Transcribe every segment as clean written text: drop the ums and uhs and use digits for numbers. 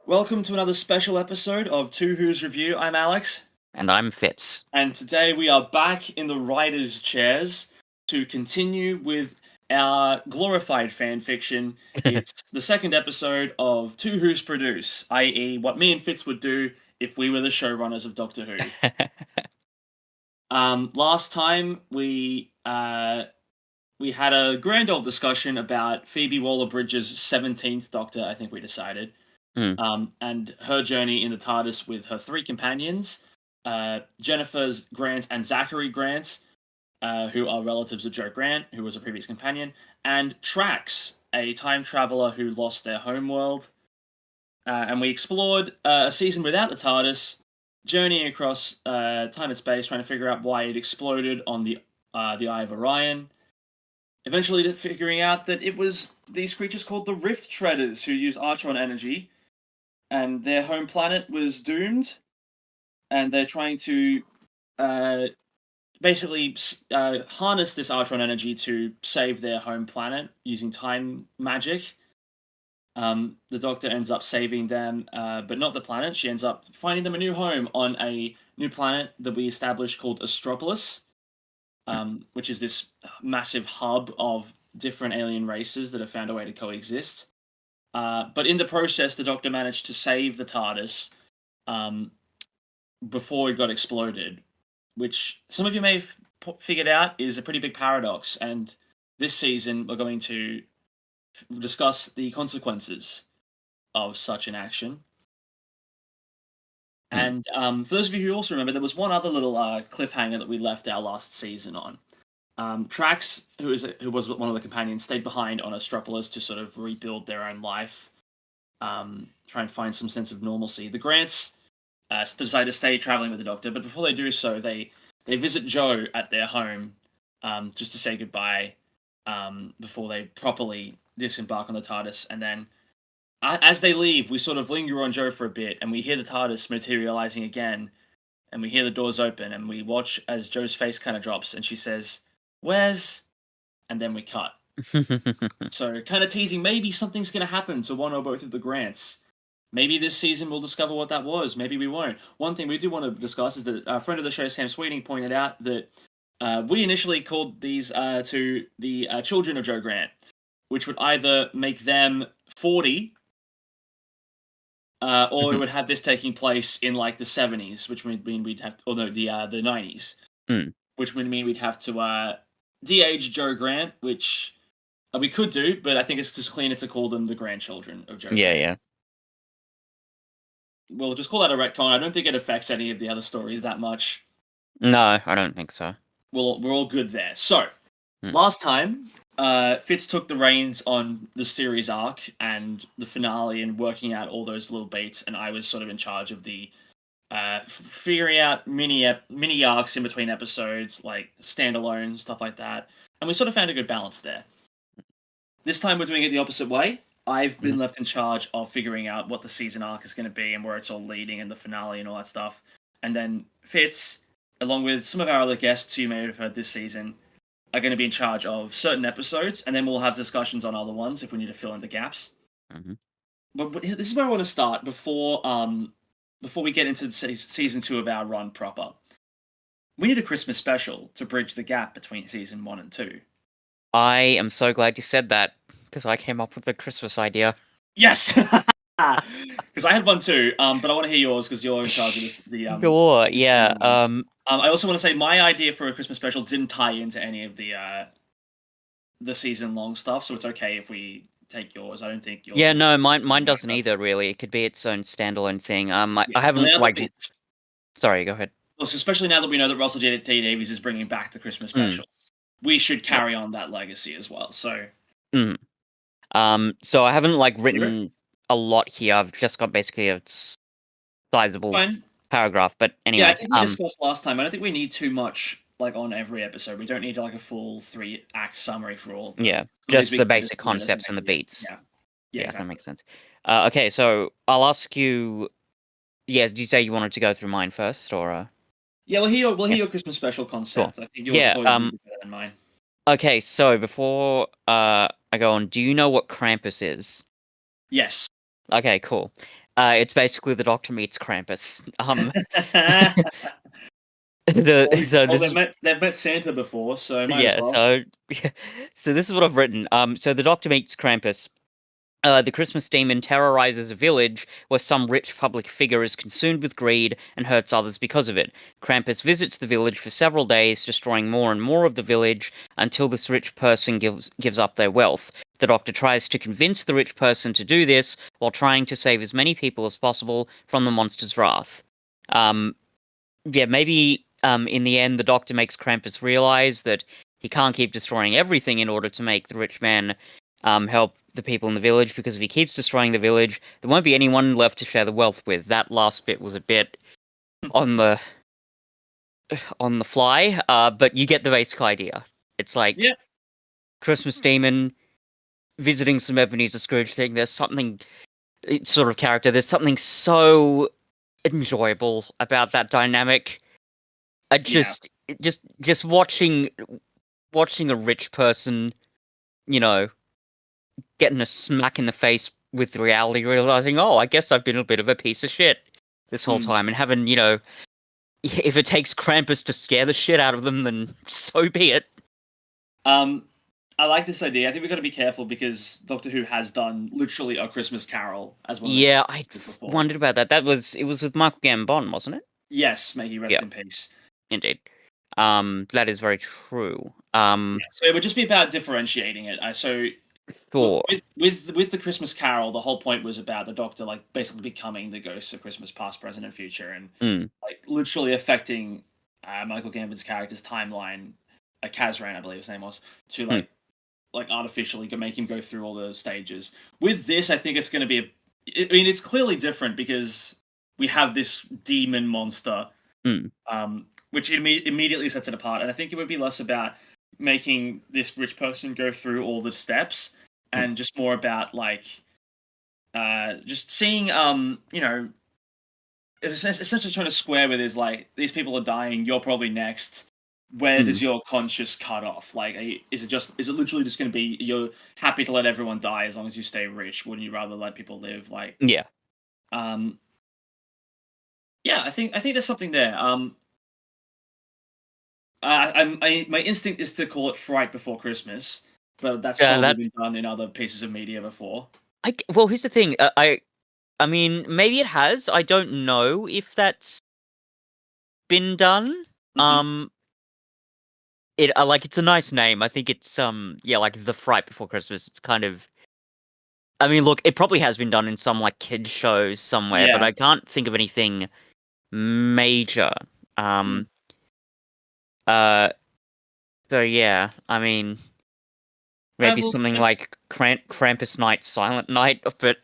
Welcome to another special episode of Two Who's Review. I'm Alex, And I'm Fitz. and today we are back in the writers' chairs to continue with our glorified fan fiction. It's the second episode of Two Who's Produce, i.e., what me and Fitz would do if we were the showrunners of Doctor Who. Last time we had a grand old discussion about Phoebe Waller-Bridge's 17th Doctor, I think we decided. And her journey in the TARDIS with her three companions, Jennifer Grant and Zachary Grant, who are relatives of Jo Grant, who was a previous companion, and Trax, a time traveler who lost their homeworld. And we explored a season without the TARDIS, journeying across time and space, trying to figure out why it exploded on the Eye of Orion. Eventually figuring out that it was these creatures called the Rift Treaders who use Archon energy, and their home planet was doomed, and they're trying to basically harness this Archon energy to save their home planet using time magic. The Doctor ends up saving them, but not the planet. She ends up finding them a new home on a new planet that we established called Astropolis, which is this massive hub of different alien races that have found a way to coexist. But in the process, the Doctor managed to save the TARDIS before it got exploded, which some of you may have figured out is a pretty big paradox. And this season, we're going to discuss the consequences of such an action. And for those of you who also remember, there was one other little cliffhanger that we left our last season on. Trax, who was one of the companions, stayed behind on Astropolis to sort of rebuild their own life, try and find some sense of normalcy. The Grants decide to stay traveling with the Doctor, but before they do so, they visit Jo at their home just to say goodbye before they properly disembark on the TARDIS. And then, as they leave, we sort of linger on Jo for a bit, and we hear the TARDIS materializing again, and we hear the doors open, and we watch as Jo's face kind of drops, and she says, "Where's?" And then we cut. So, kind of teasing maybe something's going to happen to one or both of the Grants. Maybe this season we'll discover what that was. Maybe we won't. One thing we do want to discuss is that a friend of the show, Sam Sweeting, pointed out that we initially called these to the children of Jo Grant, which would either make them 40, or it would have this taking place in like the 70s, which would mean we'd have, or no, the 90s, which would mean we'd have to de-age Jo Grant, which we could do, but I think it's just cleaner to call them the grandchildren of Jo Grant. Yeah. We'll just call that a retcon. I don't think it affects any of the other stories that much. No, I don't think so. We're all good there. So, last time, Fitz took the reins on the series arc and the finale and working out all those little beats, and I was sort of in charge of the figuring out mini arcs in between episodes, like standalone, stuff like that. And we sort of found a good balance there. This time we're doing it the opposite way. I've been left in charge of figuring out what the season arc is going to be and where it's all leading and the finale and all that stuff. And then Fitz, along with some of our other guests who you may have heard this season, are going to be in charge of certain episodes, and then we'll have discussions on other ones if we need to fill in the gaps. But this is where I want to start before we get into season 2 of our run proper. We need a Christmas special to bridge the gap between season 1 and 2. I am so glad you said that, because I came up with the Christmas idea. Yes! Because I had one too, but I want to hear yours because you're in charge of this. Sure, yeah. I also want to say my idea for a Christmas special didn't tie into any of the season-long stuff, so it's okay if we take yours. I don't think yours... Yeah, no, mine doesn't either, really. It could be its own standalone thing. I haven't, Sorry, go ahead. Especially now that we know that Russell T. Davies is bringing back the Christmas specials, we should carry on that legacy as well, so... So I haven't, written a lot here. I've just got basically a sizable paragraph, but anyway. Yeah, I think we discussed last time. I don't think we need too much, on every episode. We don't need, a full 3-act summary for all. Yeah, just the basic concepts and the beats. Yeah, exactly. That makes sense. Okay, so I'll ask you... Yeah, did you say you wanted to go through mine first, or...? Yeah, we'll hear your Christmas special concept. Cool. I think yours probably be better than mine. Okay, so before I go on, do you know what Krampus is? Yes. Okay, cool. It's basically the Doctor meets Krampus. Well, So well, this is they've met Santa before, so might as yeah. well. So this is what I've written. So the Doctor meets Krampus. The Christmas demon terrorizes a village where some rich public figure is consumed with greed and hurts others because of it. Krampus visits the village for several days, destroying more and more of the village until this rich person gives up their wealth. The Doctor tries to convince the rich person to do this while trying to save as many people as possible from the monster's wrath. Um, yeah, maybe in the end, the Doctor makes Krampus realize that he can't keep destroying everything in order to make the rich man help the people in the village, because if he keeps destroying the village, there won't be anyone left to share the wealth with. That last bit was a bit on the fly, but you get the basic idea. It's like Yeah, Christmas demon visiting some Ebenezer Scrooge thing. There's something sort of character. There's something so enjoyable about that dynamic. I yeah. just watching a rich person, you know, getting a smack in the face with reality, realizing, oh, I guess I've been a bit of a piece of shit this whole Hmm. time, and having, if it takes Krampus to scare the shit out of them, then so be it. Um, I like this idea. I think we've got to be careful because Doctor Who has done literally A Christmas Carol as one of the Yeah, I characters before. wondered about that. It was with Michael Gambon, wasn't it? Yes, may he rest Yeah, in peace. indeed. That is very true. Yeah. So it would just be about differentiating it. So Thor. with the Christmas Carol, the whole point was about the Doctor like basically becoming the ghost of Christmas past, present, and future, and Mm, like literally affecting Michael Gambon's character's timeline, Kazran, I believe his name was, to mm, like artificially make him go through all the stages. With this, I think it's going to be I mean, it's clearly different because we have this demon monster, mm, which immediately sets it apart. And I think it would be less about making this rich person go through all the steps mm, and just more about like just seeing essentially trying to square with is like these people are dying, you're probably next. Where mm. does your conscience cut off? Like, is it literally just going to be you're happy to let everyone die as long as you stay rich? Wouldn't you rather let people live? Like, Yeah. um, yeah, I think there's something there. My instinct is to call it Fright Before Christmas, but that's Yeah, probably that been done in other pieces of media before. well, here's the thing. I mean, maybe it has. I don't know if that's been done. Hmm. Um, it's a nice name. I think it's yeah, like The Fright Before Christmas. It's kind of. I mean, look, it probably has been done in some like kids shows somewhere, but Yeah. I can't think of anything major. Mm. Um. Uh. So yeah, I mean, maybe Well, something like Krampus Night, Silent Night, but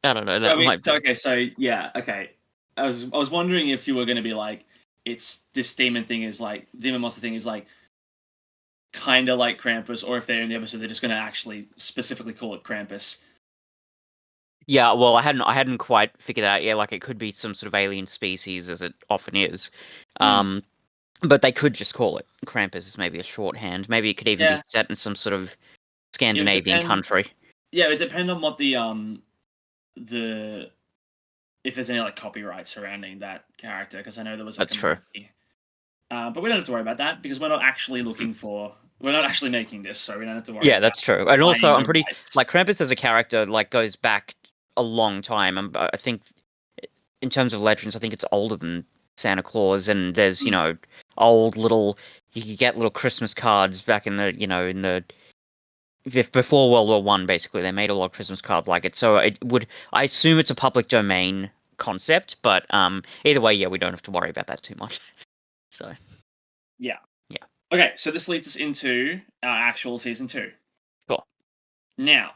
I don't know. I That mean, might so be. okay, so yeah, okay. I was wondering if you were going to be like, it's this demon monster thing is like kind of like Krampus, or if they're in the episode, they're just going to actually specifically call it Krampus. Yeah, well, I hadn't quite figured out. Yeah, like it could be some sort of alien species, as it often is. Mm. Um, but they could just call it Krampus as maybe a shorthand. Maybe it could even be Yeah, set in some sort of it would Scandinavian depend. country. Yeah, it would depend on what the if there's any like copyright surrounding that character, because I know there was like That's a true. movie. But we don't have to worry about that because we're not actually making this, so we don't have to worry Yeah, about that's true. And also, finding I'm the pretty rights. like Krampus as a character like goes back a long time. I think in terms of legends, I think it's older than Santa Claus. And there's Mm. old little you could get little Christmas cards back in the in the if before World War One. Basically, they made a lot of Christmas cards like it. So it would I assume it's a public domain concept, but either way, yeah, we don't have to worry about that too much. So Yeah. yeah, Okay, so this leads us into our actual season two. cool. Now,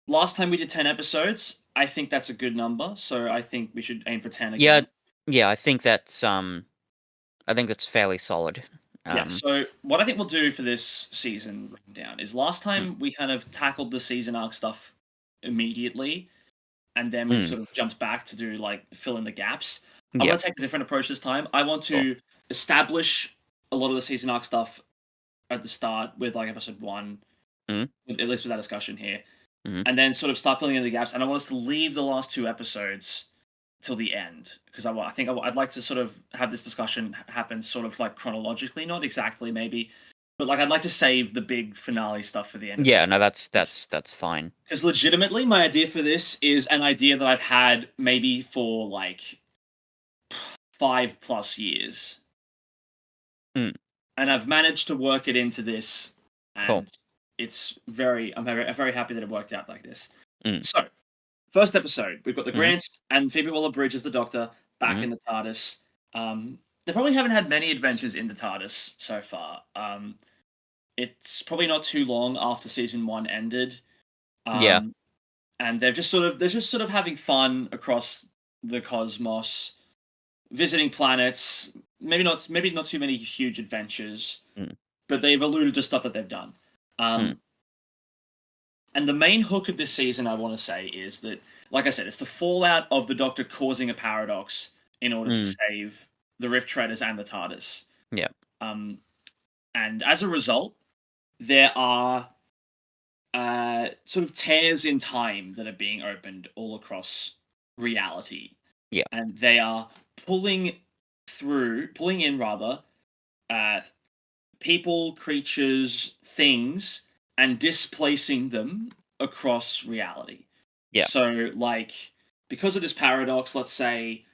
last time we did 10 episodes. I think that's a good number, so I think we should aim for 10 Yeah, again. yeah, I think that's fairly solid. Yeah, Um, so what I think we'll do for this season written down is last mm, time we kind of tackled the season arc stuff immediately, and then we mm, sort of jumped back to do like fill in the gaps. I yeah, want to take a different approach this time. I want cool. to establish a lot of the season arc stuff at the start with like episode one, Mm, at least with that discussion here. Mhm. and then sort of start filling in the gaps. And I want us to leave the last 2 episodes till the end because I think I'd like to sort of have this discussion happen sort of like chronologically, not exactly maybe, but like I'd like to save the big finale stuff for the end of Yeah, this. no, that's fine. Because legitimately, my idea for this is an idea that I've had maybe for like 5+ years, Mm, and I've managed to work it into this, cool. and I'm very happy that it worked out like this. Mm, So, first episode, we've got the mhm, Grants and Phoebe Waller-Bridge as the Doctor back mhm. in the TARDIS. They probably haven't had many adventures in the TARDIS so far. It's probably not too long after season one ended. Yeah. Um, and they're just sort of having fun across the cosmos, visiting planets. Maybe not too many huge adventures, Mm, but they've alluded to stuff that they've done. mm, Um, and the main hook of this season, I want to say, is that, like I said, it's the fallout of the Doctor causing a paradox in order to mm. save the Rift Traders and the TARDIS. Yeah. Um, and as a result, there are sort of tears in time that are being opened all across reality, Yeah. and they are pulling in rather, uh, people, creatures, things, and displacing them across reality. Yeah. So, like, because of this paradox, let's say,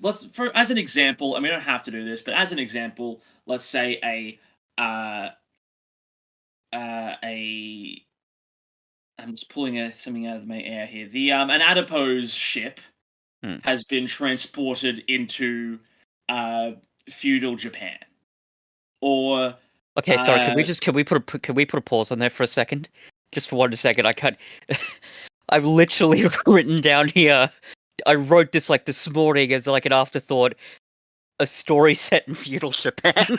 let's for as an example, and we don't have to do this, but as an example, let's say uh, a I'm just pulling something out of my air here. The an adipose ship Mm. has been transported into uh, feudal Japan, or Okay, sorry. uh, Can we put a pause on there for a second? Just for 1 second. I can't. I've literally written down here. I wrote this like this morning as like an afterthought. A story set in feudal Japan.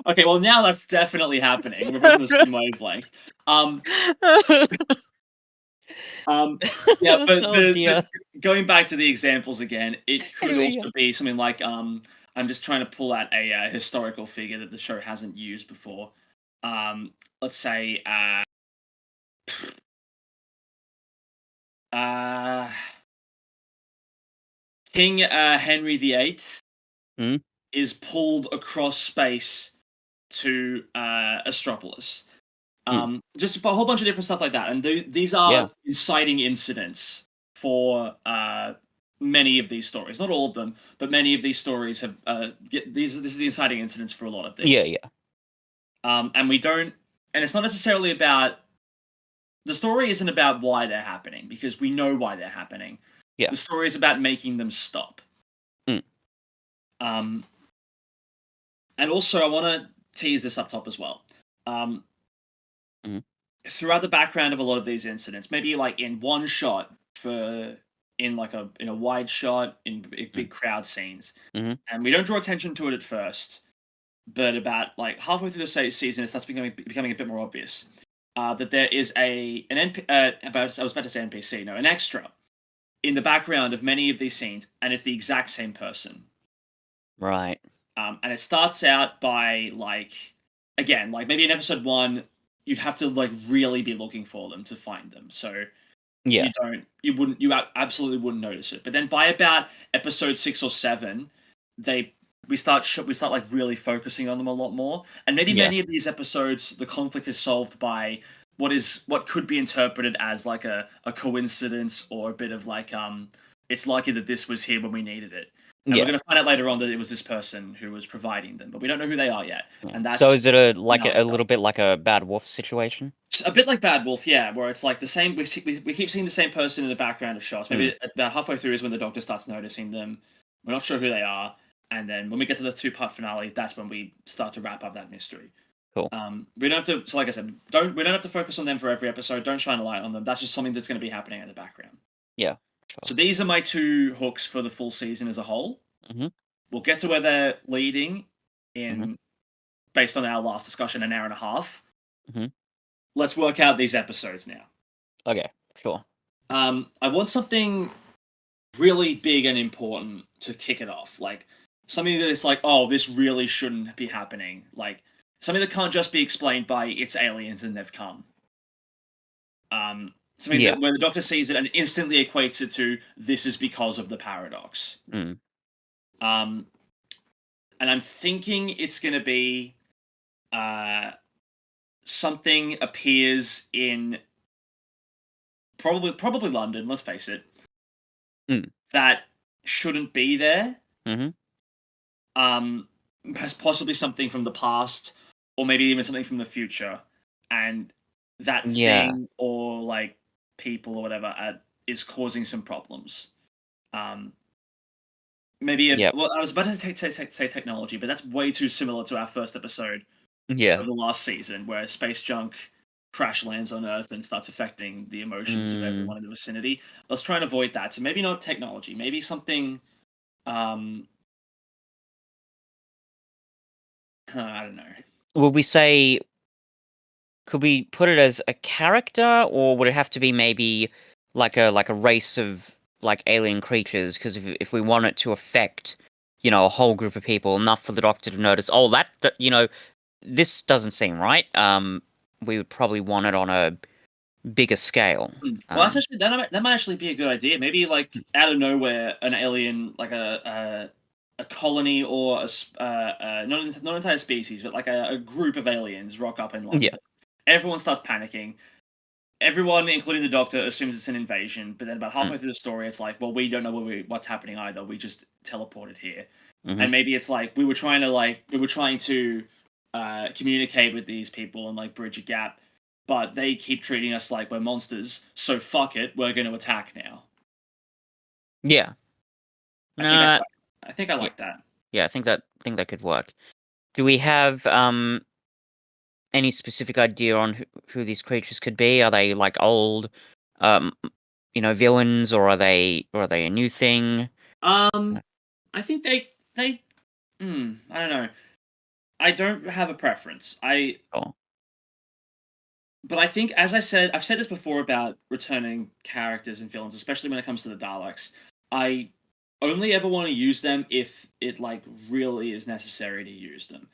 okay, well now that's definitely happening. We're both on the same wavelength. Um, um, yeah, but Oh dear. going back to the examples again, it could Anyway, yeah. also be something like I'm just trying to pull out a historical figure that the show hasn't used before. Let's say uh, King Henry VIII Mm, is pulled across space to Astropolis. mm, Just a whole bunch of different stuff like that, and these yeah. are inciting incidents for many of these stories. Not all of them, but many of these stories have this is the inciting incidents for a lot of Yeah. these. Yeah. And we don't, and it's not necessarily about the story isn't about why they're happening because we know why they're happening. Yeah. The story is about making them stop. Mm, Um, and also, I want to tease this up top as well. Um, mm, Throughout the background of a lot of these incidents, maybe like in one shot for in a wide shot in mm, big crowd scenes, mm-hmm. and we don't draw attention to it at first, but about like halfway through the season, it starts becoming a bit more obvious that there is I was about to say NPC, no, an extra in the background of many of these scenes, and it's the exact same person. Right. And it starts out by like, again, like maybe in episode one, you'd have to like really be looking for them to find them. So Yeah. you absolutely wouldn't notice it. But then by about episode 6 or 7, they we start like really focusing on them a lot more. And maybe Yeah. many of these episodes, the conflict is solved by what could be interpreted as like a coincidence or a bit of like it's lucky that this was here when we needed it. And we're Yeah. going to find out later on that it was this person who was providing them, but we don't know who they are yet. Yeah. And So that's is it a like finale a stuff. little bit like a bad wolf situation? A bit like Bad Wolf, yeah, where it's like the same. We keep seeing the same person in the background of shots. Mm, Maybe about halfway through is when the Doctor starts noticing them. We're not sure who they are, and then when we get to the 2-part finale, that's when we start to wrap up that mystery. cool. We don't have to. So, like I said, we don't have to focus on them for every episode. Don't shine a light on them. That's just something that's going to be happening in the background. Yeah. So Sure. these are my two hooks for the full season as a whole. Mm-hmm. We'll get to where they're leading Mm-hmm. in based on our last discussion, an hour and a half. Mm-hmm. Let's work out these episodes now. Okay. Sure. I want something really big and important to kick it off. Like something that is like, oh, this really shouldn't be happening. Like something that can't just be explained by it's aliens and they've come. Something Yeah. that where the Doctor sees it and instantly equates it to this is because of the paradox. Mm. Um, and I'm thinking it's going to be uh, something appears in probably London. Let's face it, Mm. that shouldn't be there. Mm-hmm. Um, has possibly something from the past, or maybe even something from the future, and that Yeah. thing or like people or whatever is causing some problems. Um, Yep. well, I was about to say technology, but that's way too similar to our first episode Yeah. of the last season, where space junk crash lands on Earth and starts affecting the emotions of Mm. everyone in the vicinity. Let's try and avoid that. So maybe not technology, maybe something. Um, I don't know. Would we say, could we put it as a character, or would it have to be maybe like a race of like alien creatures? Because if we want it to affect, a whole group of people, enough for the Doctor to notice, oh, this doesn't seem right. We would probably want it on a bigger scale. Well, that's actually that might actually be a good idea. Maybe like out of nowhere, an alien, like a colony or not an entire species, but like a group of aliens rock up in Yeah. London. Everyone starts panicking. Everyone, including the Doctor, assumes it's an invasion. But then about Mm. halfway through the story, it's like, well, we don't know what's happening either. We just teleported here, Mm-hmm. and maybe it's like we were trying to communicate with these people and like bridge a gap, but they keep treating us like we're monsters. So fuck it, we're going to attack now. Yeah. I think I Uh, I think I yeah. like that. Yeah. I think that could work. Do we have any specific idea on who these creatures could be? Are they like old, um, villains, or are they a new thing? Um, I think they. I don't know. I don't have a preference. Oh, But I think, as I've said this before about returning characters and villains, especially when it comes to the Daleks. I only ever want to use them if it like really is necessary to use them.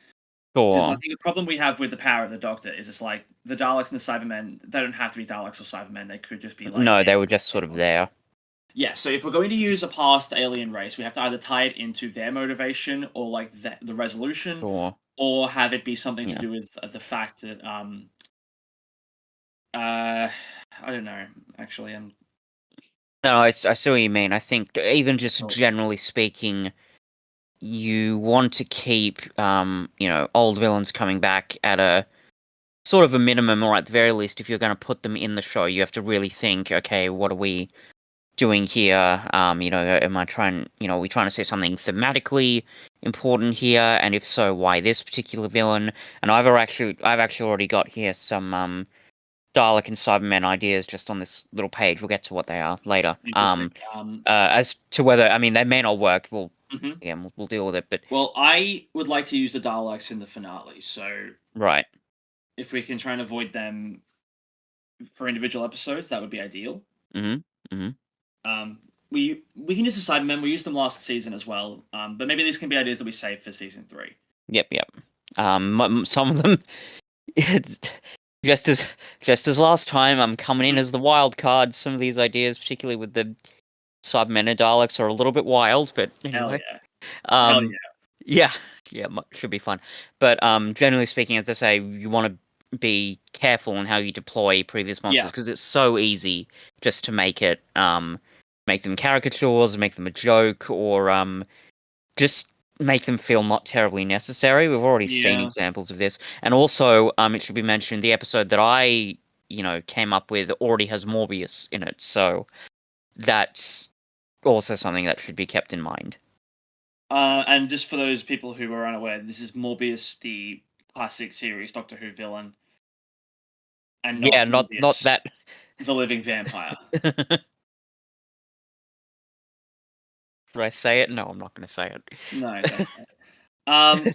Because I sure. think the problem we have with the power of the Doctor is it's like the Daleks and the Cybermen. They don't have to be Daleks or Cybermen. They could just be like No, they were aliens just or sort of monsters. there. Yeah. So if we're going to use a past alien race, we have to either tie it into their motivation or like the resolution, Sure. or have it be something to Yeah. do with the fact that uh I don't know. Actually, I'm No, I see what you mean. I think even just oh, generally speaking, you want to keep old villains coming back at a sort of a minimum, or at the very least, if you're going to put them in the show, you have to really think, okay, what are we doing here? Am I trying, are we trying to say something thematically important here? And if so, why this particular villain? And I've actually already got here some Dalek and Cybermen ideas just on this little page. We'll get to what they are later. interesting. As to whether, I mean, they may not work. We'll Mhm. again, we'll deal with it. But Well, I would like to use the Daleks in the finale. So right. if we can try and avoid them for individual episodes, that would be ideal. Mm-hmm. Mm-hmm. Um, we can use the Cybermen. We used them last season as well. But maybe these can be ideas that we save for season 3. Yep. Yep. Some of them, it's just as just as last time. I'm coming in Mhm. as the wild card. Some of these ideas, particularly with the Cybermen and Daleks, are a little bit wild. But Hell anyway, yeah, hell um, yeah, yeah, yeah, should be fun. But generally speaking, as I say, you want to be careful in how you deploy previous monsters yeah, because it's so easy just to make them caricatures, make them a joke, or just make them feel not terribly necessary. We've already seen yeah. examples of this, and also it should be mentioned the episode that I came up with already has Morbius in it, so that's also something that should be kept in mind. And just for those people who are unaware, this is Morbius, the classic series Doctor Who villain, and Yeah, not not Morbius, that. the living vampire. Should I say it? No, I'm not going to say it. No, don't say it. Um,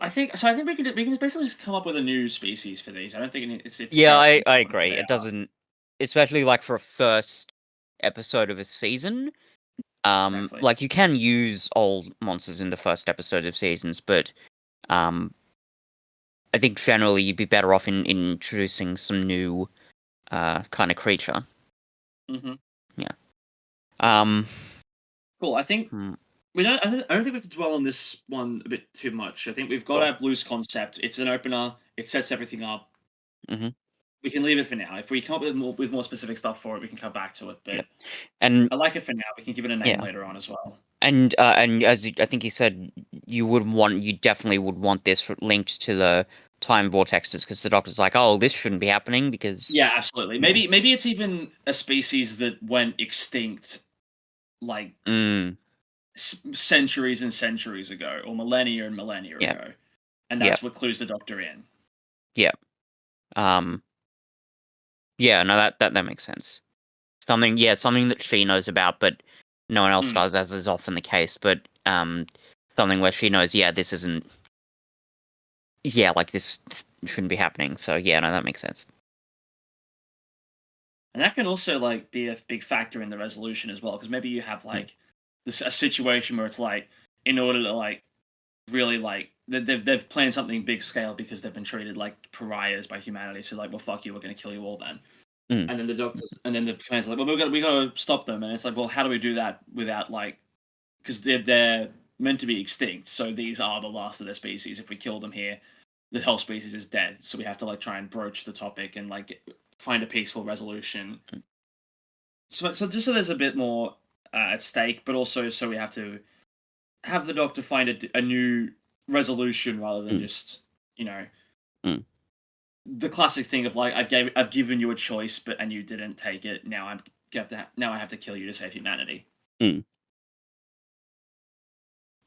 I think so. I think we can basically just come up with a new species for these. I don't think it's Yeah, terribly I important what agree. they It are. doesn't, especially like for a first episode of a season. Exactly. Like you can use old monsters in the first episode of seasons, but um, I think generally you'd be better off in introducing some new. kind of creature. Mm-hmm. Yeah. Um. Cool. I think hmm, we don't. I don't think we have to dwell on this one a bit too much. I think we've got Sure. our Blues concept. It's an opener. It sets everything up. hmm We can leave it for now. If we come up with more specific stuff for it, we can come back to it. But Yep. And I like it for now. We can give it a name yeah. later on as well. And as I think you said, you definitely would want this linked to the time vortexes because the Doctor's like, oh, this shouldn't be happening because Yeah, absolutely. yeah. Maybe it's even a species that went extinct like Mm, centuries and centuries ago, or millennia and millennia yeah. ago, and Yeah. that's what clues the Doctor in. Yeah. Um. Yeah. No, that makes sense. Something that she knows about, but no one else Mm. does, as is often the case. But something where she knows, yeah, this isn't. Yeah, like this shouldn't be happening. So yeah, no, that makes sense. And that can also like be a big factor in the resolution as well, because maybe you have Mm, like this a situation where it's like in order to like really like they've planned something big scale because they've been treated like pariahs by humanity. So like, well, fuck you, we're gonna kill you all then. mm, And then the doctors, and then the commander's like, well, we gotta stop them. And it's like, well, how do we do that without like, because they're meant to be extinct. So these are the last of their species. If we kill them here, the whole species is dead. So we have to like try and broach the topic and like find a peaceful resolution. mm, So just so there's a bit more at stake, but also so we have to have the Doctor find a new resolution rather than mm, just you know mm, the classic thing of like I've given you a choice, but and you didn't take it. Now I have to kill you to save humanity, mm.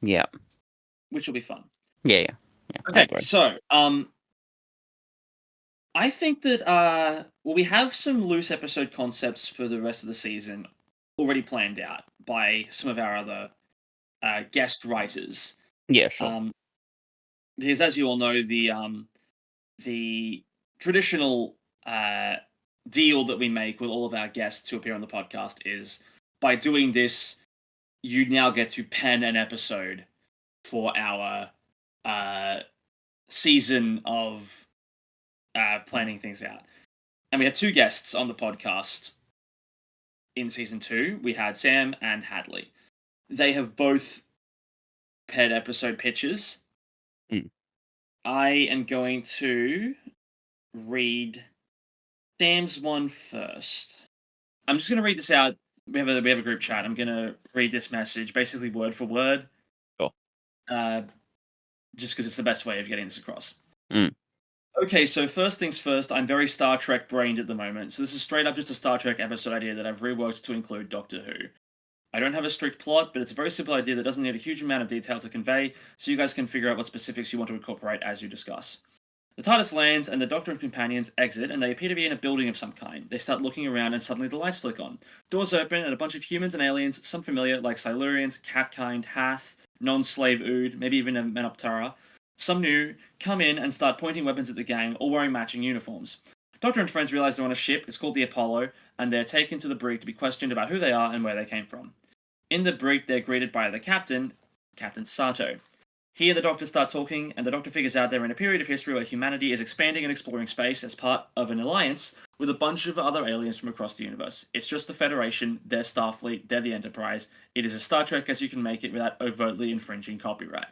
Yeah. which will be fun. Yeah. Yeah. Yeah. I Okay, agree. so I think that well, we have some loose episode concepts for the rest of the season already planned out by some of our other guest writers. Yeah. Sure. Um, because as you all know, the traditional uh, deal that we make with all of our guests to appear on the podcast is by doing this, you now get to pen an episode for our uh, season of planning things out. And we had two guests on the podcast in season 2. We had Sam and Hadley. They have both paired episode pitches. Mm. I am going to read Sam's one first. I'm just going to read this out. We have a group chat. I'm going to read this message basically word for word. Sure. Just because it's the best way of getting this across. Mm. Okay, so first things first, I'm very Star Trek brained at the moment. So this is straight up just a Star Trek episode idea that I've reworked to include Doctor Who. I don't have a strict plot, but it's a very simple idea that doesn't need a huge amount of detail to convey, so you guys can figure out what specifics you want to incorporate as you discuss. The TARDIS lands, and the Doctor and companions exit, and they appear to be in a building of some kind. They start looking around, and suddenly the lights flick on. Doors open, and a bunch of humans and aliens, some familiar, like Silurians, Catkind, Hath, non-slave Ood, maybe even a Menoptera, some new, come in and start pointing weapons at the gang, all wearing matching uniforms. Doctor and friends realize they're on a ship, it's called the Apollo, and they're taken to the brig to be questioned about who they are and where they came from. In the brig, they're greeted by the captain, Captain Sato. He and the Doctor start talking, and the Doctor figures out they're in a period of history where humanity is expanding and exploring space as part of an alliance with a bunch of other aliens from across the universe. It's just the Federation, they're Starfleet, they're the Enterprise. It is as Star Trek as you can make it without overtly infringing copyright.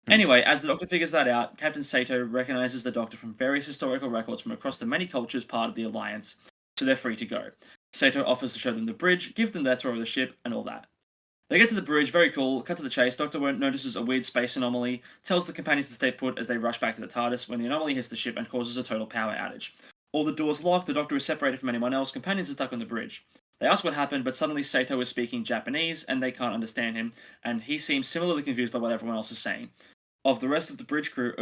Mm. Anyway, as the Doctor figures that out, Captain Sato recognizes the Doctor from various historical records from across the many cultures part of the Alliance, so they're free to go. Sato offers to show them the bridge, give them their tour of the ship, and all that. They get to the bridge, very cool, cut to the chase. Doctor notices a weird space anomaly, tells the companions to stay put as they rush back to the TARDIS when the anomaly hits the ship and causes a total power outage. All the doors locked, the Doctor is separated from anyone else, companions are stuck on the bridge. They ask what happened, but suddenly Sato is speaking Japanese and they can't understand him, and he seems similarly confused by what everyone else is saying. Of the rest of the bridge crew,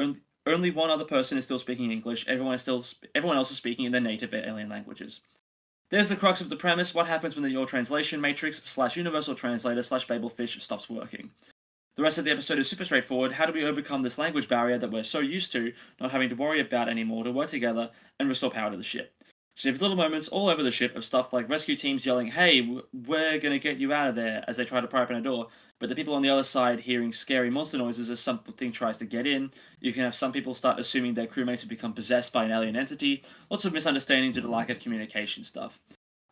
only one other person is still speaking English, everyone else is speaking in their native alien languages. There's the crux of the premise. What happens when your translation matrix / universal translator / Babelfish stops working? The rest of the episode is super straightforward. How do we overcome this language barrier that we're so used to not having to worry about anymore to work together and restore power to the ship? So you have little moments all over the ship of stuff like rescue teams yelling, "Hey, we're gonna get you out of there!" as they try to pry open a door. But the people on the other side hearing scary monster noises as something tries to get in. You can have some people start assuming their crewmates have become possessed by an alien entity. Lots of misunderstanding due to lack of communication stuff.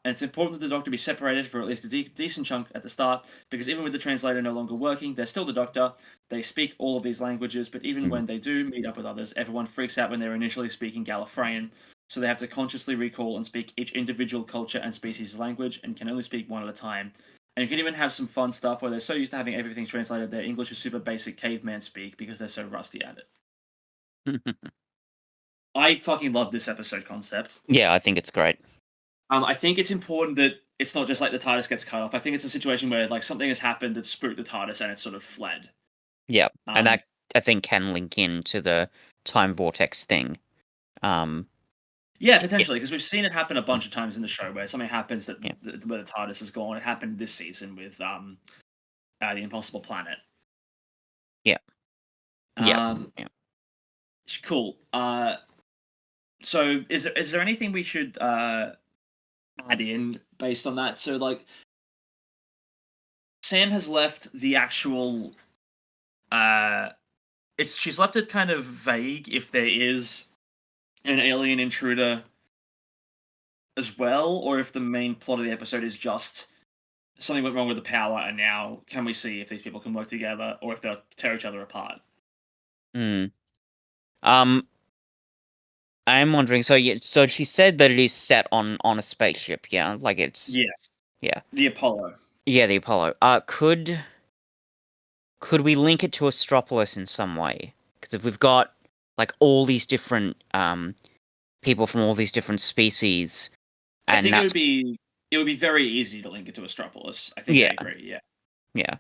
And it's important that the Doctor be separated for at least a decent chunk at the start, because even with the translator no longer working, they're still the Doctor. They speak all of these languages, but even when they do meet up with others, everyone freaks out when they're initially speaking Gallifreyan, so they have to consciously recall and speak each individual culture and species language, and can only speak one at a time. And you can even have some fun stuff where they're so used to having everything translated, their English is super basic caveman speak because they're so rusty at it. I fucking love this episode concept. Yeah, I think it's great. I think it's important that it's not just like the TARDIS gets cut off. I think it's a situation where like something has happened that spooked the TARDIS and it's sort of fled. Yeah, and Um, that I think can link into the time vortex thing. Um, yeah, yeah, potentially, because we've seen it happen a bunch of times in the show where something happens that yeah, where the TARDIS is gone. It happened this season with the Impossible Planet. yeah, yeah, Um, yeah. cool. So is there anything we should add in based on that? So like, Sam has left the actual she's left it kind of vague if there is an alien intruder as well, or if the main plot of the episode is just something went wrong with the power, and now can we see if these people can work together, or if they'll tear each other apart? Mm. Um, I'm wondering. So yeah, so she said that it is set on a spaceship. Yeah, like it's Yes, yeah, the Apollo. yeah, the Apollo. Could we link it to Astropolis in some way? Because if we've got like all these different people from all these different species, I and think that's it would be very easy to link it to Astropolis. I think I yeah, agree. Yeah. yeah,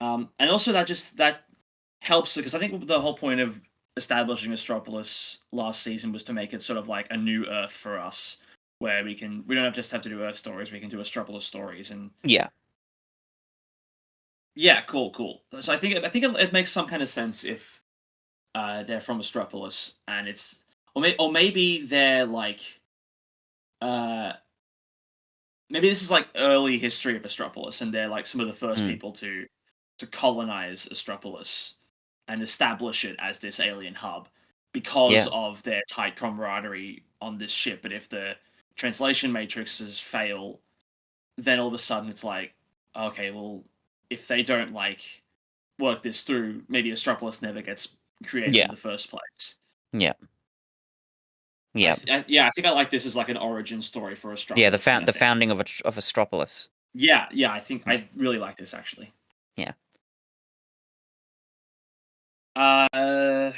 And also that helps because I think the whole point of establishing Astropolis last season was to make it sort of like a new Earth for us, where we don't have just have to do Earth stories, we can do Astropolis stories, and yeah, yeah, cool. So I think it makes some kind of sense if they're from Astropolis and it's or maybe they're like uh maybe this is like early history of Astropolis, and they're like some of the first mm, people to colonize Astropolis and establish it as this alien hub because yeah, of their tight camaraderie on this ship. But if the translation matrices fail, then all of a sudden it's like, okay, well, if they don't like work this through, maybe Astropolis never gets created in yeah, the first place. yeah, yeah, Yeah, I think I like this as like an origin story for yeah. Astropolis kind of The thing. founding of Astropolis. Yeah, I think Yeah, I really like this actually. yeah. Uh,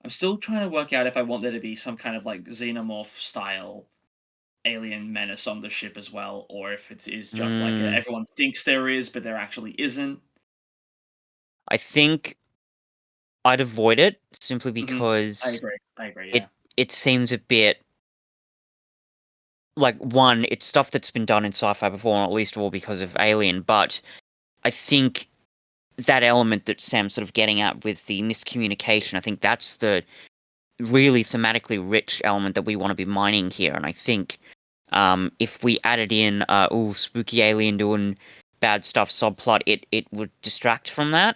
I'm still trying to work out if I want there to be some kind of like xenomorph style alien menace on the ship as well, or if it is just like Mm, everyone thinks there is, but there actually isn't. I think I'd avoid it simply Hmm. I because agree. I agree. it Yeah. it seems a bit like one, it's stuff that's been done in sci-fi before, not least of all because of Alien. But I think that element that Sam's sort of getting at with the miscommunication, I think that's the really thematically rich element that we want to be mining here. And I think if we added in spooky alien doing bad stuff subplot, it would distract from that.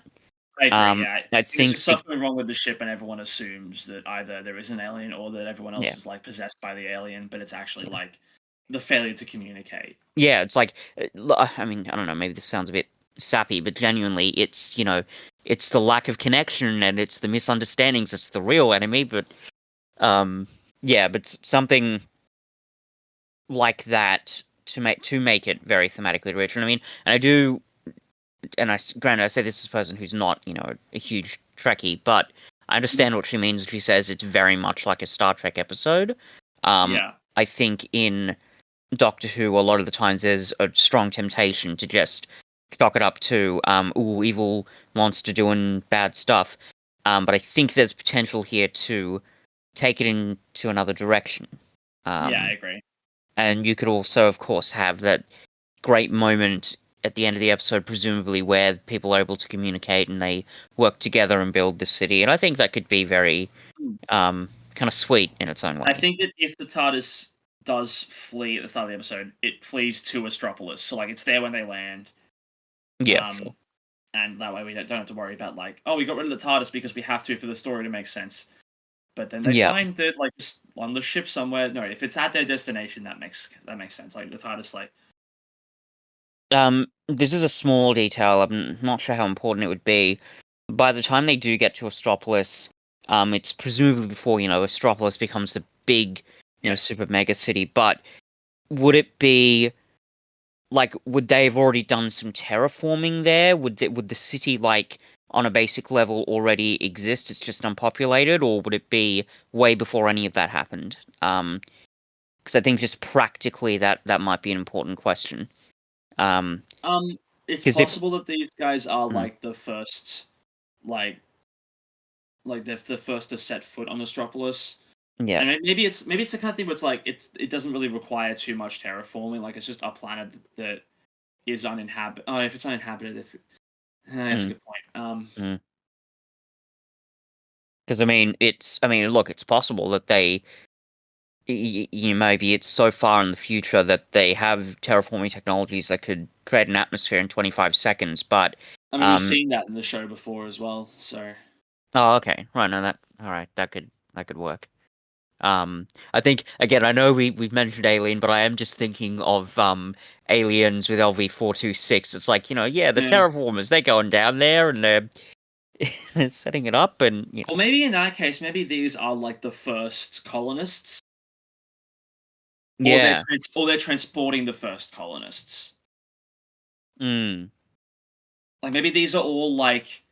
I agree. Yeah, I there's think just stuff going wrong with the ship, and everyone assumes that either there is an alien or that everyone else yeah, is like possessed by the alien, but it's actually like the failure to communicate. yeah, it's like I mean, I don't know, maybe this sounds a bit sappy, but genuinely it's, it's the lack of connection and it's the misunderstandings, it's the real enemy. But um yeah, but something like that to make it very thematically rich. And I mean, and I do, and granted, I say this as a person who's not, a huge Trekkie, but I understand what she means when she says it's very much like a Star Trek episode. Yeah, I think in Doctor Who, a lot of the times there's a strong temptation to just chalk it up to, evil monster doing bad stuff. But I think there's potential here to take it into another direction. yeah, I Um, agree. and you could also, of course, have that great moment at the end of the episode, presumably, where people are able to communicate and they work together and build the city. And I think that could be very, Hmm. kind of sweet in its own I way. think that if the TARDIS does flee at the start of the episode, it flees to Astropolis, so like it's there when they land. Yeah, Um, sure. and that way we don't have to worry about like, oh, we got rid of the TARDIS because we have to for the story to make sense. But then they Yeah. find that like just on the ship somewhere. No, if it's at their destination, that makes sense. Like the TARDIS, like This is a small detail. I'm not sure how important it would be. By the time they do get to Astropolis, it's presumably before, Astropolis becomes the big, yes. super mega city. But would it be like, would they have already done some terraforming there? Would the city, like, on a basic level already exist? It's just unpopulated, or would it be way before any of that happened? Because I think just practically that might be an important question. Um, Um, it's because if possible that these guys are mm, like the first, like they're the first to set foot on Astropolis. yeah. And maybe it's the kind of thing where it's like it doesn't really require too much terraforming. Like it's just a planet that is uninhabited. Oh, if it's uninhabited, that's a Mm, good point. mm. Because I mean, look, it's possible that maybe it's so far in the future that they have terraforming technologies that could create an atmosphere in 25 seconds. But, I mean, we've um, seen that in the show before as well. So oh, okay, right, no, all right, that could work. I think again, I know we've mentioned Alien, but I am just thinking of Aliens with LV-426. It's like, yeah, the yeah. terraformers, they're going down there and they're they're setting it up, and Or maybe in that case, maybe these are like the first colonists, or yeah, they're transporting the first colonists. mm, Like maybe these are all like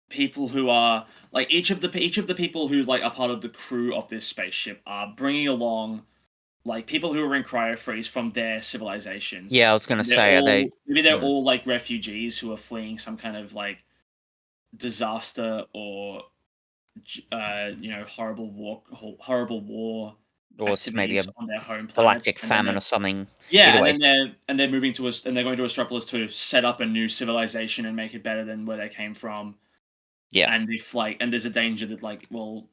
people who are like each of the people who like are part of the crew of this spaceship are bringing along like people who are in cryo freeze from their civilizations. yeah. I was gonna They're say, are they? all maybe they're Mm, all like refugees who are fleeing some kind of like disaster or horrible war or it's maybe a activities on their home planet, galactic and then famine or something. yeah, Either and way, they're moving to us, and they're going to Astropolis to set up a new civilization and make it better than where they came from. yeah, And if like, and there's a danger that like, well,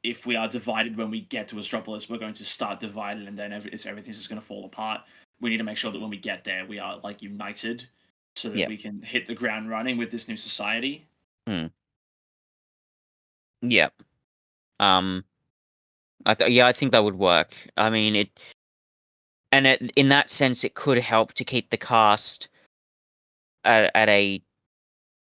if we are divided when we get to Astropolis, we're going to start divided, and then everything's just going to fall apart. We need to make sure that when we get there, we are like united, so that yeah, we can hit the ground running with this new society. mm, yeah. Um, yeah, I think that would work. I mean, in that sense, it could help to keep the cast at a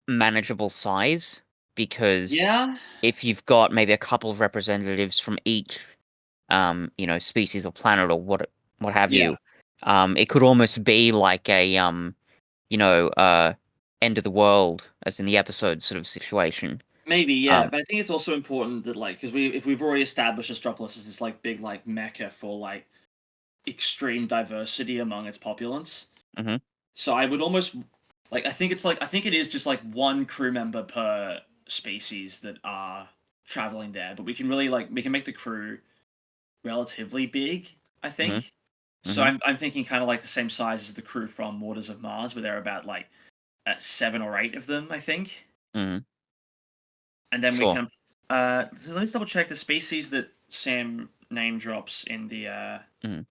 manageable size because Yeah, if you've got maybe a couple of representatives from each species or planet or what have yeah, you, it could almost be like a you know uh end of the world as in the episode sort of situation. maybe, yeah. um But I think it's also important that like, because if we've already established Astropolis as this like big like mecca for like extreme diversity among its populace. mhm So I would almost I think it is just like one crew member per species that are traveling there, but we can make the crew relatively big, I mhm think. So mhm I'm thinking kind of like the same size as the crew from Waters of Mars, where there are about like at 7 or 8 of them, I think. mhm And then we sure can so let's double check the species that Sam name drops mhm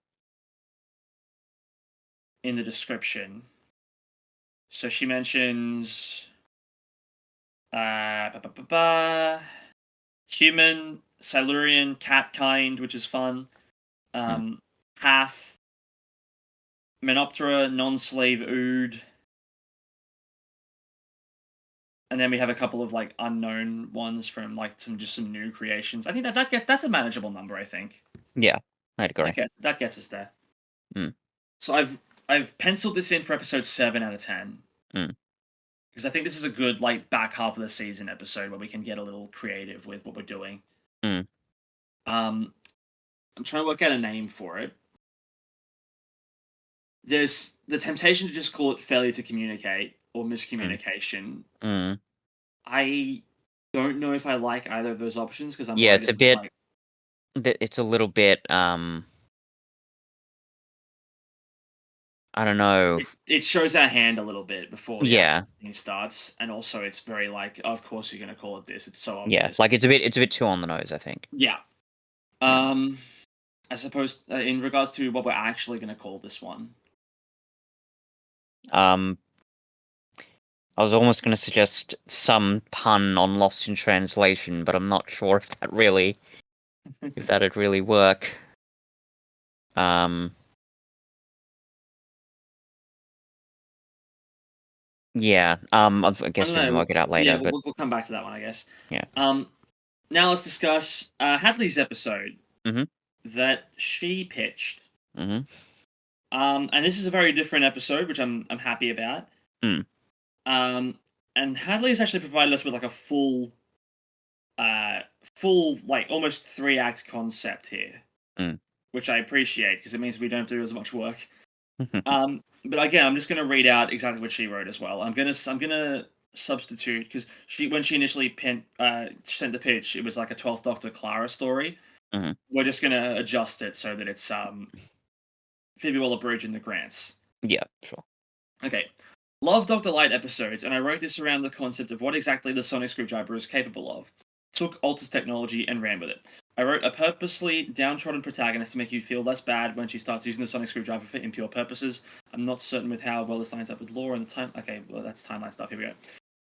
in the description. So she mentions ba, ba, ba, ba, human, Silurian, cat kind, which is fun. mhm Hath, Menoptera, non-slave Ood, and then we have a couple of like unknown ones from like some new creations. I think that's a manageable number. I think yeah, I'd agree. that gets us there. mm So I've penciled this in for episode 7 out of 10 mm because I think this is a good like back half of the season episode where we can get a little creative with what we're doing. mm Um, I'm trying to work out a name for it. There's the temptation to just call it failure to communicate or mm miscommunication. mm I don't know if I like either of those options because I'm yeah, worried it's a about bit like it's a little bit I don't know. It shows our hand a little bit before the Yeah, actual thing starts, and also it's very like, of course you're gonna call it this. It's so yeah. obvious. Like it's a bit too on the nose, I think. Yeah. Yeah. Um, I suppose in regards to what we're actually gonna call this one. Um, I was almost going to suggest some pun on Lost in Translation, but I'm not sure if that'd really work. Um, yeah. I I guess don't we can know. work it out Yeah, later, but we'll come back to that one, I guess. yeah. Um, Now let's discuss Hadley's episode Mhm. that she pitched. Mhm. And this is a very different episode, which I'm happy about. Mm. Um, and Hadley has actually provided us with like a uh, full like almost 3 act concept here, Mm. which I appreciate because it means we don't do as much work. But again, I'm just gonna read out exactly what she wrote as well. I'm gonna substitute because when she initially sent the pitch, it was like a 12th Doctor Clara story. Mhm. We're just gonna adjust it so that it's Phoebe Waller-Bridge and the Grants. Yeah. Sure. Okay. Love Dr. Light episodes, and I wrote this around the concept of what exactly the sonic screwdriver is capable of. Took Alta's technology and ran with it. I wrote a purposely downtrodden protagonist to make you feel less bad when she starts using the sonic screwdriver for impure purposes. I'm not certain with how well this lines up with lore and the time. Okay, well, that's timeline stuff. Here we go.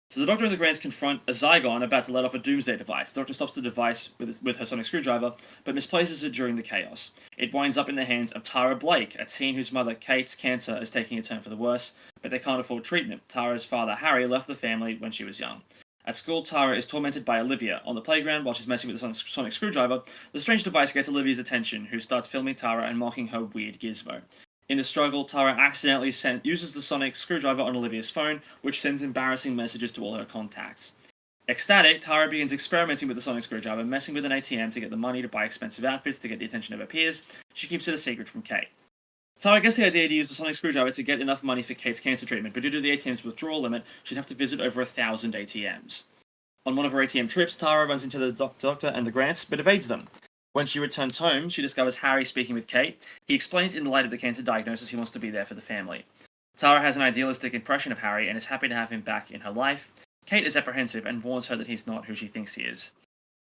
So the Doctor and the Grants confront a Zygon about to let off a doomsday device. The Doctor stops the device with her sonic screwdriver, but misplaces it during the chaos. It winds up in the hands of Tara Blake, a teen whose mother, Kate's cancer, is taking a turn for the worse, but they can't afford treatment. Tara's father, Harry, left the family when she was young. At school, Tara is tormented by Olivia. On the playground, while she's messing with the sonic screwdriver, the strange device gets Olivia's attention, who starts filming Tara and mocking her weird gizmo. In the struggle, Tara accidentally uses the sonic screwdriver on Olivia's phone, which sends embarrassing messages to all her contacts. Ecstatic, Tara begins experimenting with the sonic screwdriver, messing with an ATM to get the money to buy expensive outfits to get the attention of her peers. She keeps it a secret from Kate. Tara gets the idea to use the sonic screwdriver to get enough money for Kate's cancer treatment, but due to the ATM's withdrawal limit, she'd have to visit over 1,000 ATMs. On one of her ATM trips, Tara runs into the Doctor and the Grants, but evades them. When she returns home, she discovers Harry speaking with Kate. He explains in the light of the cancer diagnosis he wants to be there for the family. Tara has an idealistic impression of Harry and is happy to have him back in her life. Kate is apprehensive and warns her that he's not who she thinks he is.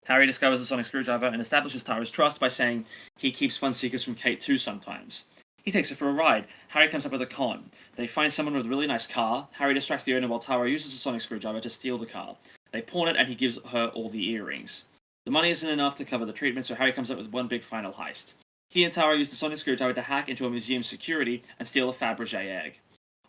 Harry discovers the sonic screwdriver and establishes Tara's trust by saying he keeps fun secrets from Kate too sometimes. He takes her for a ride. Harry comes up with a con. They find someone with a really nice car. Harry distracts the owner while Tara uses the sonic screwdriver to steal the car. They pawn it and he gives her all the earrings. The money isn't enough to cover the treatment, so Harry comes up with one big final heist. He and Tara use the sonic screwdriver to hack into a museum's security and steal a Fabergé egg.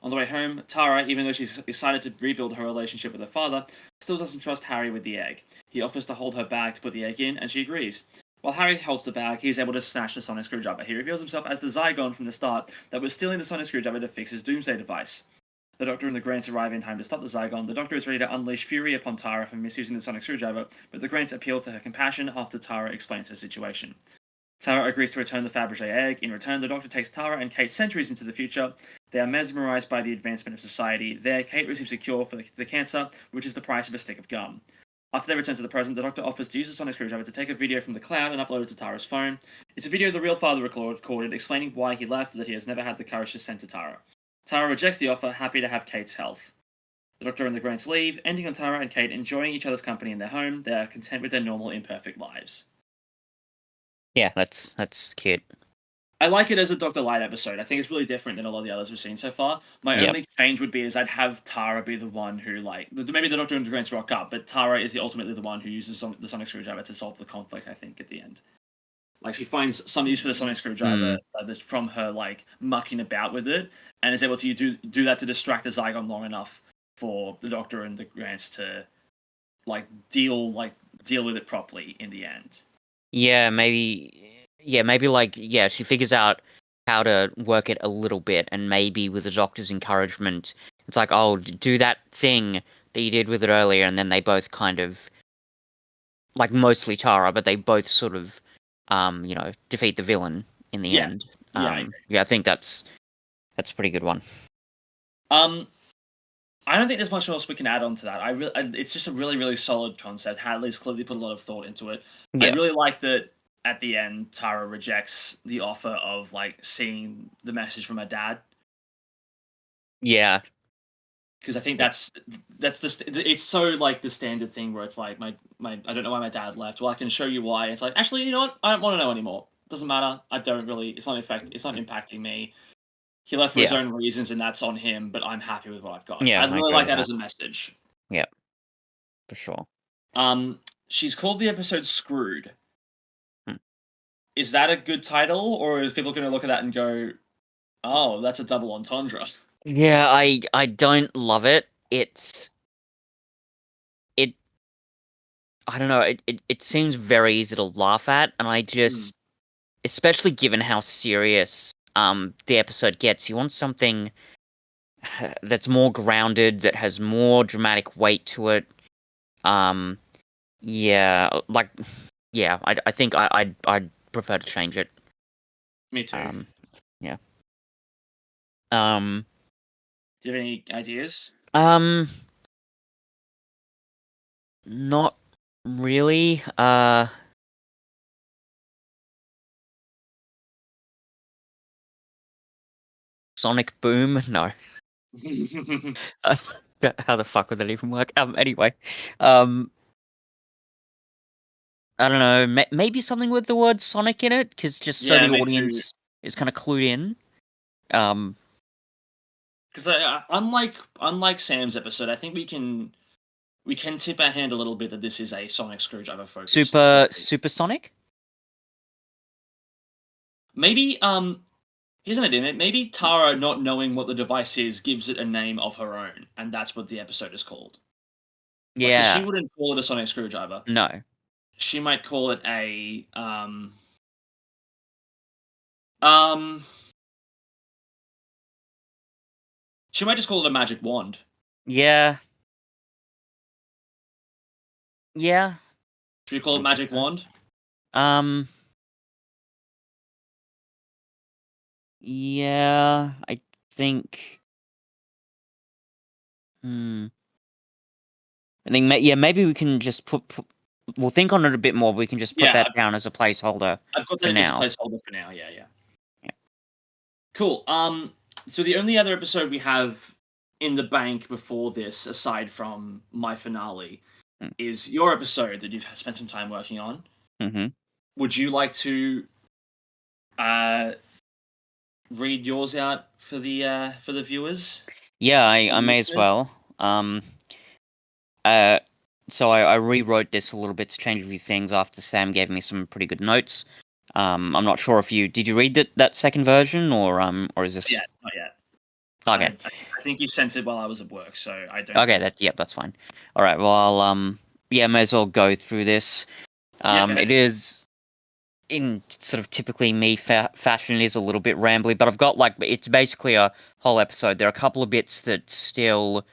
On the way home, Tara, even though she's excited to rebuild her relationship with her father, still doesn't trust Harry with the egg. He offers to hold her bag to put the egg in, and she agrees. While Harry holds the bag, he is able to snatch the sonic screwdriver. He reveals himself as the Zygon from the start that was stealing the sonic screwdriver to fix his doomsday device. The Doctor and the Grants arrive in time to stop the Zygon. The Doctor is ready to unleash fury upon Tara for misusing the sonic screwdriver, but the Grants appeal to her compassion after Tara explains her situation. Tara agrees to return the Fabergé egg. In return, the Doctor takes Tara and Kate centuries into the future. They are mesmerized by the advancement of society. There, Kate receives a cure for the cancer, which is the price of a stick of gum. After they return to the present, the Doctor offers to use the sonic screwdriver to take a video from the cloud and upload it to Tara's phone. It's a video the real father recorded, explaining why he left, that he has never had the courage to send to Tara. Tara rejects the offer, happy to have Kate's health. The Doctor and the Grants leave, ending on Tara and Kate enjoying each other's company in their home. They are content with their normal, imperfect lives. Yeah, that's cute. I like it as a Dr. Light episode. I think it's really different than a lot of the others we've seen so far. My Yep. only change would be is I'd have Tara be the one who, like, maybe the Doctor and the Grants rock up, but Tara is ultimately the one who uses the sonic screwdriver to solve the conflict, I think, at the end. Like, she finds some use for the sonic screwdriver from her, like, mucking about with it, and is able to do that to distract the Zygon long enough for the Doctor and the Grants to, like, deal with it properly in the end. Yeah, maybe like she figures out how to work it a little bit, and maybe with the Doctor's encouragement, it's like, oh, do that thing that you did with it earlier, and then they both kind of, like, mostly Tara, but they both sort of, defeat the villain in the Yeah. end. Yeah. I think that's a pretty good one. I don't think there's much else we can add on to that. It's just a really, really solid concept. Hadley's clearly put a lot of thought into it. I Yeah. really like that at the end, Tara rejects the offer of, like, seeing the message from her dad. Yeah. because I think Yeah. that's it's so like the standard thing where it's like my I don't know why my dad left. Well, I can show you why. It's like actually, you know what? I don't want to know anymore. Doesn't matter. I don't really. It's not impacting me. He left for his Yeah. own reasons, and that's on him. But I'm happy with what I've got. I Yeah, I really agree like with that that. as a message. Yeah, for sure. She's called the episode "Screwed." Hmm. Is that a good title, or is people going to look at that and go, "Oh, that's a double entendre"? Yeah, I don't love it. It I don't know, it seems very easy to laugh at, and I Hmm. just, especially given how serious the episode gets, you want something that's more grounded, that has more dramatic weight to it. Um yeah, like yeah, I think I'd prefer to change it. Me too. Um yeah. Um Do you have any ideas? um Not really. Sonic Boom? No. Uh, how the fuck would that even work? Anyway. Um, I don't know. Maybe something with the word Sonic in it, because just so Yeah, the me too. audience is kind of clued in. Um, Because unlike Sam's episode, I think we can tip our hand a little bit that this is a Sonic Screwdriver focused story. Supersonic? Maybe here's an idea. Maybe Tara not knowing what the device is gives it a name of her own, and that's what the episode is called. Like, because she Yeah. wouldn't call it a Sonic Screwdriver. No. She might call it a um. She might just call it a magic wand. Yeah. Yeah. Should we call it I guess magic so. wand? Um, yeah. I think. Hmm. I think, yeah, maybe we can just we'll think on it a bit more. We can just put Yeah, that down as a placeholder I've got for that in as a now. placeholder for now. Yeah, yeah. Yeah. Cool. So the only other episode we have in the bank before this, aside from my finale, is your episode that you've spent some time working on. Mm-hmm. Would you like to uh, read yours out for the viewers? Yeah, For I the may as listeners? well. Uh, so I rewrote this a little bit to change a few things after Sam gave me some pretty good notes. I'm not sure if you did you read that second version, or is Not this yet, not yet. okay? I think you sent it while I was at work, so I don't Okay, think. that's fine. All right, well, yeah, may as well go through this. Yeah, go ahead. It is in sort of typically me fashion, is a little bit rambly, but I've got like it's basically a whole episode. There are a couple of bits that still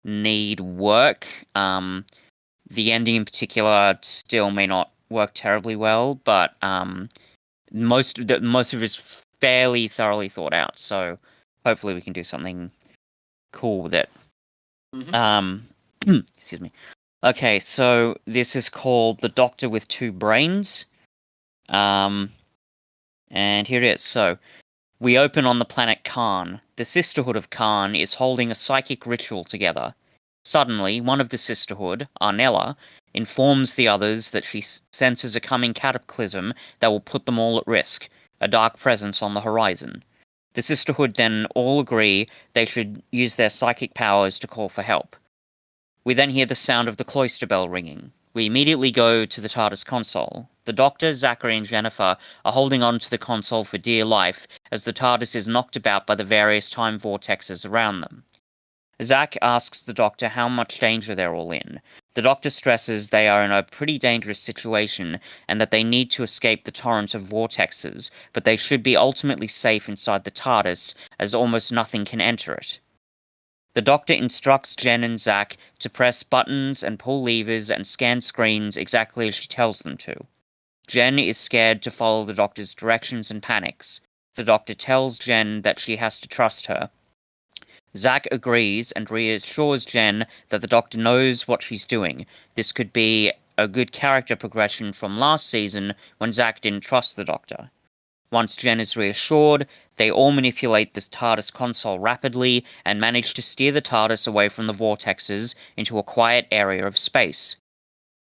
need work. The ending in particular still may not work terribly well, but most of it's fairly thoroughly thought out. So hopefully we can do something cool with it. Hmm. Um, excuse me. Okay, so this is called The Doctor with Two Brains. Um, and here it is. So we open on the planet Khan. The Sisterhood of Khan is holding a psychic ritual together. Suddenly, one of the Sisterhood, Arnella, informs the others that she senses a coming cataclysm that will put them all at risk, a dark presence on the horizon. The Sisterhood then all agree they should use their psychic powers to call for help. We then hear the sound of the cloister bell ringing. We immediately go to the TARDIS console. The Doctor, Zachary, and Jennifer are holding on to the console for dear life as the TARDIS is knocked about by the various time vortexes around them. Zach asks the Doctor how much danger they're all in. The Doctor stresses they are in a pretty dangerous situation and that they need to escape the torrent of vortexes, but they should be ultimately safe inside the TARDIS as almost nothing can enter it. The Doctor instructs Jen and Zack to press buttons and pull levers and scan screens exactly as she tells them to. Jen is scared to follow the Doctor's directions and panics. The Doctor tells Jen that she has to trust her. Zack agrees and reassures Jen that the Doctor knows what she's doing. This could be a good character progression from last season when Zack didn't trust the Doctor. Once Jen is reassured, they all manipulate the TARDIS console rapidly and manage to steer the TARDIS away from the vortexes into a quiet area of space.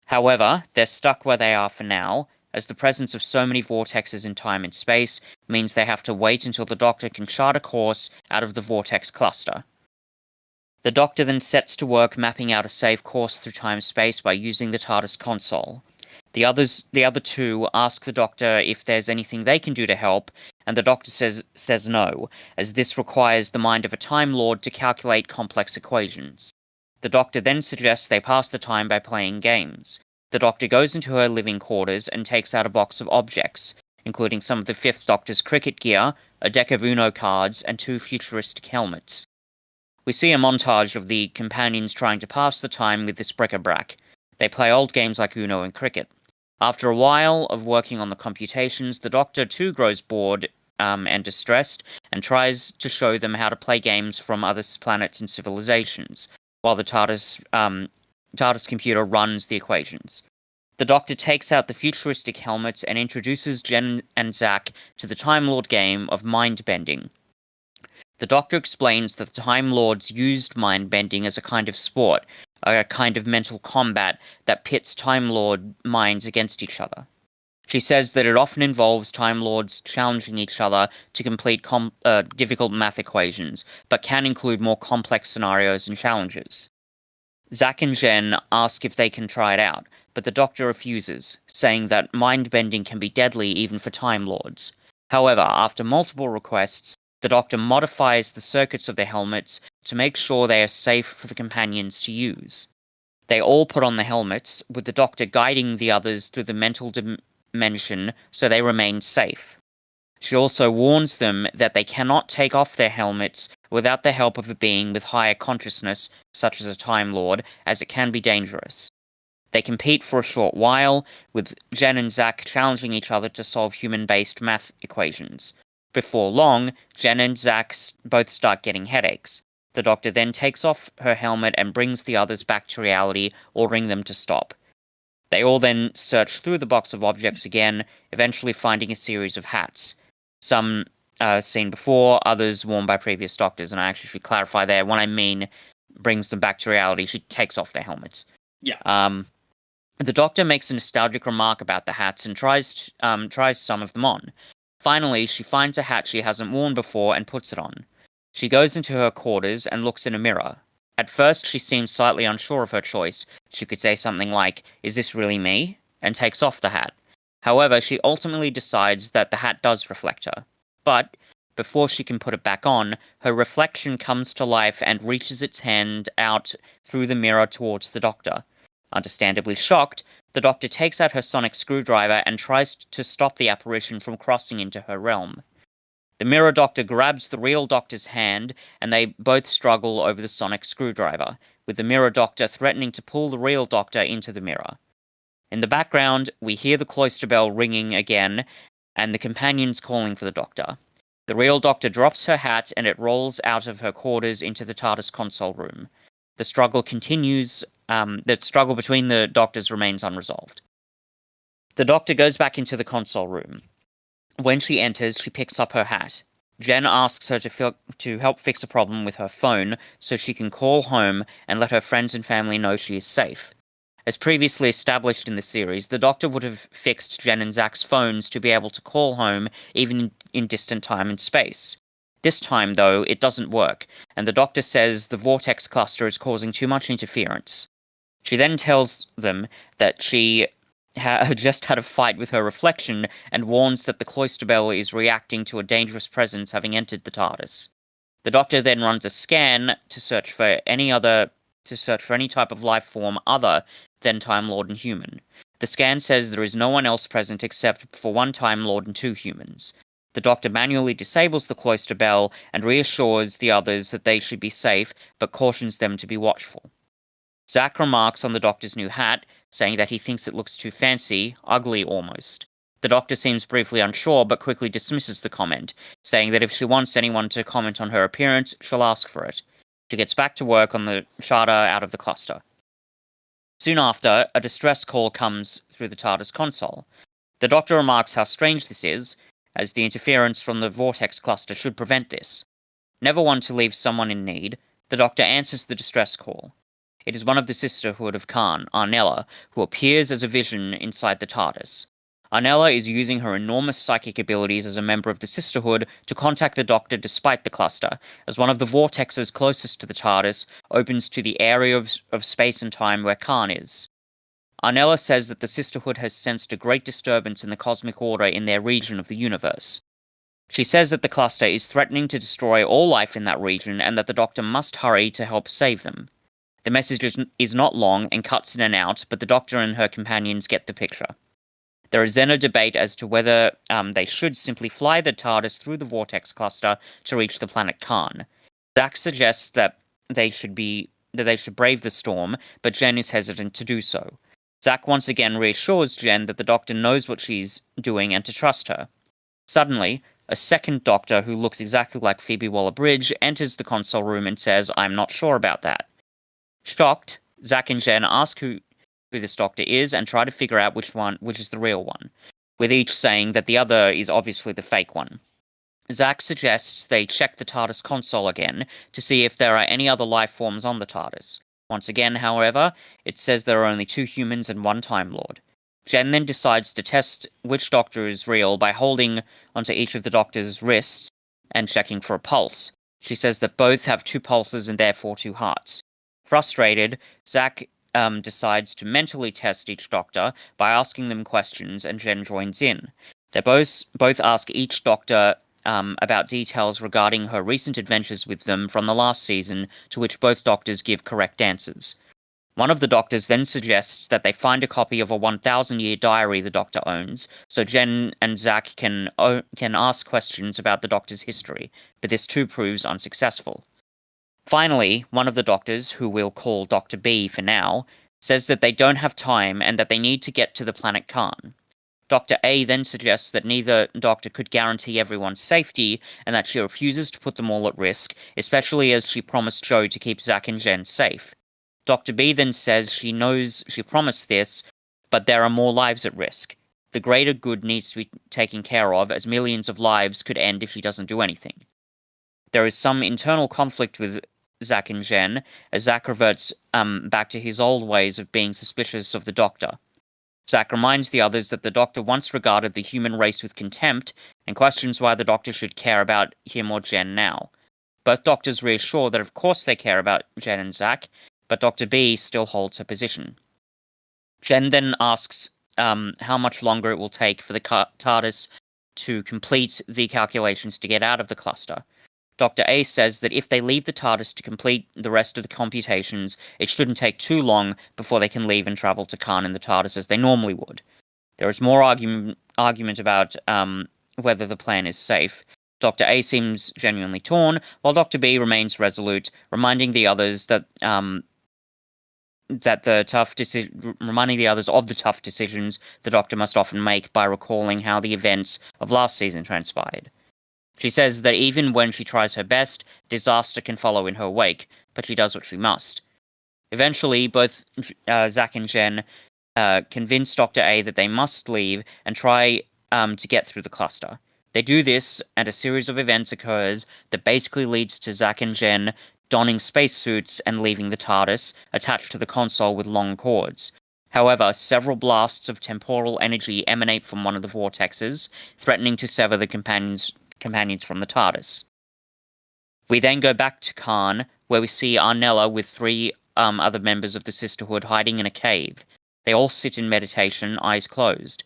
However, they're stuck where they are for now, as the presence of so many vortexes in time and space means they have to wait until the Doctor can chart a course out of the vortex cluster. The Doctor then sets to work mapping out a safe course through time-space by using the TARDIS console. The other two ask the Doctor if there's anything they can do to help, and the Doctor says no, as this requires the mind of a Time Lord to calculate complex equations. The Doctor then suggests they pass the time by playing games. The Doctor goes into her living quarters and takes out a box of objects, including some of the Fifth Doctor's cricket gear, a deck of Uno cards, and 2 futuristic helmets. We see a montage of the companions trying to pass the time with this bric-a-brac. They play old games like Uno and cricket. After a while of working on the computations, the Doctor too grows bored and distressed, and tries to show them how to play games from other planets and civilizations, while the TARDIS computer runs the equations. The Doctor takes out the futuristic helmets and introduces Jen and Zack to the Time Lord game of mind-bending. The Doctor explains that the Time Lords used mind-bending as a kind of sport, a kind of mental combat that pits Time Lord minds against each other. She says that it often involves Time Lords challenging each other to complete difficult math equations, but can include more complex scenarios and challenges. Zack and Jen ask if they can try it out, but the Doctor refuses, saying that mind-bending can be deadly even for Time Lords. However, after multiple requests, the Doctor modifies the circuits of their helmets to make sure they are safe for the companions to use. They all put on the helmets, with the Doctor guiding the others through the mental dimension so they remain safe. She also warns them that they cannot take off their helmets without the help of a being with higher consciousness, such as a Time Lord, as it can be dangerous. They compete for a short while, with Jen and Zack challenging each other to solve human-based math equations. Before long, Jen and Zack both start getting headaches. The Doctor then takes off her helmet and brings the others back to reality, ordering them to stop. They all then search through the box of objects again, eventually finding a series of hats. Some seen before, others worn by previous Doctors, and I actually should clarify there, when I mean brings them back to reality, she takes off their helmets. Yeah. The Doctor makes a nostalgic remark about the hats and tries some of them on. Finally, she finds a hat she hasn't worn before and puts it on. She goes into her quarters and looks in a mirror. At first, she seems slightly unsure of her choice. She could say something like, "Is this really me?" and takes off the hat. However, she ultimately decides that the hat does reflect her. But, before she can put it back on, her reflection comes to life and reaches its hand out through the mirror towards the Doctor. Understandably shocked, the Doctor takes out her sonic screwdriver and tries to stop the apparition from crossing into her realm. The Mirror Doctor grabs the real Doctor's hand, and they both struggle over the sonic screwdriver, with the Mirror Doctor threatening to pull the real Doctor into the mirror. In the background, we hear the cloister bell ringing again, and the companions calling for the Doctor. The real Doctor drops her hat, and it rolls out of her quarters into the TARDIS console room. The struggle continues. The struggle between the Doctors remains unresolved. The Doctor goes back into the console room. When she enters, she picks up her hat. Jen asks her to help fix a problem with her phone so she can call home and let her friends and family know she is safe. As previously established in the series, the Doctor would have fixed Jen and Zack's phones to be able to call home even in distant time and space. This time, though, it doesn't work, and the Doctor says the vortex cluster is causing too much interference. She then tells them that she just had a fight with her reflection and warns that the cloister bell is reacting to a dangerous presence having entered the TARDIS. The Doctor then runs a scan to search for any type of life form other than Time Lord and human. The scan says there is no one else present except for one Time Lord and 2 humans. The Doctor manually disables the cloister bell and reassures the others that they should be safe, but cautions them to be watchful. Zack remarks on the Doctor's new hat, saying that he thinks it looks too fancy, ugly almost. The Doctor seems briefly unsure, but quickly dismisses the comment, saying that if she wants anyone to comment on her appearance, she'll ask for it. She gets back to work on the charter out of the cluster. Soon after, a distress call comes through the TARDIS console. The Doctor remarks how strange this is, as the interference from the vortex cluster should prevent this. Never one to leave someone in need, the Doctor answers the distress call. It is one of the Sisterhood of Khan, Arnella, who appears as a vision inside the TARDIS. Arnella is using her enormous psychic abilities as a member of the Sisterhood to contact the Doctor despite the cluster, as one of the vortexes closest to the TARDIS opens to the area of space and time where Khan is. Arnella says that the Sisterhood has sensed a great disturbance in the cosmic order in their region of the universe. She says that the cluster is threatening to destroy all life in that region and that the Doctor must hurry to help save them. The message is not long and cuts in and out, but the Doctor and her companions get the picture. There is then a debate as to whether they should simply fly the TARDIS through the vortex cluster to reach the planet Khan. Zack suggests that they should brave the storm, but Jen is hesitant to do so. Zack once again reassures Jen that the Doctor knows what she's doing and to trust her. Suddenly, a second Doctor who looks exactly like Phoebe Waller-Bridge enters the console room and says, "I'm not sure about that." Shocked, Zack and Jen ask who this Doctor is and try to figure out which is the real one, with each saying that the other is obviously the fake one. Zack suggests they check the TARDIS console again to see if there are any other life forms on the TARDIS. Once again, however, it says there are only 2 humans and 1 Time Lord. Jen then decides to test which Doctor is real by holding onto each of the Doctor's wrists and checking for a pulse. She says that both have 2 pulses and therefore 2 hearts. Frustrated, Zack decides to mentally test each Doctor by asking them questions, and Jen joins in. They both ask each Doctor about details regarding her recent adventures with them from the last season, to which both Doctors give correct answers. One of the Doctors then suggests that they find a copy of a 1,000-year diary the Doctor owns, so Jen and Zack can ask questions about the Doctor's history, but this too proves unsuccessful. Finally, one of the Doctors, who we'll call Dr. B for now, says that they don't have time and that they need to get to the planet Khan. Dr. A then suggests that neither Doctor could guarantee everyone's safety and that she refuses to put them all at risk, especially as she promised Jo to keep Zack and Jen safe. Dr. B then says she knows she promised this, but there are more lives at risk. The greater good needs to be taken care of, as millions of lives could end if she doesn't do anything. There is some internal conflict with Zack and Jen, as Zack reverts back to his old ways of being suspicious of the Doctor. Zack reminds the others that the Doctor once regarded the human race with contempt, and questions why the Doctor should care about him or Jen now. Both Doctors reassure that of course they care about Jen and Zack, but Dr. B still holds her position. Jen then asks how much longer it will take for the TARDIS to complete the calculations to get out of the cluster. Dr. A says that if they leave the TARDIS to complete the rest of the computations, it shouldn't take too long before they can leave and travel to Khan in the TARDIS as they normally would. There is more argument about whether the plan is safe. Dr. A seems genuinely torn, while Dr. B remains resolute, reminding the others reminding the others of the tough decisions the Doctor must often make by recalling how the events of last season transpired. She says that even when she tries her best, disaster can follow in her wake, but she does what she must. Eventually, both Zack and Jen convince Dr. A that they must leave and try to get through the cluster. They do this, and a series of events occurs that basically leads to Zack and Jen donning spacesuits and leaving the TARDIS, attached to the console with long cords. However, several blasts of temporal energy emanate from one of the vortexes, threatening to sever the companions from the TARDIS. We then go back to Khan, where we see Arnella with 3 other members of the Sisterhood hiding in a cave. They all sit in meditation, eyes closed.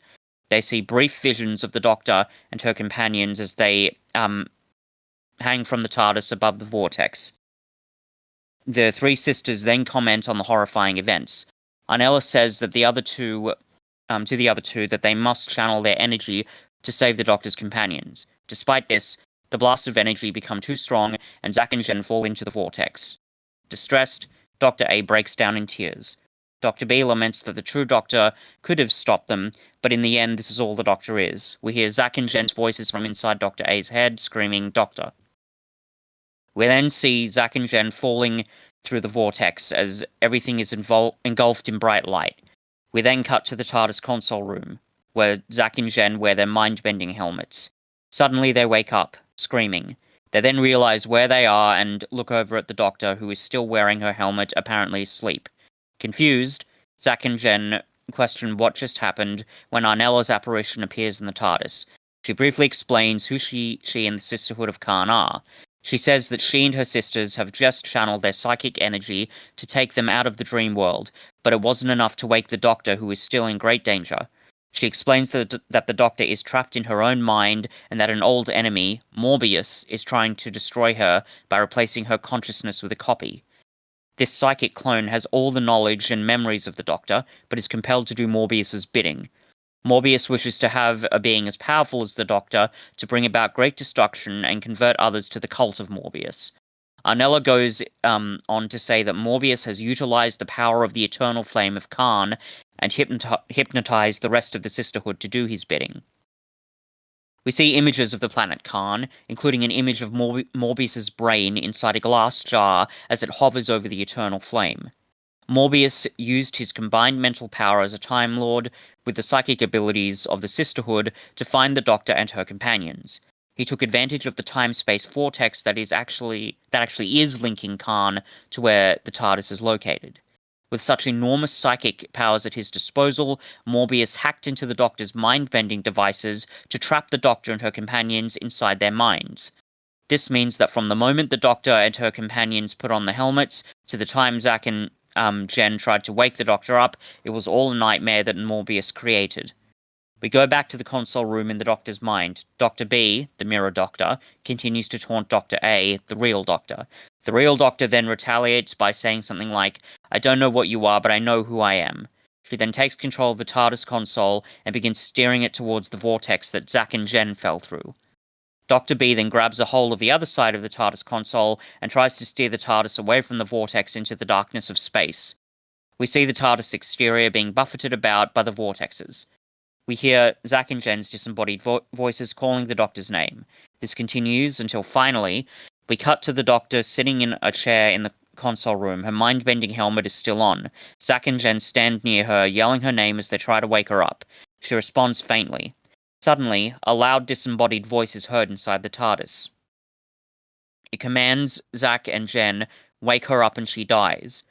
They see brief visions of the Doctor and her companions as they hang from the TARDIS above the vortex. The 3 sisters then comment on the horrifying events. Arnella says that to the other two that they must channel their energy to save the Doctor's companions. Despite this, the blasts of energy become too strong, and Zack and Jen fall into the vortex. Distressed, Dr. A breaks down in tears. Dr. B laments that the true Doctor could have stopped them, but in the end this is all the Doctor is. We hear Zack and Jen's voices from inside Dr. A's head, screaming, "Doctor." We then see Zack and Jen falling through the vortex as everything is engulfed in bright light. We then cut to the TARDIS console room, where Zack and Jen wear their mind-bending helmets. Suddenly they wake up, screaming. They then realize where they are and look over at the Doctor, who is still wearing her helmet, apparently asleep. Confused, Zack and Jen question what just happened when Arnella's apparition appears in the TARDIS. She briefly explains who she and the Sisterhood of Khan are. She says that she and her sisters have just channeled their psychic energy to take them out of the dream world, but it wasn't enough to wake the Doctor, who is still in great danger. She explains that the Doctor is trapped in her own mind and that an old enemy, Morbius, is trying to destroy her by replacing her consciousness with a copy. This psychic clone has all the knowledge and memories of the Doctor, but is compelled to do Morbius's bidding. Morbius wishes to have a being as powerful as the Doctor to bring about great destruction and convert others to the cult of Morbius. Arnella goes on to say that Morbius has utilized the power of the eternal flame of Khan and hypnotized the rest of the Sisterhood to do his bidding. We see images of the planet Khan, including an image of Morbius's brain inside a glass jar as it hovers over the eternal flame. Morbius used his combined mental power as a Time Lord with the psychic abilities of the Sisterhood to find the Doctor and her companions. He took advantage of the time-space vortex that actually is linking Khan to where the TARDIS is located. With such enormous psychic powers at his disposal, Morbius hacked into the Doctor's mind-bending devices to trap the Doctor and her companions inside their minds. This means that from the moment the Doctor and her companions put on the helmets to the time Zack and Jen tried to wake the Doctor up, it was all a nightmare that Morbius created. We go back to the console room in the Doctor's mind. Dr. B, the Mirror Doctor, continues to taunt Dr. A, the real Doctor. The real Doctor then retaliates by saying something like, "I don't know what you are, but I know who I am." She then takes control of the TARDIS console and begins steering it towards the vortex that Zack and Jen fell through. Dr. B then grabs a hold of the other side of the TARDIS console and tries to steer the TARDIS away from the vortex into the darkness of space. We see the TARDIS exterior being buffeted about by the vortexes. We hear Zack and Jen's disembodied voices calling the Doctor's name. This continues until finally, we cut to the Doctor sitting in a chair in the console room. Her mind-bending helmet is still on. Zack and Jen stand near her, yelling her name as they try to wake her up. She responds faintly. Suddenly, a loud disembodied voice is heard inside the TARDIS. It commands Zack and Jen, "Wake her up," and she dies.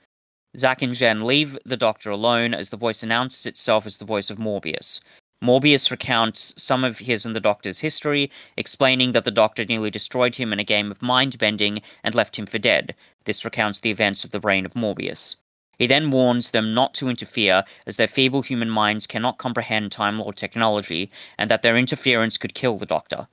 Zack and Jen leave the Doctor alone as the voice announces itself as the voice of Morbius. Morbius recounts some of his and the Doctor's history, explaining that the Doctor nearly destroyed him in a game of mind-bending and left him for dead. This recounts the events of the brain of Morbius. He then warns them not to interfere, as their feeble human minds cannot comprehend Time Lord technology, and that their interference could kill the Doctor.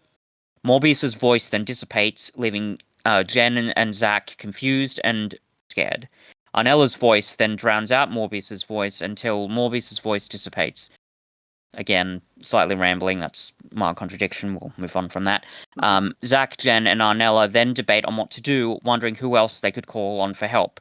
Morbius's voice then dissipates, leaving Jen and Zack confused and scared. Arnella's voice then drowns out Morbius's voice until Morbius's voice dissipates. Again, slightly rambling, that's mild contradiction, we'll move on from that. Zack, Jen, and Arnella then debate on what to do, wondering who else they could call on for help.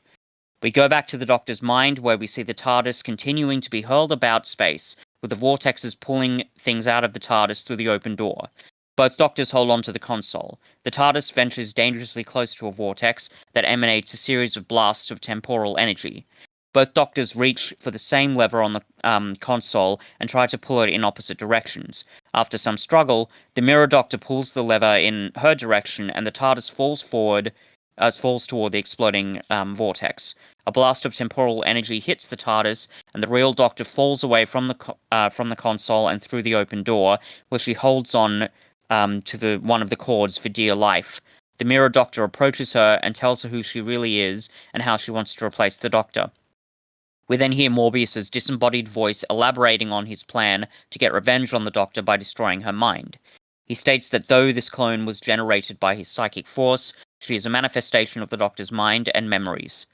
We go back to the Doctor's mind, where we see the TARDIS continuing to be hurled about space, with the vortexes pulling things out of the TARDIS through the open door. Both Doctors hold on to the console. The TARDIS ventures dangerously close to a vortex that emanates a series of blasts of temporal energy. Both Doctors reach for the same lever on the console and try to pull it in opposite directions. After some struggle, the Mirror Doctor pulls the lever in her direction, and the TARDIS falls toward the exploding vortex. A blast of temporal energy hits the TARDIS, and the real Doctor falls away from the console and through the open door, where she holds on to one of the cords for dear life. The Mirror Doctor approaches her and tells her who she really is and how she wants to replace the Doctor. We then hear Morbius's disembodied voice elaborating on his plan to get revenge on the Doctor by destroying her mind. He states that though this clone was generated by his psychic force, she is a manifestation of the Doctor's mind and memories.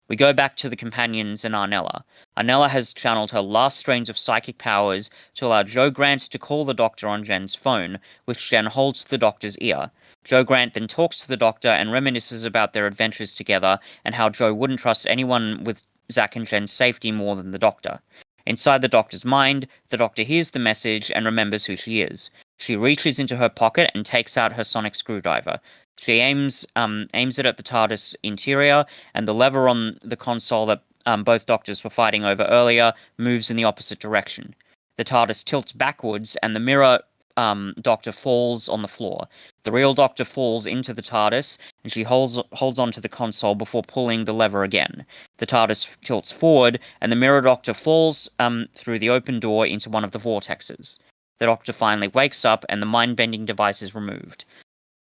We go back to the companions and Arnella. Arnella has channeled her last strains of psychic powers to allow Jo Grant to call the Doctor on Jen's phone, which Jen holds to the Doctor's ear. Jo Grant then talks to the Doctor and reminisces about their adventures together and how Jo wouldn't trust anyone with Zack and Jen's safety more than the Doctor. Inside the Doctor's mind, the Doctor hears the message and remembers who she is. She reaches into her pocket and takes out her sonic screwdriver. She aims it at the TARDIS interior, and the lever on the console that both Doctors were fighting over earlier moves in the opposite direction. The TARDIS tilts backwards, and the mirror Doctor falls on the floor. The real Doctor falls into the TARDIS, and she holds onto the console before pulling the lever again. The TARDIS tilts forward, and the Mirror Doctor falls through the open door into one of the vortexes. The Doctor finally wakes up, and the mind-bending device is removed.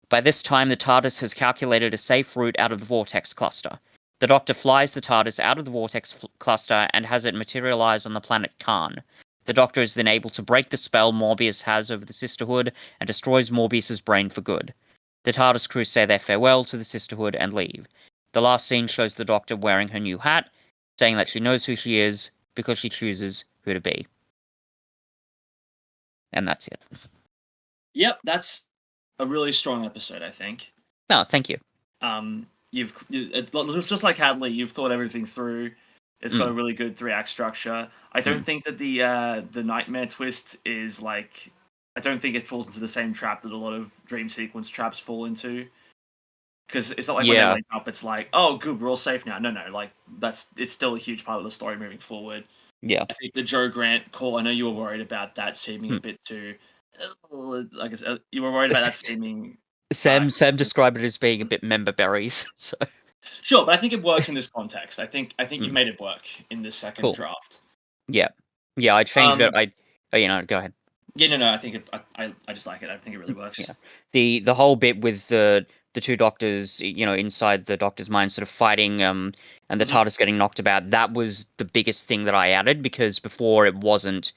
By this time, the TARDIS has calculated a safe route out of the vortex cluster. The Doctor flies the TARDIS out of the vortex cluster and has it materialize on the planet Khan. The Doctor is then able to break the spell Morbius has over the Sisterhood and destroys Morbius's brain for good. The TARDIS crew say their farewell to the Sisterhood and leave. The last scene shows the Doctor wearing her new hat, saying that she knows who she is because she chooses who to be. And that's it. Yep, that's a really strong episode, I think. Oh, thank you. It's just like Hadley, you've thought everything through. It's got a really good 3-act structure. I don't think that the nightmare twist is like, I don't think it falls into the same trap that a lot of dream sequence traps fall into. Because it's not like when they wake up, it's like, oh, good, we're all safe now. No, like it's still a huge part of the story moving forward. Yeah, I think the Joe Grant call. I know you were worried about that seeming a bit too. I guess you were worried about that seeming. Sam described it as being a bit member berries. So sure, but I think it works in this context. I think you've made it work in this second draft. Yeah, I changed it. Go ahead. Yeah, no, I think I just like it. I think it really works. Yeah, the whole bit with the two doctors, inside the Doctor's mind, sort of fighting, and the TARDIS getting knocked about. That was the biggest thing that I added because before it wasn't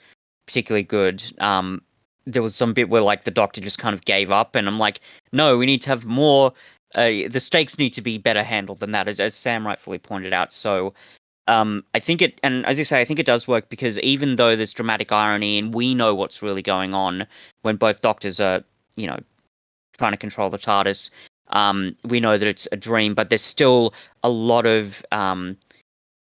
particularly good. There was some bit where like the Doctor just kind of gave up, and I'm like, no, we need to have more. The stakes need to be better handled than that, as Sam rightfully pointed out. So, I think it, and as you say, I think it does work because even though there's dramatic irony and we know what's really going on when both Doctors are, trying to control the TARDIS, we know that it's a dream, but there's still a lot of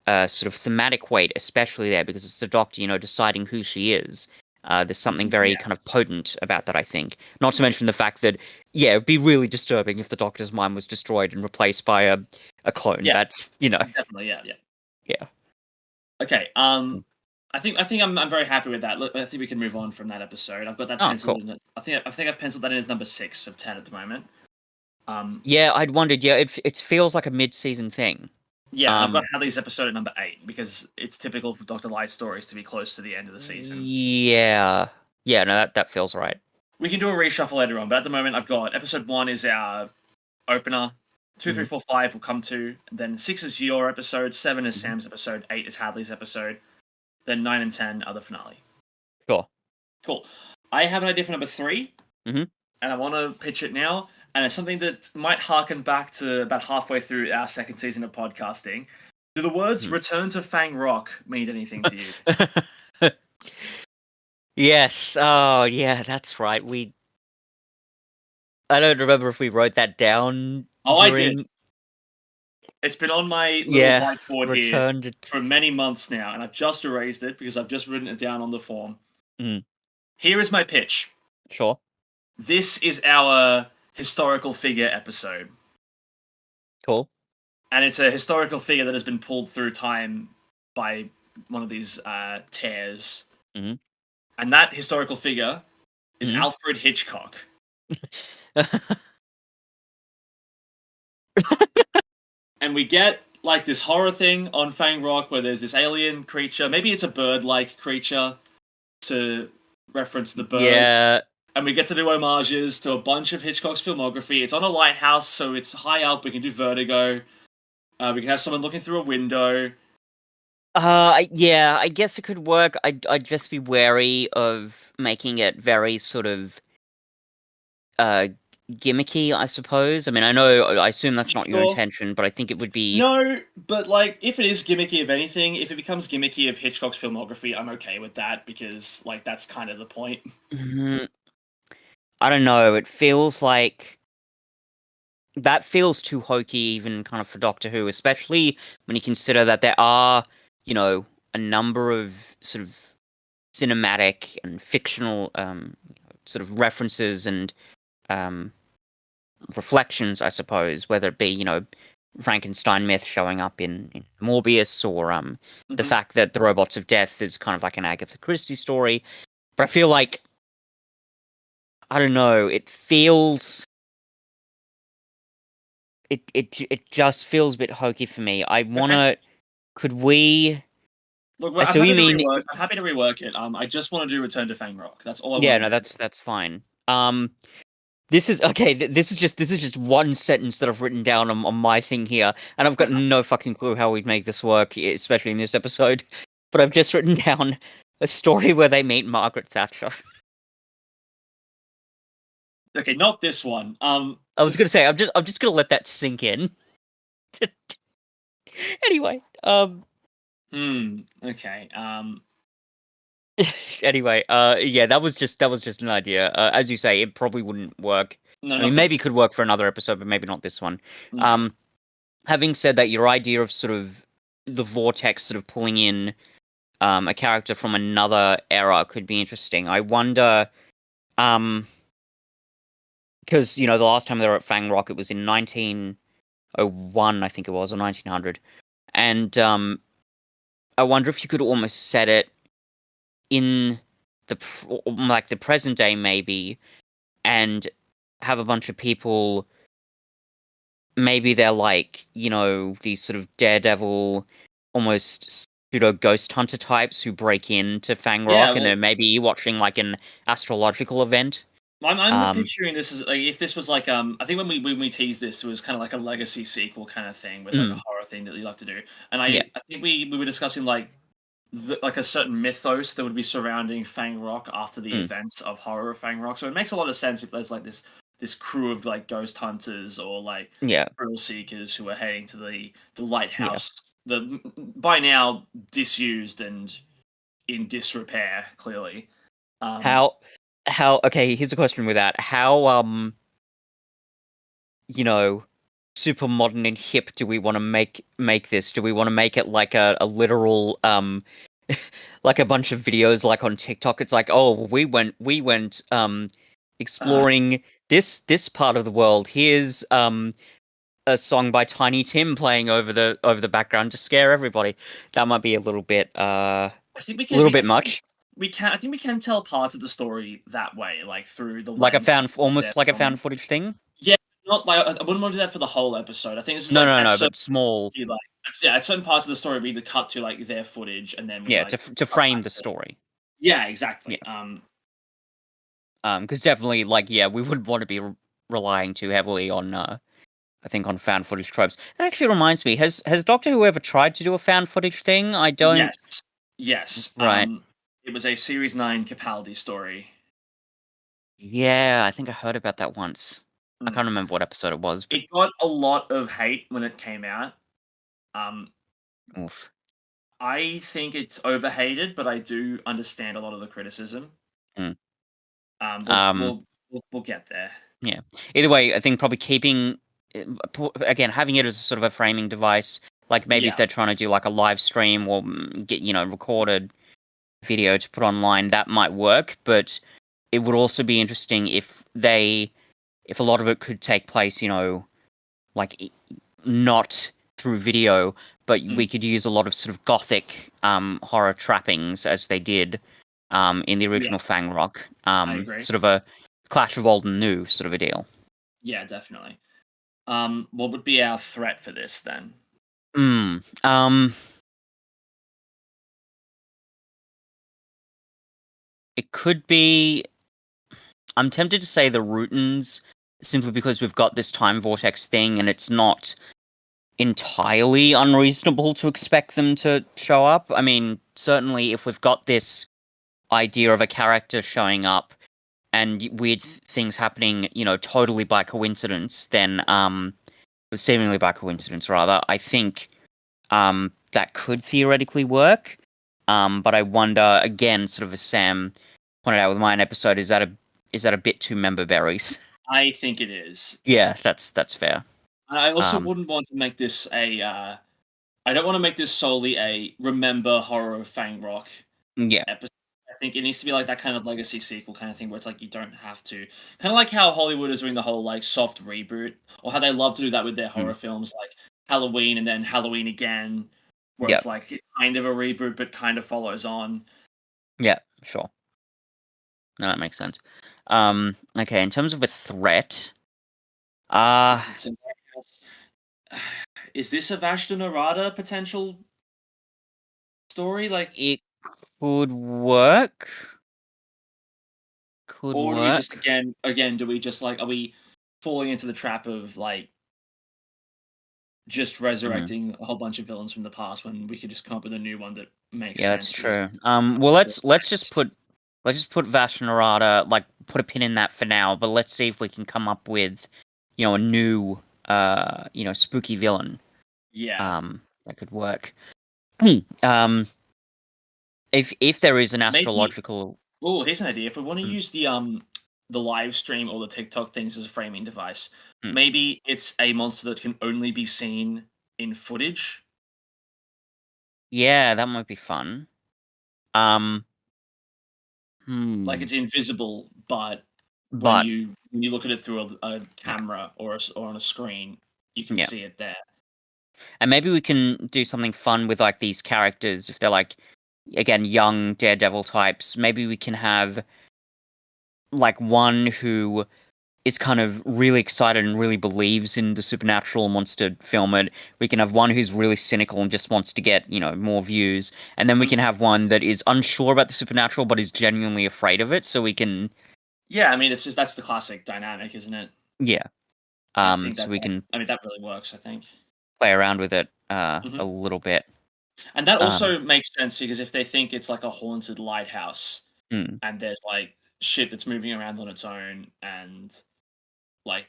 sort of thematic weight, especially there because it's the Doctor, deciding who she is. There's something very kind of potent about that, I think. Not to mention the fact that, it'd be really disturbing if the Doctor's mind was destroyed and replaced by a clone. Yeah, that's definitely, yeah. Okay, I think I'm very happy with that. Look, I think we can move on from that episode. I've got that penciled in. I think I've penciled that in as number 6 of 10 at the moment. I'd wondered. Yeah, it feels like a mid-season thing. Yeah, I've got Hadley's episode at number 8 because it's typical for Dr. Light's stories to be close to the end of the season. Yeah, no, that feels right. We can do a reshuffle later on, but at the moment I've got episode 1 is our opener, 2, 3, 4, 5 will come to, then 6 is your episode, 7 is Sam's episode, 8 is Hadley's episode, then 9 and 10 are the finale. Sure. Cool. I have an idea for number 3, and I want to pitch it now. And it's something that might harken back to about halfway through our second season of podcasting. Do the words "return to Fang Rock" mean anything to you? Yes. Oh, yeah, that's right. I don't remember if we wrote that down. Oh, I did. It's been on my little whiteboard here for many months now, and I've just erased it because I've just written it down on the form. Here is my pitch. Sure. This is our historical figure episode. Cool. And it's a historical figure that has been pulled through time by one of these tears. And that historical figure is Alfred Hitchcock. And we get like this horror thing on Fang Rock where there's this alien creature. Maybe it's a bird-like creature to reference the bird. Yeah. And we get to do homages to a bunch of Hitchcock's filmography. It's on a lighthouse, so it's high up. We can do vertigo. We can have someone looking through a window. I guess it could work. I'd just be wary of making it very sort of gimmicky, I suppose. I mean, I assume that's not your intention, but I think it would be... No, but like, if it is gimmicky of anything, if it becomes gimmicky of Hitchcock's filmography, I'm okay with that, because, like, that's kind of the point. I don't know, it feels like... That feels too hokey, even kind of for Doctor Who, especially when you consider that there are, a number of sort of cinematic and fictional sort of references and reflections, I suppose, whether it be, Frankenstein myth showing up in Morbius, or the fact that the Robots of Death is kind of like an Agatha Christie story. But I feel like I don't know. It feels it just feels a bit hokey for me. I Okay. wanna. Could we? Look, I I'm see what you happy to mean. rework. I'm happy to rework it. I just want to do Return to Fang Rock. That's all I want Yeah, to no, do. that's fine. This is okay. This is just one sentence that I've written down on my thing here, and I've got Okay. no fucking clue how we'd make this work, especially in this episode. But I've just written down a story where they meet Margaret Thatcher. Okay, not this one. I was gonna say I'm just gonna let that sink in. Anyway, Okay. anyway, yeah, that was just an idea. As you say, it probably wouldn't work. No, I not mean, for maybe this. it could work for another episode, but maybe not this one. No. Um, Having said that, your idea of sort of the vortex sort of pulling in a character from another era could be interesting. I wonder, um, because the last time they were at Fang Rock, it was in 1901, I think it was, or 1900, and I wonder if you could almost set it in like the present day, maybe, and have a bunch of people. Maybe they're like these sort of daredevil, almost pseudo ghost hunter types who break into Fang Yeah, Rock, and well, they're maybe watching like an astrological event. I'm Um, picturing this as like if this was like I think when we teased this, it was kind of like a legacy sequel kind of thing with like a mm, horror thing that you like to do. And yeah, I think we were discussing like like a certain mythos that would be surrounding Fang Rock after the mm, events of horror of Fang Rock. So it makes a lot of sense if there's like this crew of like ghost hunters or like yeah, thrill seekers who are heading to the yeah. lighthouse, the by now disused and in disrepair, clearly. Um, How okay, here's a question with that. How you know, super modern and hip do we want to make this? Do we want to make it like a literal like a bunch of videos like on TikTok? It's like, oh, we went uh, exploring this part of the world. Here's a song by Tiny Tim playing over the background to scare everybody. That might be a little bit I think we a can. little I bit think much. we can. I think we can tell parts of the story that way, like through the Like a lens found of their almost like a filming. found footage thing. Yeah, not like I wouldn't want to do that for the whole episode. I think this is No, like no, at no, certain but small. like yeah, at certain parts of the story we either cut to like their footage and then we Yeah, like to cut frame back the to story. yeah, exactly. Yeah. Because definitely, like, yeah, we wouldn't want to be relying too heavily on, I think, on found footage tropes. That actually reminds me, has Doctor Who ever tried to do a found footage thing? I don't. Yes, yes. Right. It was a Series 9 Capaldi story. Yeah, I think I heard about that once. I Mm. can't remember what episode it was, but It got a lot of hate when it came out. Um, oof. I think it's overhated, but I do understand a lot of the criticism. Mm. Um, we'll Um, we'll we'll get there. yeah. Either way, I think probably keeping again having it as sort of a framing device. Like maybe if Yeah, they're trying to do like a live stream or get recorded video to put online, that might work. But it would also be interesting if a lot of it could take place, like not through video, but mm, we could use a lot of sort of gothic horror trappings as they did in the yeah, original Fang Rock, I agree. sort of a clash of old and new sort of a deal. Yeah, definitely. What would be our threat for this then? Mm, it could be. I'm tempted to say the Rootons, simply because we've got this time vortex thing, and it's not entirely unreasonable to expect them to show up. I mean, certainly if we've got this idea of a character showing up and weird things happening, totally by coincidence, then seemingly by coincidence rather, I think that could theoretically work. But I wonder again, sort of as Sam pointed out with mine episode, is that a bit too member berries? I think it is. Yeah, that's fair. And I also Um, wouldn't want to make this a. I don't want to make this solely a remember horror of Fang Rock yeah, episode. I think it needs to be like that kind of legacy sequel kind of thing where it's like you don't have to. Kind of like how Hollywood is doing the whole like soft reboot, or how they love to do that with their mm, horror films, like Halloween and then Halloween again, where yeah, it's like it's kind of a reboot but kind of follows on. yeah, sure. No, that makes sense. Okay, in terms of a threat, uh It's in- Is this a Vashta Narada potential story? Like, it could work. Could or do we just work. again do we just like are we falling into the trap of like just Hmm. resurrecting a whole bunch of villains from the past when we could just come up with a new one that makes Yeah, that's sense with true. Well, let's just put Vashnarada, like, put a pin in that for now. But let's see if we can come up with, a new, spooky villain. yeah. That could work. Hmm. If there is an Maybe. astrological, Oh, here's an idea. If we want to hmm, use the live stream or the TikTok things as a framing device, hmm. maybe it's a monster that can only be seen in footage. Yeah, that might be fun. Um, Like hmm. it's invisible, but But when you look at it through a camera or on a screen, you can yeah, see it there. and maybe we can do something fun with like these characters if they're like, again, young Daredevil types. Maybe we can have like one who is kind of really excited and really believes in the supernatural and wants to film it. We can have one who's really cynical and just wants to get, more views. And then we Mm. can have one that is unsure about the supernatural but is genuinely afraid of it. So we can, Yeah, I mean, it's just that's the classic dynamic, isn't it? yeah. I think So we that can I mean that really works. I think. play around with it Mhm. a little bit. And that Um, also makes sense because if they think it's like a haunted lighthouse mm, and there's like shit that's moving around on its own and like,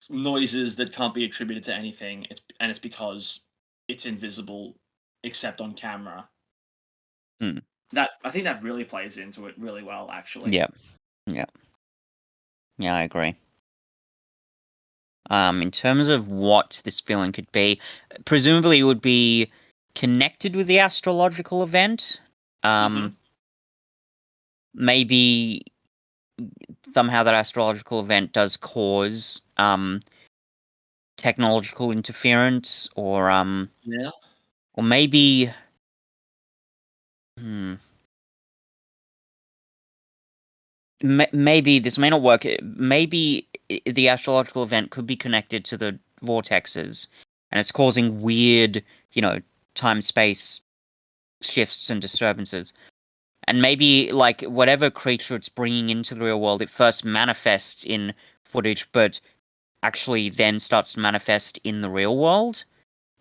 noises that can't be attributed to anything, it's because it's invisible except on camera. mm, That I think that really plays into it really well actually. yeah, yeah, yeah, I agree. In terms of what this villain could be, presumably it would be connected with the astrological event. Um, Mhm. Maybe somehow that astrological event does cause technological interference, Yeah. or maybe, hmm, maybe this may not work. Maybe the astrological event could be connected to the vortexes, and it's causing weird, time space shifts and disturbances. And maybe like whatever creature it's bringing into the real world, it first manifests in footage, but actually then starts to manifest in the real world,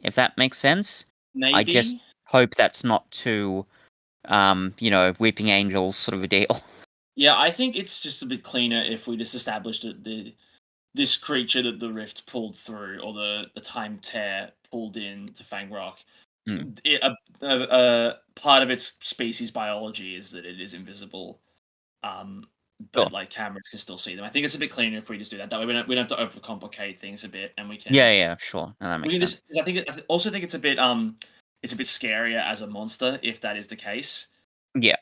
if that makes sense. I just Maybe. hope that's not too, weeping angels sort of a deal. Yeah, I think it's just a bit cleaner if we just established that this creature that the rift pulled through or the time tear pulled in to Fang Rock, Mm, a part of its species biology is that it is invisible. Um, but sure. like cameras can still see them. I think it's a bit cleaner if we just do that. That way we don't have to overcomplicate things a bit, and Yeah, yeah, sure. No, that we makes can just. sense. 'Cause I also think it's a bit scarier as a monster if that is the case. Yeah,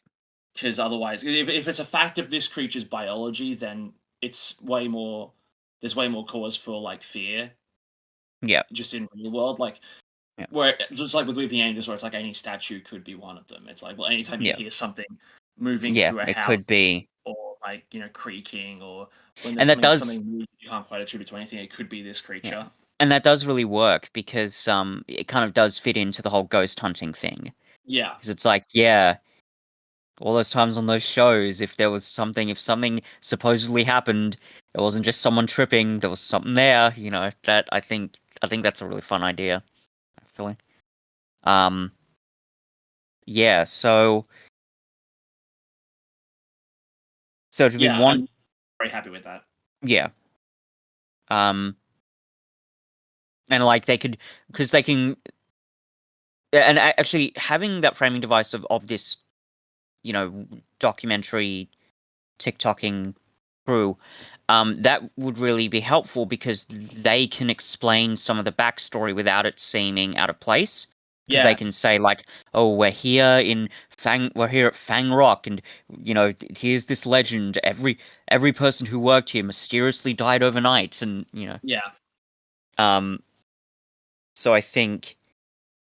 Because otherwise, if it's a fact of this creature's biology, then it's way more. There's way more cause for like fear yeah, just in real world. Like yeah, where just like with Weeping Angels, where it's like any statue could be one of them. It's like, well, anytime you yeah, hear something moving yeah. through a It could house be, or like creaking or when there's and that does, something moves you can't quite attribute to anything, it could be this yeah, creature. and that does really work because it kind of does fit into the whole ghost hunting thing. Yeah, Because it's like, yeah, all those times on those shows, if something supposedly happened, it wasn't just someone tripping, there was something there, that I think that's a really fun idea, actually. Um, yeah, so do we yeah, want, I'm very happy with that. yeah, um, and like they could, because they can, and actually having that framing device of this, you know, documentary TikToking crew, that would really be helpful because they can explain some of the backstory without it seeming out of place. Because they Yeah, can say like, "Oh, we're here at Fang Rock, and here's this legend. Every person who worked here mysteriously died overnight, and yeah, um, so I think."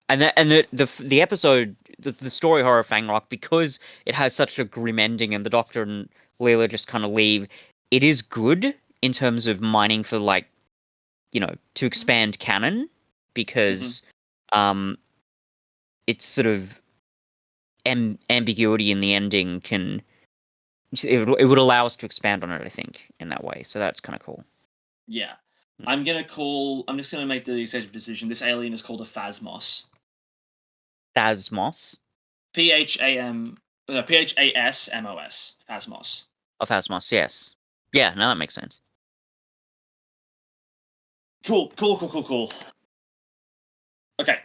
And the episode, the story horror of Fang Rock, because it has such a grim ending, and the Doctor and Leela just kind of leave. It is good in terms of mining for like, to expand canon Hmm. because um it's sort of ambiguity in the ending it would allow us to expand on it, I think, in that way. So that's kind of cool. Yeah. Mm. I'm just gonna make the executive decision. This alien is called a Phasmos. Phasmos Phasmos. Phasmos. of Phasmos, yes. Yeah, no, that makes sense. Cool. Okay.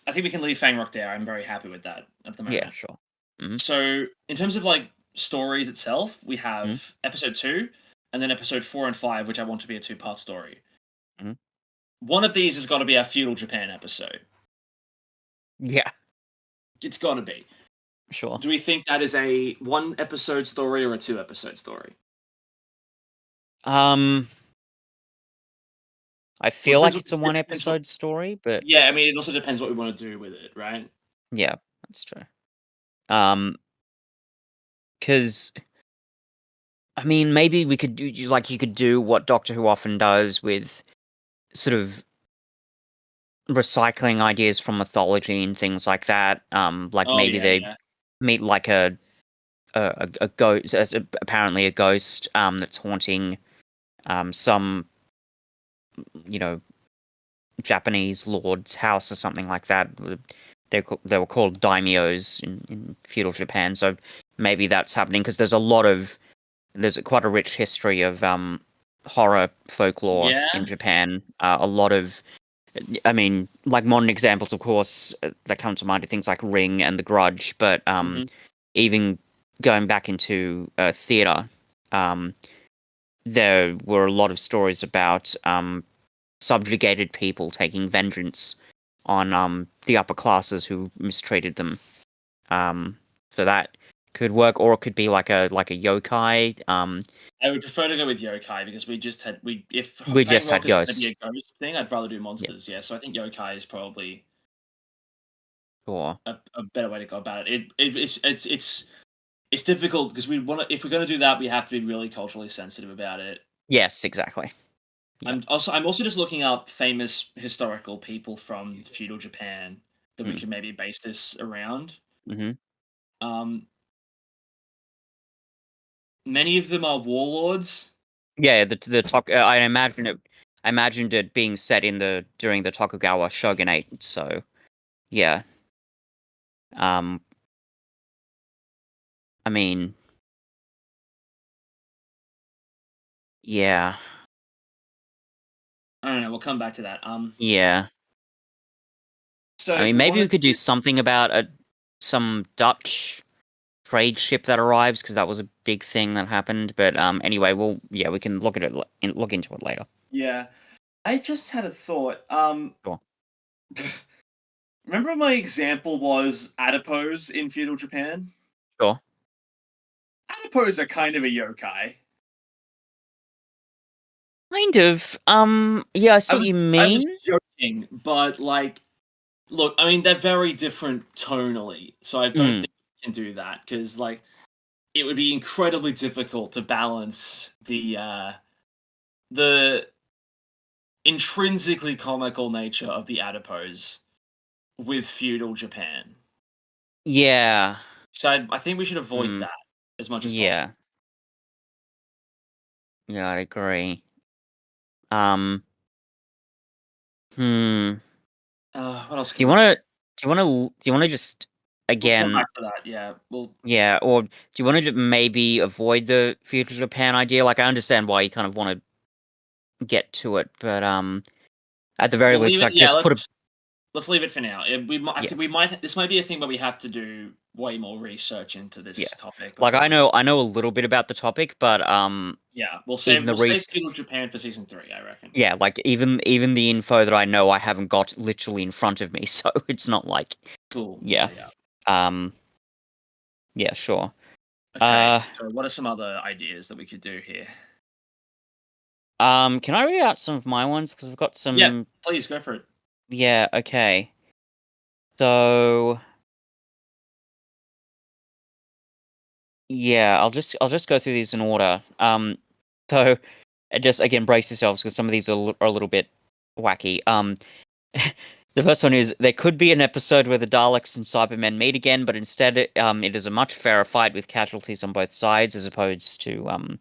I think we can leave Fangrock there. I'm very happy with that at the Yeah, moment. sure. Hmm. So, in terms of like stories itself, we Hmm. have episode 2 and then episode 4 and 5, which I want to be a two-part story. Hmm. One of these has got to be our feudal Japan episode. Yeah, It's got to be. sure. Do we think that is a one episode story or a two episode story? Um, I Well, it feel depends like what it's a it one depends what episode story, but yeah, I mean it also depends what we want to do with it, right? yeah, that's true. Um, because I mean, maybe we could do like you could do what Doctor Who often does with sort of recycling ideas from mythology and things like that. Like Oh maybe yeah, they yeah. meet like a ghost, apparently a ghost that's haunting some you know Japanese lord's house or something like that. They were called daimyos in feudal Japan, so maybe that's happening because there's quite a rich history of horror folklore in Yeah. Japan. A lot of, I mean, like modern examples, of course, that come to mind are things like Ring and The Grudge, but Hmm. even going back into theatre, um, there were a lot of stories about subjugated people taking vengeance on the upper classes who mistreated them. Um, so that could work, or it could be like a yokai. I would prefer to go with yokai because we just had we if We just Fangrock had is going to be Ghost. a ghost thing, I'd rather do Yeah, monsters. Yeah, so I think yokai is probably sure. a better way to go about it. It's difficult because we want to if we're going to do that, we have to be really culturally sensitive about it. Yes, exactly. Yeah. I'm also just looking up famous historical people from feudal Japan that we Mm. could maybe base this around. Hmm. Um, many of them are warlords. Yeah, the talk. I imagine it. I imagined it being set in the during the Tokugawa shogunate. So yeah. Um. I mean, yeah, I don't know. We'll come back to that. yeah. So I if mean, we maybe want we to could do do, something about some Dutch trade ship that arrives because that was a big thing that happened. But anyway, we can look at it, look into it later. yeah, I just had a thought. Sure, Remember my example was adipose in feudal Japan. sure. Adipose are kind of a yokai. Kind of. Yeah, I see what you I was mean. joking, but like, look, I mean, they're very different tonally, so I don't Mm. think we can do that because like it would be incredibly difficult to balance the intrinsically comical nature of the adipose with feudal Japan. Yeah. So I think we should avoid Mm. that as much as possible. Yeah. Yeah, I agree. Um. Hmm. What else Do can you we want do? to? Do you want to just Let's come again? back to that. Yeah, well, Yeah, or do you want to maybe avoid the future Japan idea? Like, I understand why you kind of want to get to it, but at the very we'll leave least, it. like, Yeah, just put a let's leave it for now. I yeah, think we might. This might be a thing, but we have to do way more research into yeah. this topic Like, before we. I know a little bit about the topic, but Yeah, even the we'll save res feudal Japan for season 3. I reckon. yeah, like even the info that I know, I haven't got literally in front of me, so it's not like Cool. yeah, Yeah. um, yeah, sure. Okay. Uh, So, what are some other ideas that we could do here? can I read out some of my ones because I've got Yeah, some. please go for it. Yeah, okay. So Yeah, I'll just go through these in order. So just again brace yourselves because some of these are a little bit wacky. The first one is there could be an episode where the Daleks and Cybermen meet again, but instead it is a much fairer fight with casualties on both sides as opposed to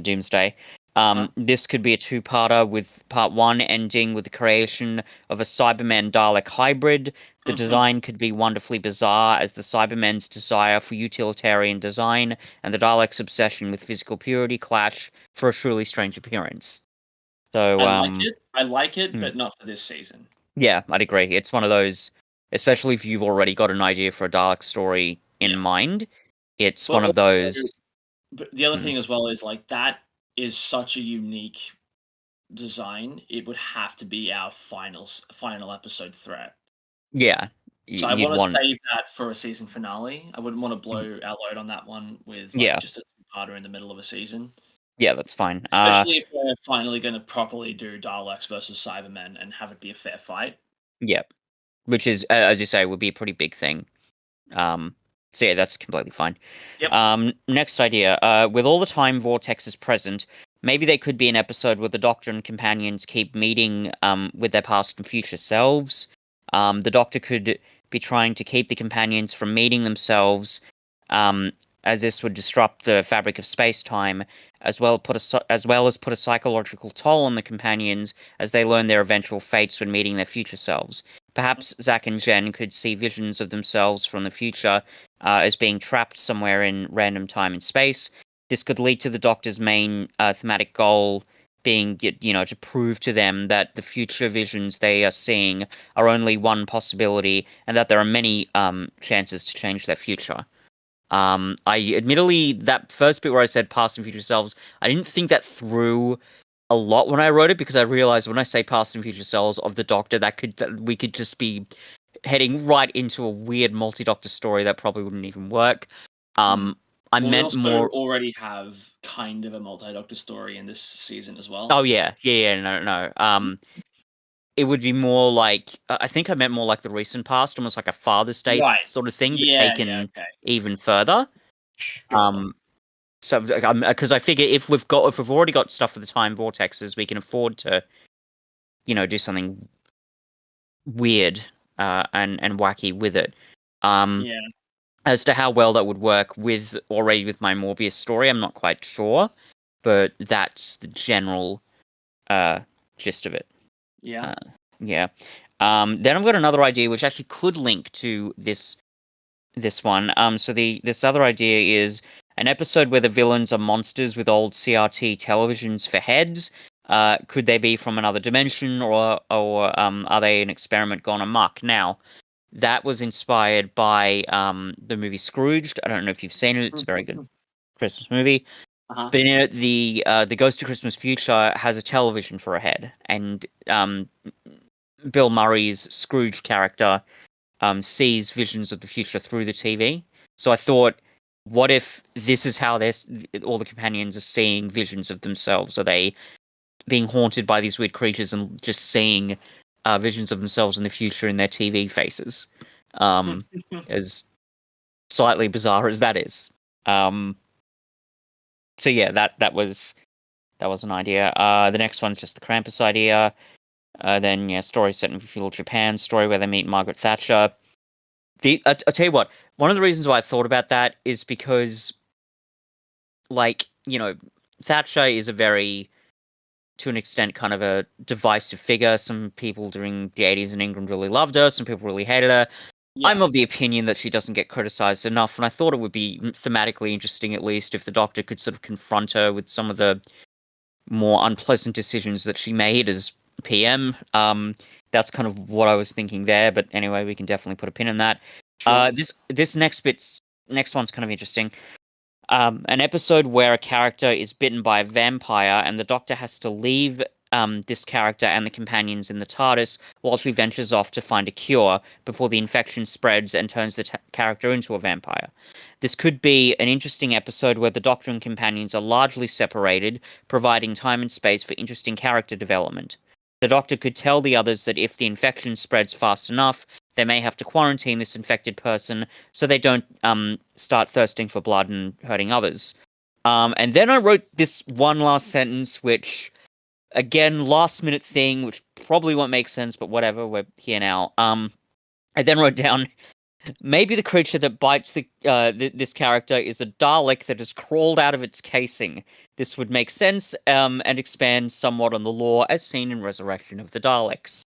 Doomsday. Uh-huh. This could be a two-parter with part one ending with the creation of a Cyberman Dalek hybrid. The design could be wonderfully bizarre as the Cybermen's desire for utilitarian design and the Daleks' obsession with physical purity clash for a truly strange appearance. So, I like it. I like it, hmm, but not for this season. yeah, I'd agree. It's one of those, especially if you've already got an idea for a Dalek story in Yeah. mind, it's But one of also, those. but the other hmm, thing as well is like that is such a unique design. It would have to be our final episode threat. yeah, So I you'd want to want. save that for a season finale. I wouldn't want to blow our load on that one with like Yeah, just a two-parter in the middle of a season. yeah, that's fine. Especially if we're finally going to properly do Daleks versus Cybermen and have it be a fair fight. Yeah, which is, as you say, would be a pretty big thing. Um, so yeah, that's completely fine. Yep. Next idea. With all the time vortexes present, maybe they could be an episode where the Doctor and companions keep meeting with their past and future selves. The Doctor could be trying to keep the companions from meeting themselves, um, as this would disrupt the fabric of space-time, as well as put a psychological toll on the companions as they learn their eventual fates when meeting their future selves. Perhaps Zack and Jen could see visions of themselves from the future as being trapped somewhere in random time and space. This could lead to the Doctor's main thematic goal being, to prove to them that the future visions they are seeing are only one possibility and that there are many chances to change their future. I admittedly, that first bit where I said past and future selves, I didn't think that through a lot when I wrote it because I realized when I say past and future selves of the Doctor, that we could just be heading right into a weird multi-Doctor story that probably wouldn't even work. Mm. I Well, we meant also more. already have kind of a multi-Doctor story in this season as well. Oh yeah, no, no. It would be more like I think I meant more like the recent past, almost like a Father's Day Right. sort of thing, but Yeah, yeah, taken okay. even further. Sure. Um, So, because I figure if we've already got stuff for the time vortexes, we can afford to, do something weird, and wacky with it. Um, Yeah. as to how well that would work with my Morbius story, I'm not quite sure, but that's the general uh gist of it. Yeah. Uh, yeah. Then I've got another idea which actually could link to this one. So this other idea is an episode where the villains are monsters with old CRT televisions for heads. Could they be from another dimension, or are they an experiment gone amok? Now, that was inspired by the movie Scrooged. I don't know if you've seen it. It's a very good Christmas movie. Uh-huh. But in it, the Ghost of Christmas Future has a television for a head, and Bill Murray's Scrooge character sees visions of the future through the TV. So I thought, what if this is how all the companions are seeing visions of themselves? Are they being haunted by these weird creatures and just seeing visions of themselves in the future in their TV faces? As slightly bizarre as that is. Um, so yeah, that was an idea. The next one's just the Krampus idea. Then yeah, story set in feudal Japan, story where they meet Margaret Thatcher. I'll tell you what, one of the reasons why I thought about that is because, like, Thatcher is a very, to an extent, kind of a divisive figure. Some people during the 80s in England really loved her, some people really hated her. Yeah. I'm of the opinion that she doesn't get criticized enough, and I thought it would be thematically interesting, at least, if the Doctor could sort of confront her with some of the more unpleasant decisions that she made as PM. That's kind of what I was thinking there, but anyway, we can definitely put a pin in that. Sure. This next one's kind of interesting. An episode where a character is bitten by a vampire, and the Doctor has to leave this character and the companions in the TARDIS while she ventures off to find a cure before the infection spreads and turns the character into a vampire. This could be an interesting episode where the Doctor and companions are largely separated, providing time and space for interesting character development. The Doctor could tell the others that if the infection spreads fast enough, they may have to quarantine this infected person so they don't start thirsting for blood and hurting others. And then I wrote this one last sentence, which again, last minute thing, which probably won't make sense, but whatever, we're here now. I then wrote down maybe the creature that bites this character is a Dalek that has crawled out of its casing. This would make sense and expand somewhat on the lore as seen in Resurrection of the Daleks.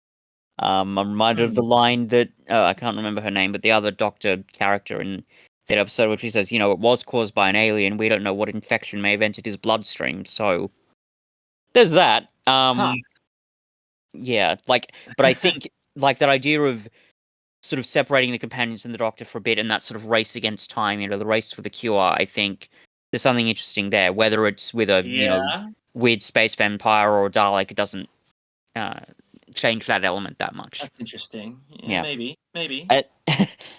I'm reminded of the line that I can't remember her name, but the other Doctor character in that episode, where she says, it was caused by an alien. We don't know what infection may have entered his bloodstream. So there's that. Huh. Yeah, but I think that idea of sort of separating the companions and the Doctor for a bit, and that sort of race against time, the race for the cure. I think there's something interesting there. Whether it's with a Yeah, weird space vampire or a Dalek, it doesn't uh, change that element that much. that's interesting. Yeah, Yeah. maybe. Uh,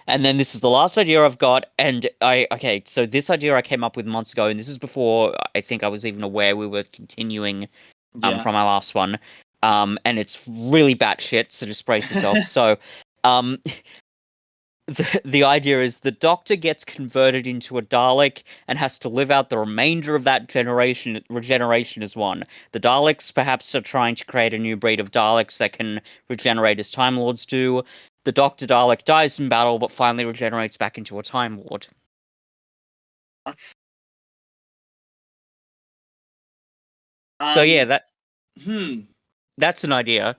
and then this is the last idea I've got, and so this idea I came up with months ago, and this is before I think I was even aware we were continuing Yeah. from our last one. And it's really batshit, so just brace yourself. So, um, the idea is the Doctor gets converted into a Dalek and has to live out the remainder of that regeneration as one. The Daleks perhaps are trying to create a new breed of Daleks that can regenerate as Time Lords do. The Doctor Dalek dies in battle, but finally regenerates back into a Time Lord. That's So yeah, hmm. that's an idea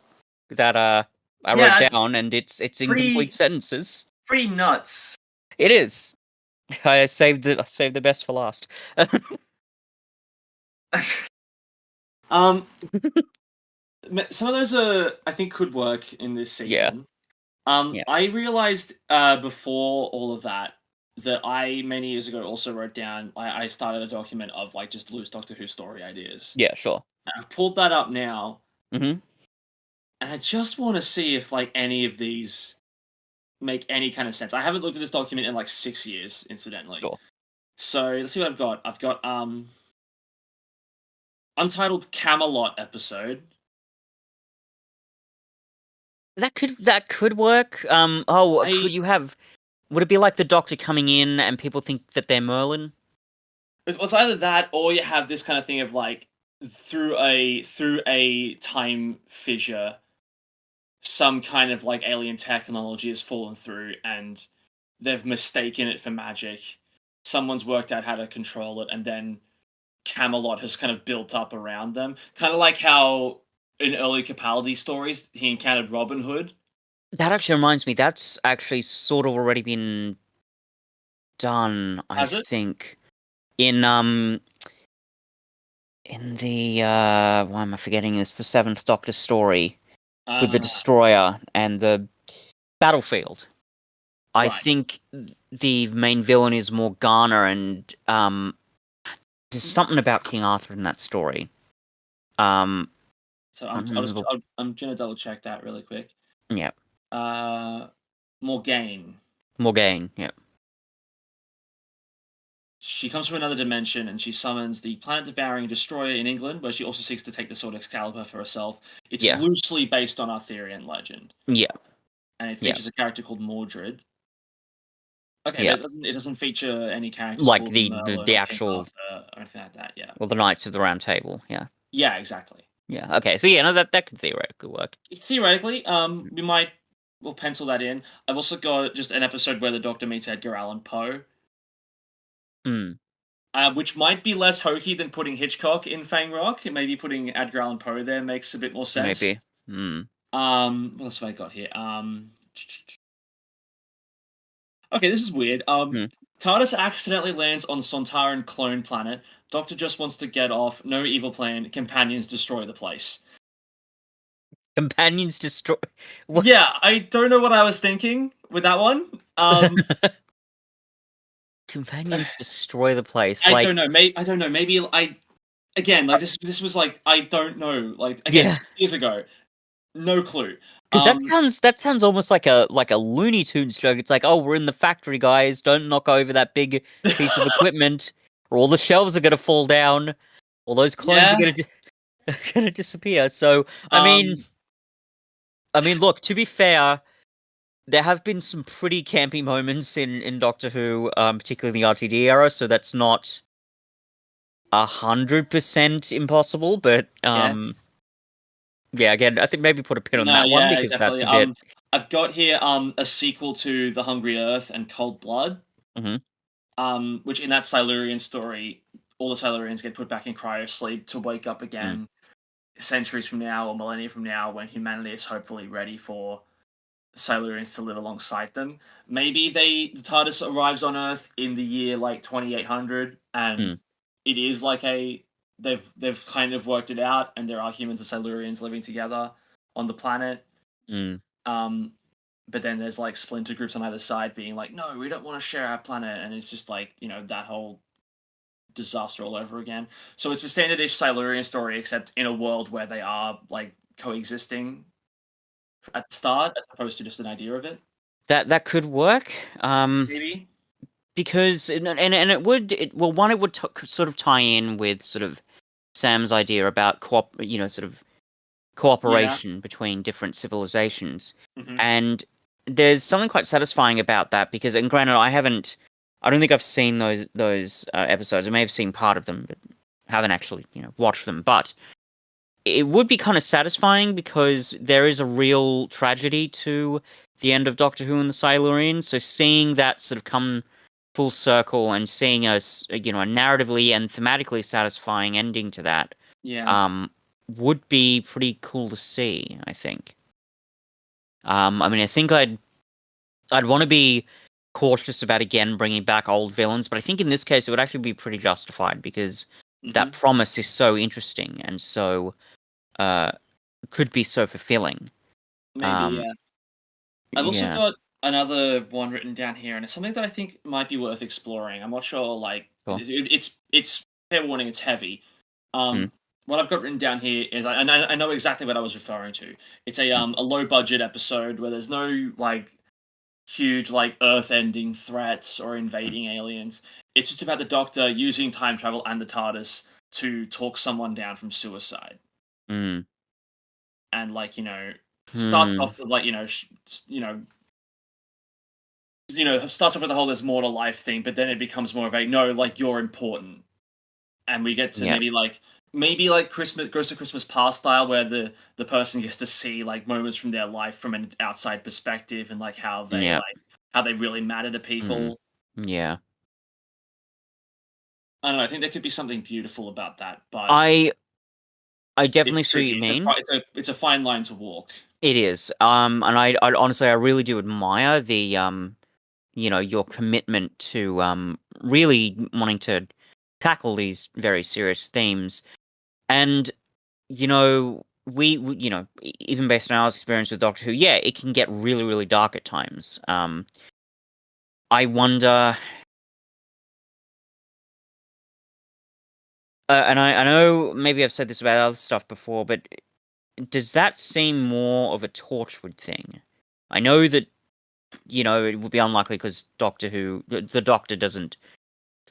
that I wrote Yeah, down, and it's in complete pretty sentences. pretty nuts. It is. I saved it. I saved the best for last. um, some of those I think could work in this Yeah, season. yeah, I realized before all of that I many years ago also wrote down. I started a document of like just loose Doctor Who story ideas. yeah. Sure. And I've pulled that up now, Hmm. and I just want to see if like any of these make any kind of sense. I haven't looked at this document in like 6 years, incidentally. Sure. So let's see what I've got. I've got untitled Camelot episode. That could work. Oh, I could you have? Would it be like the Doctor coming in and people think that they're Merlin? it's either that or you have this kind of thing of like through a time fissure, some kind of like alien technology has fallen through and they've mistaken it for magic. Someone's worked out how to control it, and then Camelot has kind of built up around them. Kind of like how in early Capaldi stories he encountered Robin Hood. That actually reminds me. That's actually sort of already been done. I Has it? think in the why am I forgetting this? The Seventh Doctor story with the Uh, Destroyer and the battlefield. I right. think the main villain is Morgana, and there's something about King Arthur in that story. Um, So I I'm don't I'll just remember. I'm gonna double check that really quick. Yeah, Uh, Morgaine. Morgaine. Yeah, She comes from another dimension and she summons the planet-devouring destroyer in England, where she also seeks to take the sword Excalibur for herself. It's yeah, loosely based on Arthurian legend, yeah, and it yeah, features a character called Mordred. Okay, but yeah. it doesn't feature any characters Like called the Merlin the or King actual, Arthur or anything like that. Yeah, well, the Knights of the Round Table. Yeah, yeah, exactly. yeah. Okay, so yeah, no, that could theoretically work. Theoretically, we'll pencil that in. I've also got just an episode where the Doctor meets Edgar Allan Poe, Hmm. which might be less hokey than putting Hitchcock in Fang Rock. Maybe putting Edgar Allan Poe there makes a bit more sense. Maybe. Hmm. What else have I got here? Okay, this is weird. Hmm. TARDIS accidentally lands on Sontaran clone planet. Doctor just wants to get off. No evil plan. Companions destroy the place. Companions destroy. What? Yeah, I don't know what I was thinking with that one. Companions destroy the place. I Like, don't know. I don't know. Maybe I again like this was like I don't know. Like again, yeah, 6 years ago, no clue. because that sounds almost like a Looney Tunes joke. It's like, oh, we're in the factory, guys. Don't knock over that big piece of equipment, or all the shelves are gonna fall down. All those clones are Yeah. gonna disappear. So, I mean, Um. look. To be fair. there have been some pretty campy moments in Doctor Who, particularly in the RTD era, so that's not 100% impossible, but Yes. yeah, again, I think maybe put a pin on No, that one yeah, because that's definitely. a bit. I've got here a sequel to The Hungry Earth and Cold Blood. Mhm, Which in that Silurian story, all the Silurians get put back in cryo sleep to wake up mm, again centuries from now or millennia from now when humanity is hopefully ready for Silurians to live alongside them. Maybe the TARDIS arrives on Earth in the year like 2800, and mm, it is like a they've kind of worked it out, and there are humans and Silurians living together on the planet. mm. Um, but then there's like splinter groups on either side being like, no, we don't want to share our planet, and it's just like that whole disaster all over again. So it's a standard-ish Silurian story, except in a world where they are like coexisting at the start, as opposed to just an idea of it. That could work. Maybe. Because and it would well one it would sort of tie in with sort of Sam's idea about sort of Yeah. cooperation between different civilizations. Hmm. And there's something quite satisfying about that because, and granted, I don't think I've seen those episodes. I may have seen part of them, but haven't actually, watched them. But it would be kind of satisfying because there is a real tragedy to the end of Doctor Who and the Silurians. So seeing that sort of come full circle and seeing a narratively and thematically satisfying ending to that, Yeah. um, would be pretty cool to see, I think. I mean, I think I'd want to be cautious about again bringing back old villains, but I think in this case it would actually be pretty justified because that Hmm. promise is so interesting and so uh could be so fulfilling. Maybe. Um, Yeah. I've also yeah, got another one written down here, and it's something that I think might be worth exploring. I'm not sure. Like, cool. it's fair warning. It's heavy. Mm, What I've got written down here is, and I know exactly what I was referring to. It's mm, a low budget episode where there's no like huge like earth ending threats or mm, invading aliens. It's just about the Doctor using time travel and the TARDIS to talk someone down from suicide, mm, and starts hmm, off with like starts off with the whole "there's more to life" thing, but then it becomes more of a no, like you're important, and we get to yeah, maybe like Christmas Ghost of Christmas Past style, where the person gets to see like moments from their life from an outside perspective, and like yeah, how they really matter to mm, people. yeah. I don't know. I think there could be something beautiful about that, but I I it's definitely see what tricky. you mean. It's a fine line to walk. It is. And I honestly I really do admire the your commitment to really wanting to tackle these very serious themes. And even based on our experience with Doctor Who, yeah, it can get really, really dark at times. I wonder, and I know maybe I've said this about other stuff before, but does that seem more of a Torchwood thing? I know that it would be unlikely because Doctor Who, the Doctor doesn't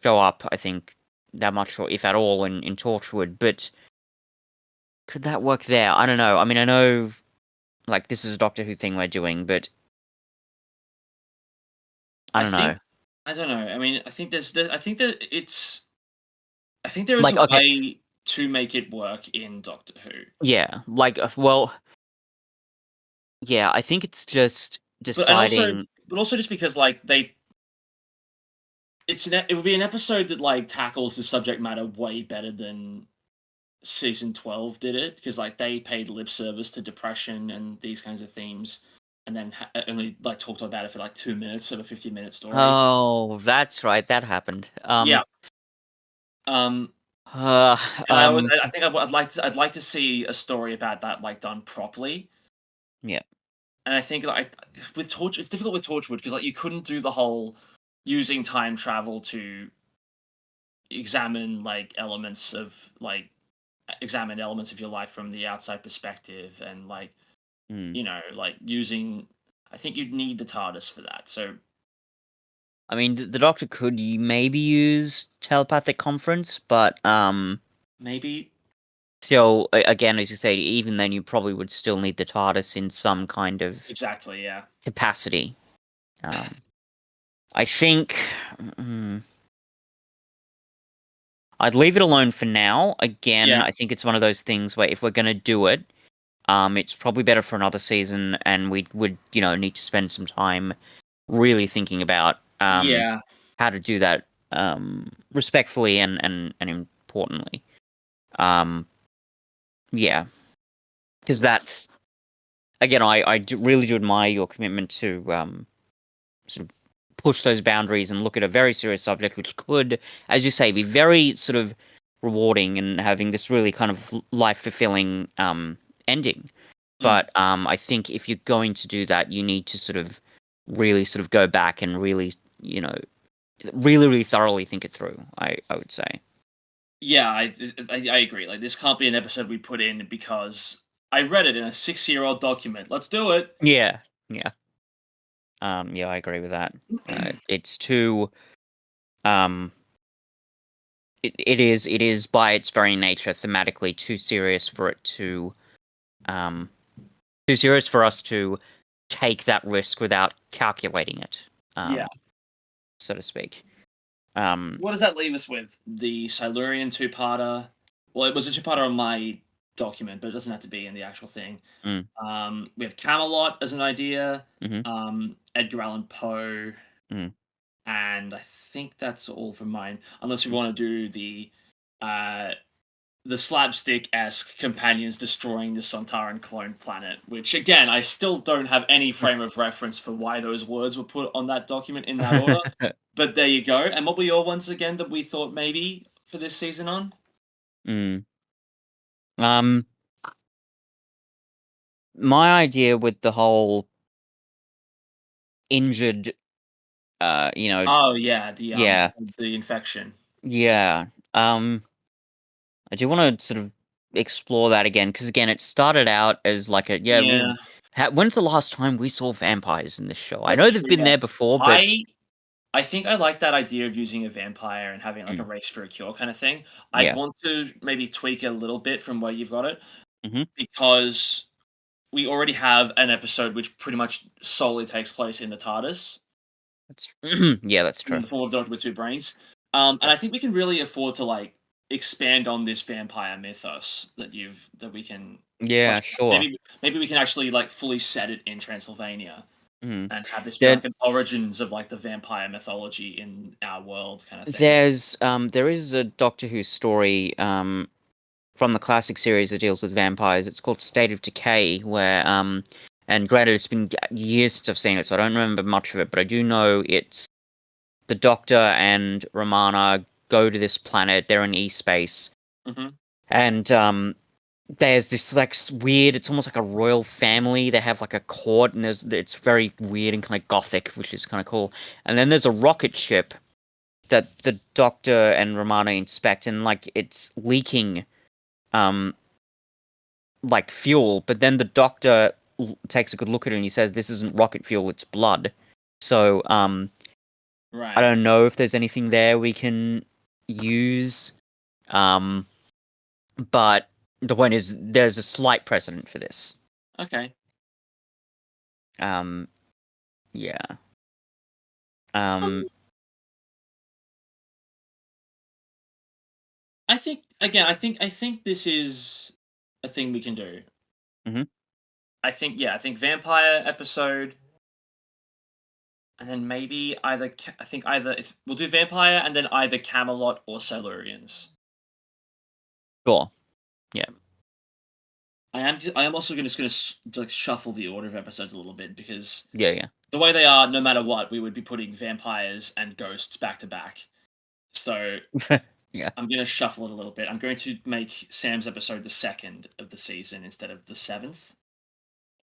show up, I think, that much or if at all in Torchwood, but could that work there? I don't know. I mean, I know like this is a Doctor Who thing we're doing, but I I don't know. think I don't know. I mean, I think that I think there is Like, a okay, way to make it work in Doctor Who. yeah, like, well, yeah, I think it's just But and also, deciding. just because it would be an episode that like tackles the subject matter way better than season 12 did it, because like they paid lip service to depression and these kinds of themes, and then only like talked about it for like 2 minutes of a 50-minute story. Oh, that's right, that happened. Yeah. Um, Uh, and um, I think I'd like to see a story about that like done properly. yeah, And I think like with Torch, it's difficult with Torchwood because like you couldn't do the whole using time travel to examine like elements of like examine elements of your life from the outside perspective, and like mm. like using. I think you'd need the TARDIS for that. So I mean, the Doctor could maybe use telepathic conference, but maybe, Still, again, as you say, even then, you probably would still need the TARDIS in some kind of Exactly. Yeah. capacity. Um, I think mm, I'd leave it alone for now. Again, Yeah. I think it's one of those things where if we're going to do it, it's probably better for another season, and we would, need to spend some time really thinking about Yeah. how to do that respectfully and importantly. Um, yeah, because that's again, really do admire your commitment to sort of push those boundaries and look at a very serious subject, which could, as you say, be very sort of rewarding and having this really kind of life fulfilling ending. Mm. But I think if you're going to do that, you need to sort of really sort of go back and really, really thoroughly think it through. I would say. Yeah. I agree. Like this can't be an episode we put in because I read it in a 6-year-old document. Let's do it. Yeah, yeah, yeah. I agree with that. It's too um, it is by its very nature thematically too serious for it to um too serious for us to take that risk without calculating it, Yeah. so to speak. Um, What does that leave us with? The Silurian two-parter. Well, it was a two-parter on my document, but it doesn't have to be in the actual thing. mm, We have Camelot as an idea, mm-hmm, Edgar Allan Poe, mm, and I think that's all for mine. Unless we mm. want to do uh, the slapstick-esque companions destroying the Sontaran clone planet, which again I still don't have any frame of reference for why those words were put on that document in that order. But there you go. And what were your ones again that we thought maybe for this season on? mm. Um, my idea with the whole injured, you know, Oh yeah, yeah, the infection. yeah. Um, I do want to sort of explore that again because again, it started out as like a yeah. Yeah, When's the last time we saw vampires in this show? I that's know they've true. been Yeah, there before, but I I think I like that idea of using a vampire and having like a mm, race for a cure kind of thing. I'd yeah. want to maybe tweak it a little bit from where you've got it Hmm. because we already have an episode which pretty much solely takes place in the TARDIS That's yeah, that's in true. the form of Doctor with two brains. And Yep. I think we can really afford to like expand on this vampire mythos that we can flesh Yeah, out. sure. Maybe we can actually like fully set it in Transylvania Mm. and have this be There, like an origins of like the vampire mythology in our world kind of thing. there is a Doctor Who story from the classic series that deals with vampires. It's called State of Decay, where and granted it's been years since I've seen it, so I don't remember much of it, but I do know it's the Doctor and Romana go to this planet. They're in E-space, Hmm. and there's this like weird. It's almost like a royal family. They have like a court, and it's very weird and kind of gothic, which is kind of cool. And then there's a rocket ship that the Doctor and Romana inspect, and like it's leaking um like fuel. But then the Doctor takes a good look at it and he says, "This isn't rocket fuel; it's blood." So I Right. don't know if there's anything there we can use. Um, but the point is, there's a slight precedent for this. Okay. Um, yeah. Um, Um, I think again. I think this is a thing we can do. mhm. I think vampire episode, and then maybe I think either it's we'll do vampire and then either Camelot or Silurians. Sure. Yeah. I am also just going to like shuffle the order of episodes a little bit because Yeah. Yeah. the way they are, no matter what, we would be putting vampires and ghosts back to back. So Yeah. I'm going to shuffle it a little bit. I'm going to make Sam's episode the second of the season instead of the seventh,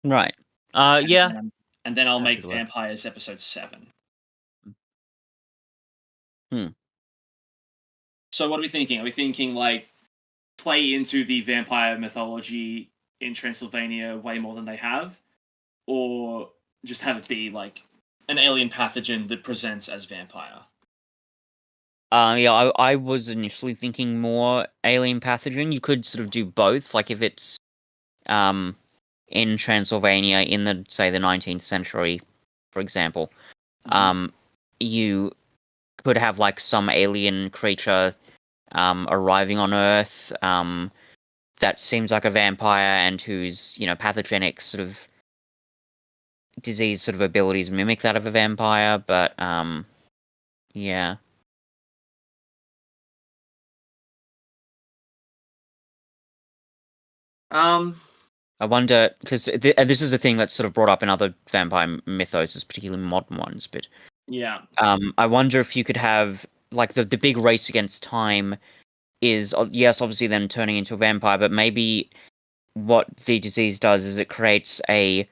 Right. and Yeah. then I'll Happy make to work. vampires episode 7. Hmm. So what are we thinking? Are we thinking like play into the vampire mythology in Transylvania way more than they have, or just have it be like an alien pathogen that presents as vampire? Yeah, I was initially thinking more alien pathogen. You could sort of do both, like if it's um in Transylvania in the say the 19th century, for example, Hmm. um you could have like some alien creature arriving on Earth that seems like a vampire and whose, pathogenic sort of disease sort of abilities mimic that of a vampire, but yeah. Um, I wonder because this is a thing that's sort of brought up in other vampire mythos, particularly modern ones. But yeah. I wonder if you could have like the big race against time is yes, obviously then turning into a vampire, but maybe what the disease does is it creates a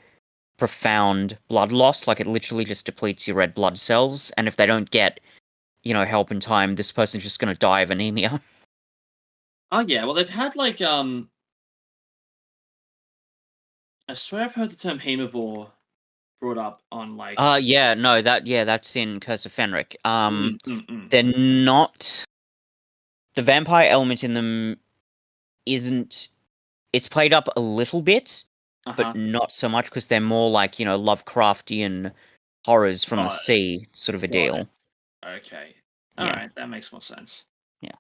profound blood loss. Like it literally just depletes your red blood cells, and if they don't get help in time, this person's just going to die of anemia. Oh yeah. Well, they've had like I swear I've heard the term hemivore brought up on like. Yeah, no, that's in Curse of Fenric. Mm, mm, mm. They're not the vampire element in them isn't it's played up a little bit, Uh but huh. not so much because they're more like, Lovecraftian horrors from the Got sea sort of a got it. deal. Okay. All Yeah. right. That makes more sense. Yeah.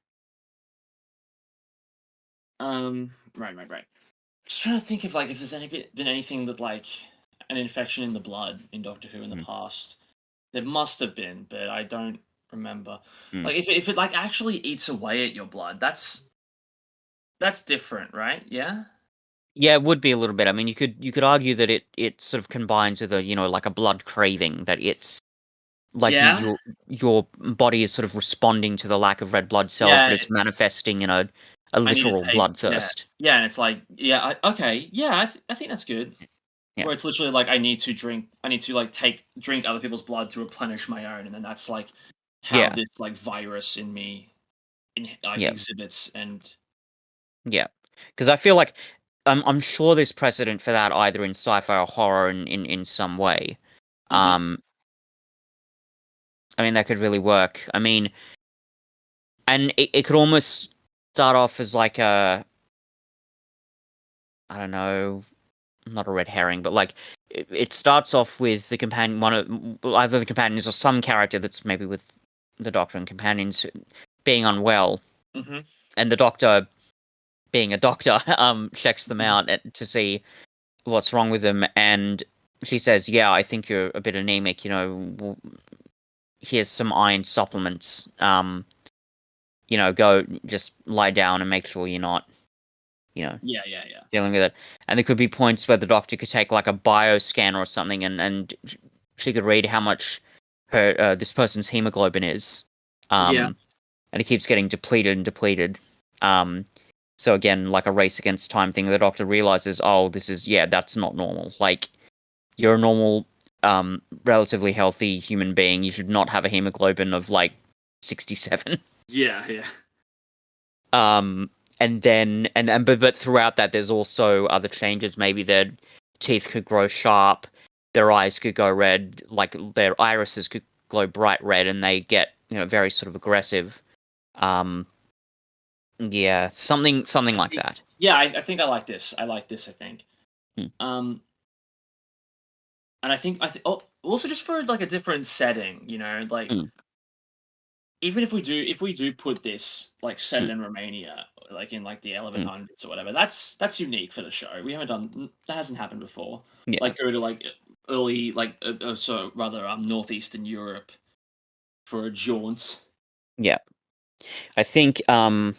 Right, right, right. Just trying to think of like if there's been anything that like an infection in the blood in Doctor Who in the Mm, past. There must have been, but I don't remember. mm. Like if it like actually eats away at your blood, that's different, right? Yeah. Yeah, it would be a little bit. I mean, you could argue that it sort of combines with a, like a blood craving that it's like Yeah. your body is sort of responding to the lack of red blood cells, but Yeah. it's manifesting in a I need to literal take. Yeah. bloodthirst. Yeah, and it's like, yeah, okay, yeah, I think that's good. Yeah. Where it's literally like I need to drink, I need to like drink other people's blood to replenish my own, and then that's like how Yeah. this like virus in me like Yeah. exhibits and. Yeah. Because I feel like I'm sure there's precedent for that either in sci-fi or horror in some way. Hmm. Um, I mean, that could really work. I mean, and it could almost start off as like I don't know, not a red herring, but like it starts off with the companion, either the companions or some character that's maybe with the Doctor and companions being unwell, Hmm. and the Doctor, being a doctor, checks them Hmm. out to see what's wrong with them, and she says, "Yeah, I think you're a bit anemic. Here's some iron supplements. Go just lie down and make sure you're not, you know, Yeah, yeah, yeah. dealing with it." And there could be points where the doctor could take like a bioscan or something, and she could read how much her this person's hemoglobin is. Yeah. Um, and it keeps getting depleted and depleted. Um, so again, like a race against time thing, the doctor realizes, oh, that's not normal. Like you're a normal, relatively healthy human being. You should not have a hemoglobin of like 67. Yeah, yeah. Um, and then but throughout that, there's also other changes. Maybe their teeth could grow sharp, their eyes could go red, like their irises could glow bright red, and they get very sort of aggressive. Um, yeah, something like that. Yeah, I think I like this. I like this, I think. Hmm. Um, and oh, also just for like a different setting, like Mm, even if we do put this like set it mm, in Romania, like in like the mm. 1100s or whatever, that's unique for the show. We haven't done that hasn't happened before. Yeah, Like go to like early like so rather northeastern Europe for a jaunt. yeah. I think and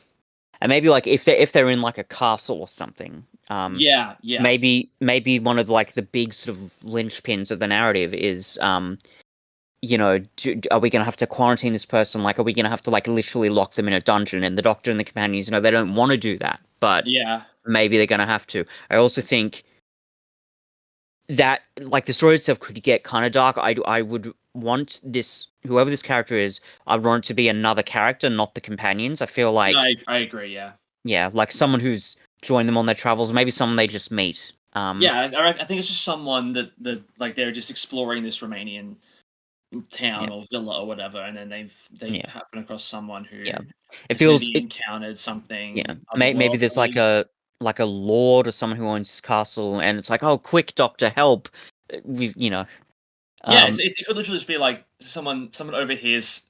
maybe like if they're in like a castle or something, Yeah, yeah, maybe one of like the big sort of linchpins of the narrative is are we going to have to quarantine this person? Like, are we going to have to like literally lock them in a dungeon? And the Doctor and the companions, they don't want to do that, but yeah, maybe they're going to have to. I also think that like the story itself could get kind of dark. I would want this whoever this character is, I want it to be another character, not the companions. I feel no, like I agree. Yeah, yeah, like someone who's joined them on their travels, maybe someone they just meet. yeah. I think it's just someone that like they're just exploring this Romanian town Yeah, or villa or whatever, and then they yeah, happen across someone yeah. who It has feels maybe it. encountered Yeah, something maybe there's otherworldly. like a lord or someone who owns this castle, and it's like, oh, quick, doctor, help! We've Yeah, um, it could literally just be like someone overhears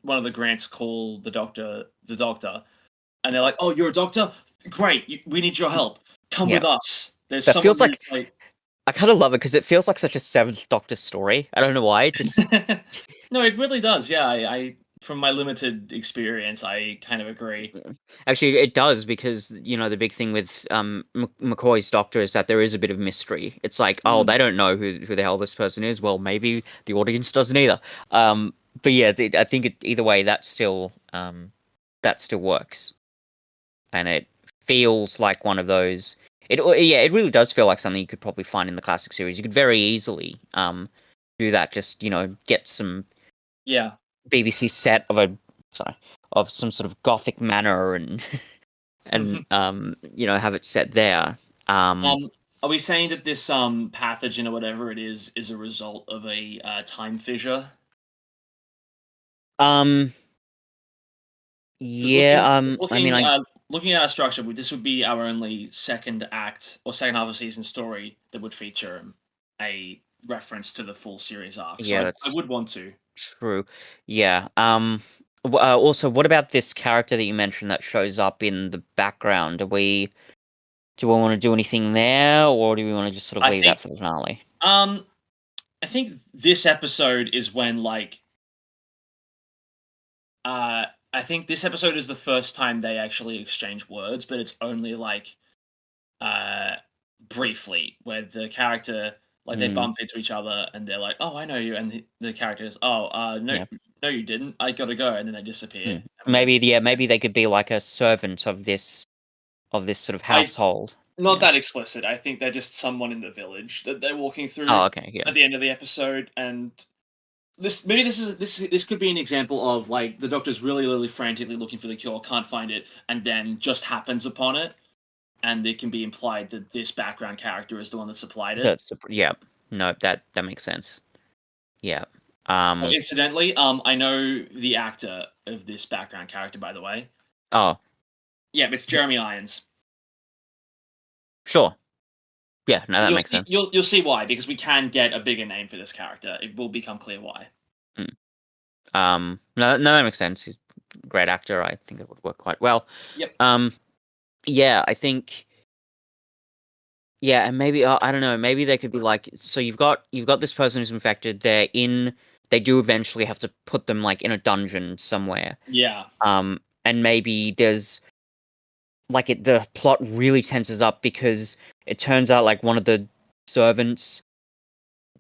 one of the Grants call the doctor, and they're like, "Oh, you're a doctor? Great, we need your help. Come yeah. with us. There's That someone feels who's like like." I kind of love it because it feels like such a Seventh Doctor story. I don't know why. Just No, it really does. Yeah, I from my limited experience, I kind of agree. actually, it does because the big thing with McCoy's Doctor is that there is a bit of mystery. It's like, oh, Mm. they don't know who the hell this person is. Well, maybe the audience doesn't either. But yeah, I think either way, that still works, and it feels like one of those. Yeah, it really does feel like something you could probably find in the classic series. You could very easily do that. Just get some Yeah. BBC set of some sort of gothic manor and have it set there. Um, Are we saying that this pathogen or whatever it is a result of a time fissure? um, Because yeah. I mean, looking at our structure, this would be our only second act or second half of season story that would feature a reference to the full series arc. So yeah, I that's would want to. true. Yeah. Also, what about this character that you mentioned that shows up in the background? Do we want to do anything there, or do we want to just sort of I leave think that for the finale? um I think this episode is when I think this episode is the first time they actually exchange words, but it's only uh briefly where the character they Mm, bump into each other and they're like, "Oh, I know you," and the character is, "Oh, no, yeah. no, you didn't. I gotta go," and then they disappear, Mm. and we don't see them again. Maybe they could be like a servant of this sort of I household. Not Yeah. that explicit. I think they're just someone in the village that they're walking Oh, through okay. Yeah. at the end of the episode, and this could be an example of like the doctor's really frantically looking for the cure, can't find it, and then just happens upon it, and it can be implied that this background character is the one that supplied it. Yeah. No, that makes sense. Yeah. Oh, Um. incidentally, I know the actor of this background character, by the way. Oh, Yeah, it's Jeremy Irons. sure. Yeah. No, that You'll makes see, sense. you'll see why, because we can get a bigger name for this character. It will become clear why. Mm. No, that makes sense. He's a great actor. I think it would work quite well. Yep. Um. Yeah, I think. Yeah, and maybe I don't know. Maybe they could be like, so you've got this person who's infected. They do eventually have to put them like in a dungeon somewhere. Yeah. And maybe there's the plot really tenses up because it turns out like one of the servants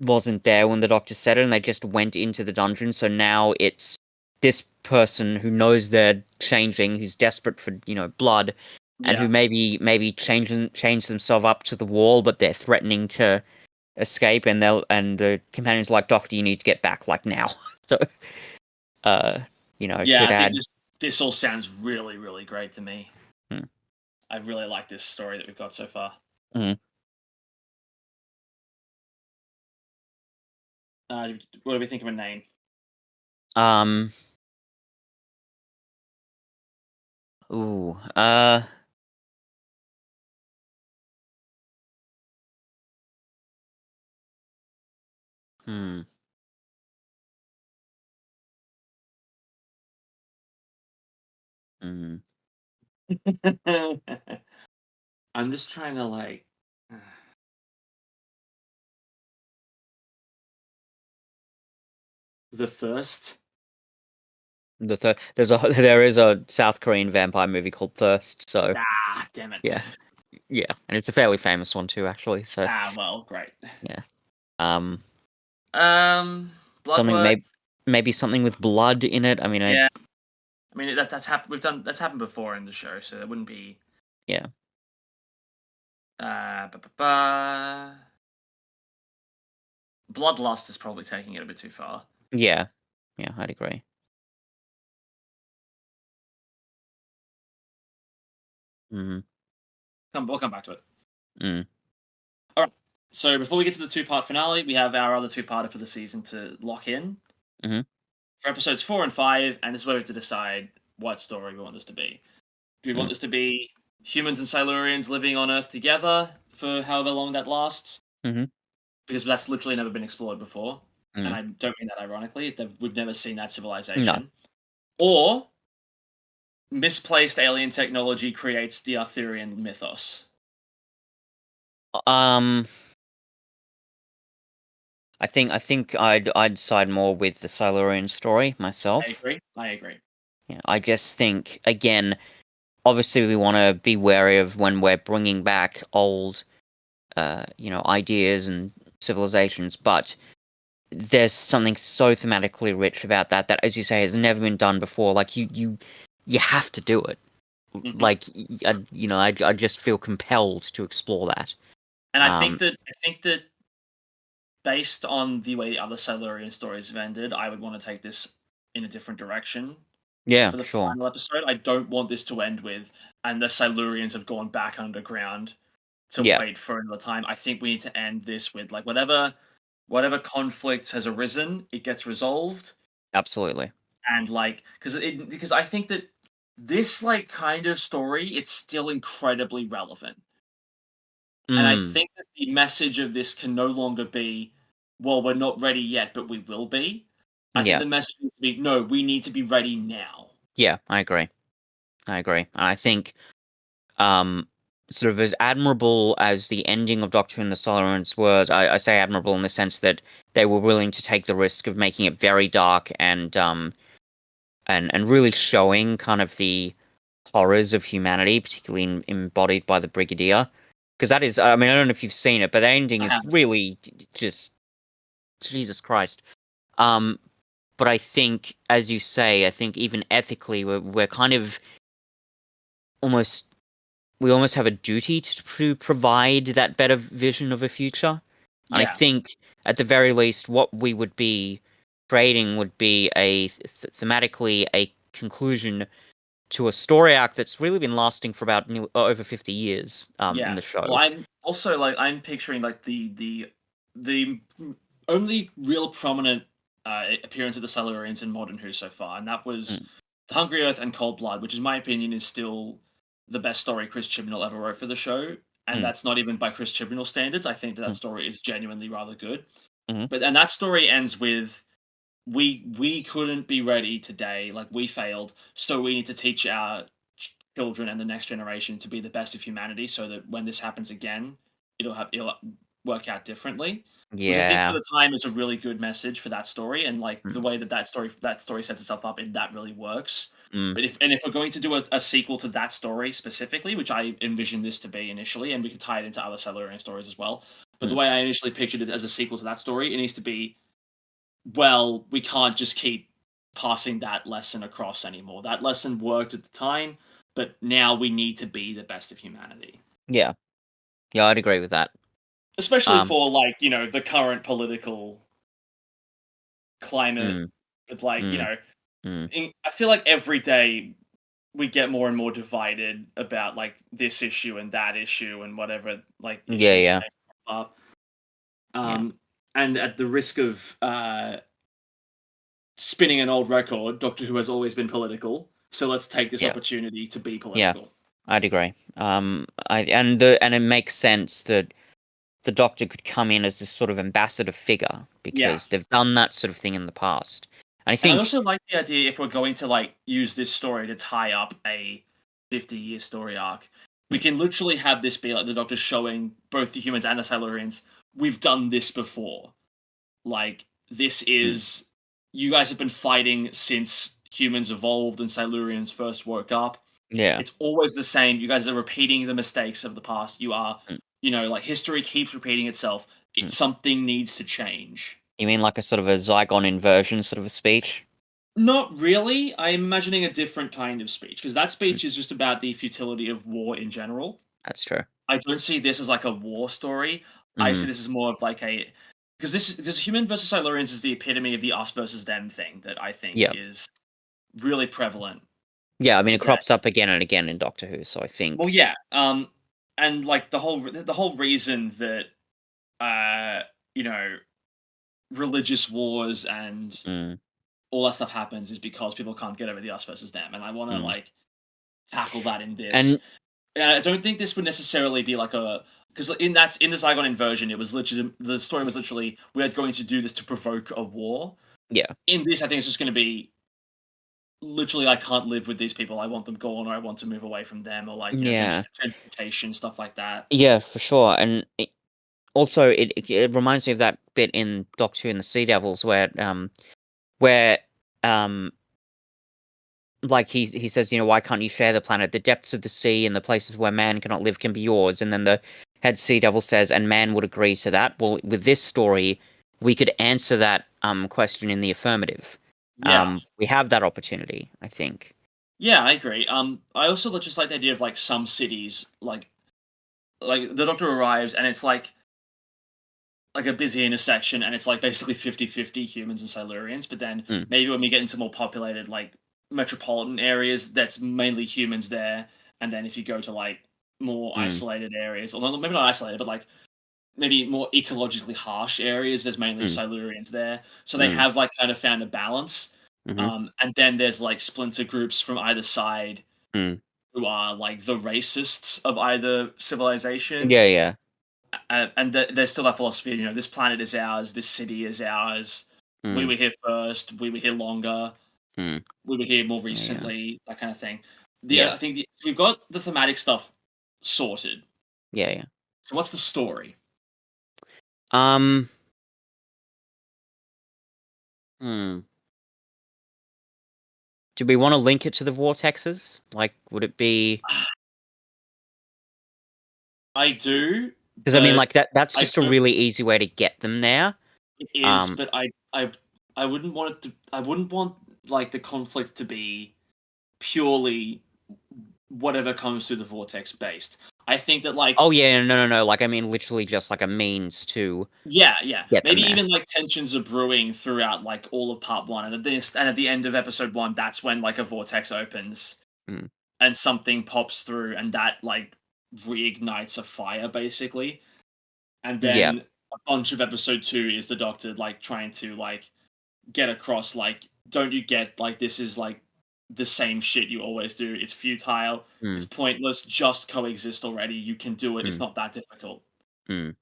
wasn't there when the doctor said it, and they just went into the dungeon. So now it's this person who knows they're changing, who's desperate for blood, and who Yeah. maybe change themselves up to the wall, but they're threatening to escape, and the companions are like, Doctor, you need to get back like now. So uh, it Yeah. could I think add. this all sounds really great to me. Hmm, I really like this story that we've got so far. hmm. What do we think of a name? Um. Ooh. Hmm. Hmm. I'm just trying to the first. There is a South Korean vampire movie called Thirst. So Ah, damn it. yeah, yeah, and it's a fairly famous one too, actually. So Ah, well, great. yeah. Um. Blood Something work. maybe something with blood in it. I mean, Yeah, I mean that's happened. That's happened before in the show, so that wouldn't be. yeah, Ba, ba, ba. Bloodlust is probably taking it a bit too far. yeah, yeah. I'd agree. Mm, We'll come back to it. mm, All right. So before we get to the two-part finale, we have our other two-parter for the season to lock in Hmm. for episodes 4 and 5, and this is where we have to decide what story we want this to be. Do we want Mm. this to be humans and Silurians living on Earth together for however long that lasts? Hmm. Because that's literally never been explored before, and Mm. I don't mean that ironically. We've never seen that No. civilization. Or misplaced alien technology creates the Arthurian mythos. Um, I think I'd side more with the Silurian story I myself. agree. I agree. Yeah, I just think again, obviously we want to be wary of when we're bringing back old, ideas and civilizations, but there's something so thematically rich about that, as you say, has never been done before. Like you have to do it. Hmm. Like I just feel compelled to explore that. And Um, I think that based on the way the other Silurian stories have ended, I would want to take this in a different direction yeah, for the sure. final episode. I don't want this to end with and the Silurians have gone back underground to Yeah, wait for another time. I think we need to end this with like whatever conflict has arisen, it gets resolved, absolutely. and like because I think that this like kind of story it's still incredibly relevant. And I Mm, think that the message of this can no longer be, well, we're not ready yet, but we will be. I think yeah, the message needs to be, no, we need to be ready now. yeah, I agree. I agree. And I think um sort of as admirable as the ending of Doctor Who and the Silurians was, I say admirable in the sense that they were willing to take the risk of making it very dark and really showing kind of the horrors of humanity, particularly embodied by the Brigadier. Because that is, I mean, I don't know if you've seen it, but the ending I is have. really just Jesus Christ. Um, but I think, as you say, I think even ethically, we're kind of almost we almost have a duty to provide that better vision of a future. And I Yeah, think, at the very least, what we would be creating would be thematically a conclusion to a story arc that's really been lasting for about over 50 years in yeah. the Well, show. I'm also like I'm picturing like the only real prominent appearance of the Silurians in modern Who so far, and that was Mm, the Hungry Earth and Cold Blood, which, in my opinion, is still the best story Chris Chibnall ever wrote for the show. And mm, that's not even by Chris Chibnall standards. I think that that mm, story is genuinely rather good. mm, But and that story ends with we couldn't be ready today, like we failed, so we need to teach our children and the next generation to be the best of humanity, so that when this happens again, it'll work out differently. Which I think for yeah. the time is a really good message for that story, and like the Mm, way that that story sets itself up, and that really works. mm, But if we're going to do a sequel to that story specifically, which I envisioned this to be initially, and we could tie it into other Silurian stories as well, but the mm, way I initially pictured it as a sequel to that story, it needs to be, well, we can't just keep passing that lesson across anymore. That lesson worked at the time, but now we need to be the best of humanity. yeah. Yeah, I'd agree with that. Especially Um, for like, the current political climate mm, with like, mm, mm, I feel like every day we get more and more divided about like this issue and that issue and whatever like yeah, issues that yeah, may pop up. yeah, And at the risk of spinning an old record, Doctor Who has always been political. So let's take this yeah, opportunity to be yeah. political. I'd agree. And it makes sense that the Doctor could come in as this sort of ambassador figure Yeah. because they've done that sort of thing in the past. And I And I think, also like the idea if we're going to like use this story to tie up a 50-year story arc, we mm, can literally have this be like the Doctor showing both the humans and the Silurians, we've done this before. Like, this mm, is, you guys have been fighting since humans evolved and Silurians first woke up. yeah, It's always the same. You guys are repeating the mistakes of the past. You are, mm, like history keeps repeating itself. mm. Something needs to change. You mean like a sort of a Zygon inversion sort of a speech? Not really. I'm imagining a different kind of speech because that Mm, speech is just about the futility of war in general. that's true. I don't see this as like a war story. I see Mm, this as more of like a because human versus Silurians is the epitome of the us versus them thing that I think yeah, is really prevalent yeah. I mean, it today. crops up again and again in Doctor Who, so I Well, think, yeah, and like the whole reason that uh, you know, religious wars and Mm, all that stuff happens is because people can't get over the us versus them, and I want to mm. like tackle that in this. And I don't think this would necessarily be like a because in the Zygon inversion, it was literally the story was literally we're going to do this to provoke a war. yeah, In this, I think it's just going to be literally I can't live with these people. I want them gone, or I want to move away from them, or like yeah, gentrification stuff like that. yeah, for sure. And also, it reminds me of that bit in Doctor Who and the Sea Devils where um like he says, why can't you share the planet? The depths of the sea and the places where man cannot live can be yours. And then the head sea devil says, and man would agree to that. Well, with this story, we could answer that question in the affirmative. Yeah, We have that opportunity, I think. yeah, I agree. I also just like the idea of like some cities, like the Doctor arrives and it's like a busy intersection and it's like basically 50-50 humans and Silurians, but then Mm, maybe when we get into more populated like metropolitan areas, that's mainly humans there. And then if you go to like more mm, isolated areas, or maybe not isolated, but like maybe more ecologically harsh areas, there's mainly mm, Silurians there. So they mm, have like kind of found a balance. mm-hmm, And then there's like splinter groups from either side mm. who are like the racists of either civilization. Yeah, yeah. And there's still that philosophy, this planet is ours, this city is ours. We Mm, were here first, we were here longer, mm. we were here more Yeah, yeah. recently, that kind of thing. Yeah, I think we've got the thematic stuff sorted. yeah, yeah. So what's the story? Um, hmm. Do we want to link it to the vortexes? Like, would it be? I do, Because I mean, but like that's I just a don't. really easy way to get them there. It is, Um, but I wouldn't want it to. I wouldn't want like the conflict to be purely whatever comes through the vortex based. I think that like oh yeah, no, no, no. Like I mean, literally just like a means to yeah, yeah. get them Maybe there. even like tensions are brewing throughout like all of part one, and at the end of episode one, that's when like a vortex opens Mm. and something pops through, and that like reignites a fire basically, and Yeah. then a bunch of episode two is the Doctor like trying to like get across like, don't you get like this is like the same shit you always do. It's futile. It's Mm. pointless. Just coexist already. You can do it. It's Mm. not that difficult. Mm.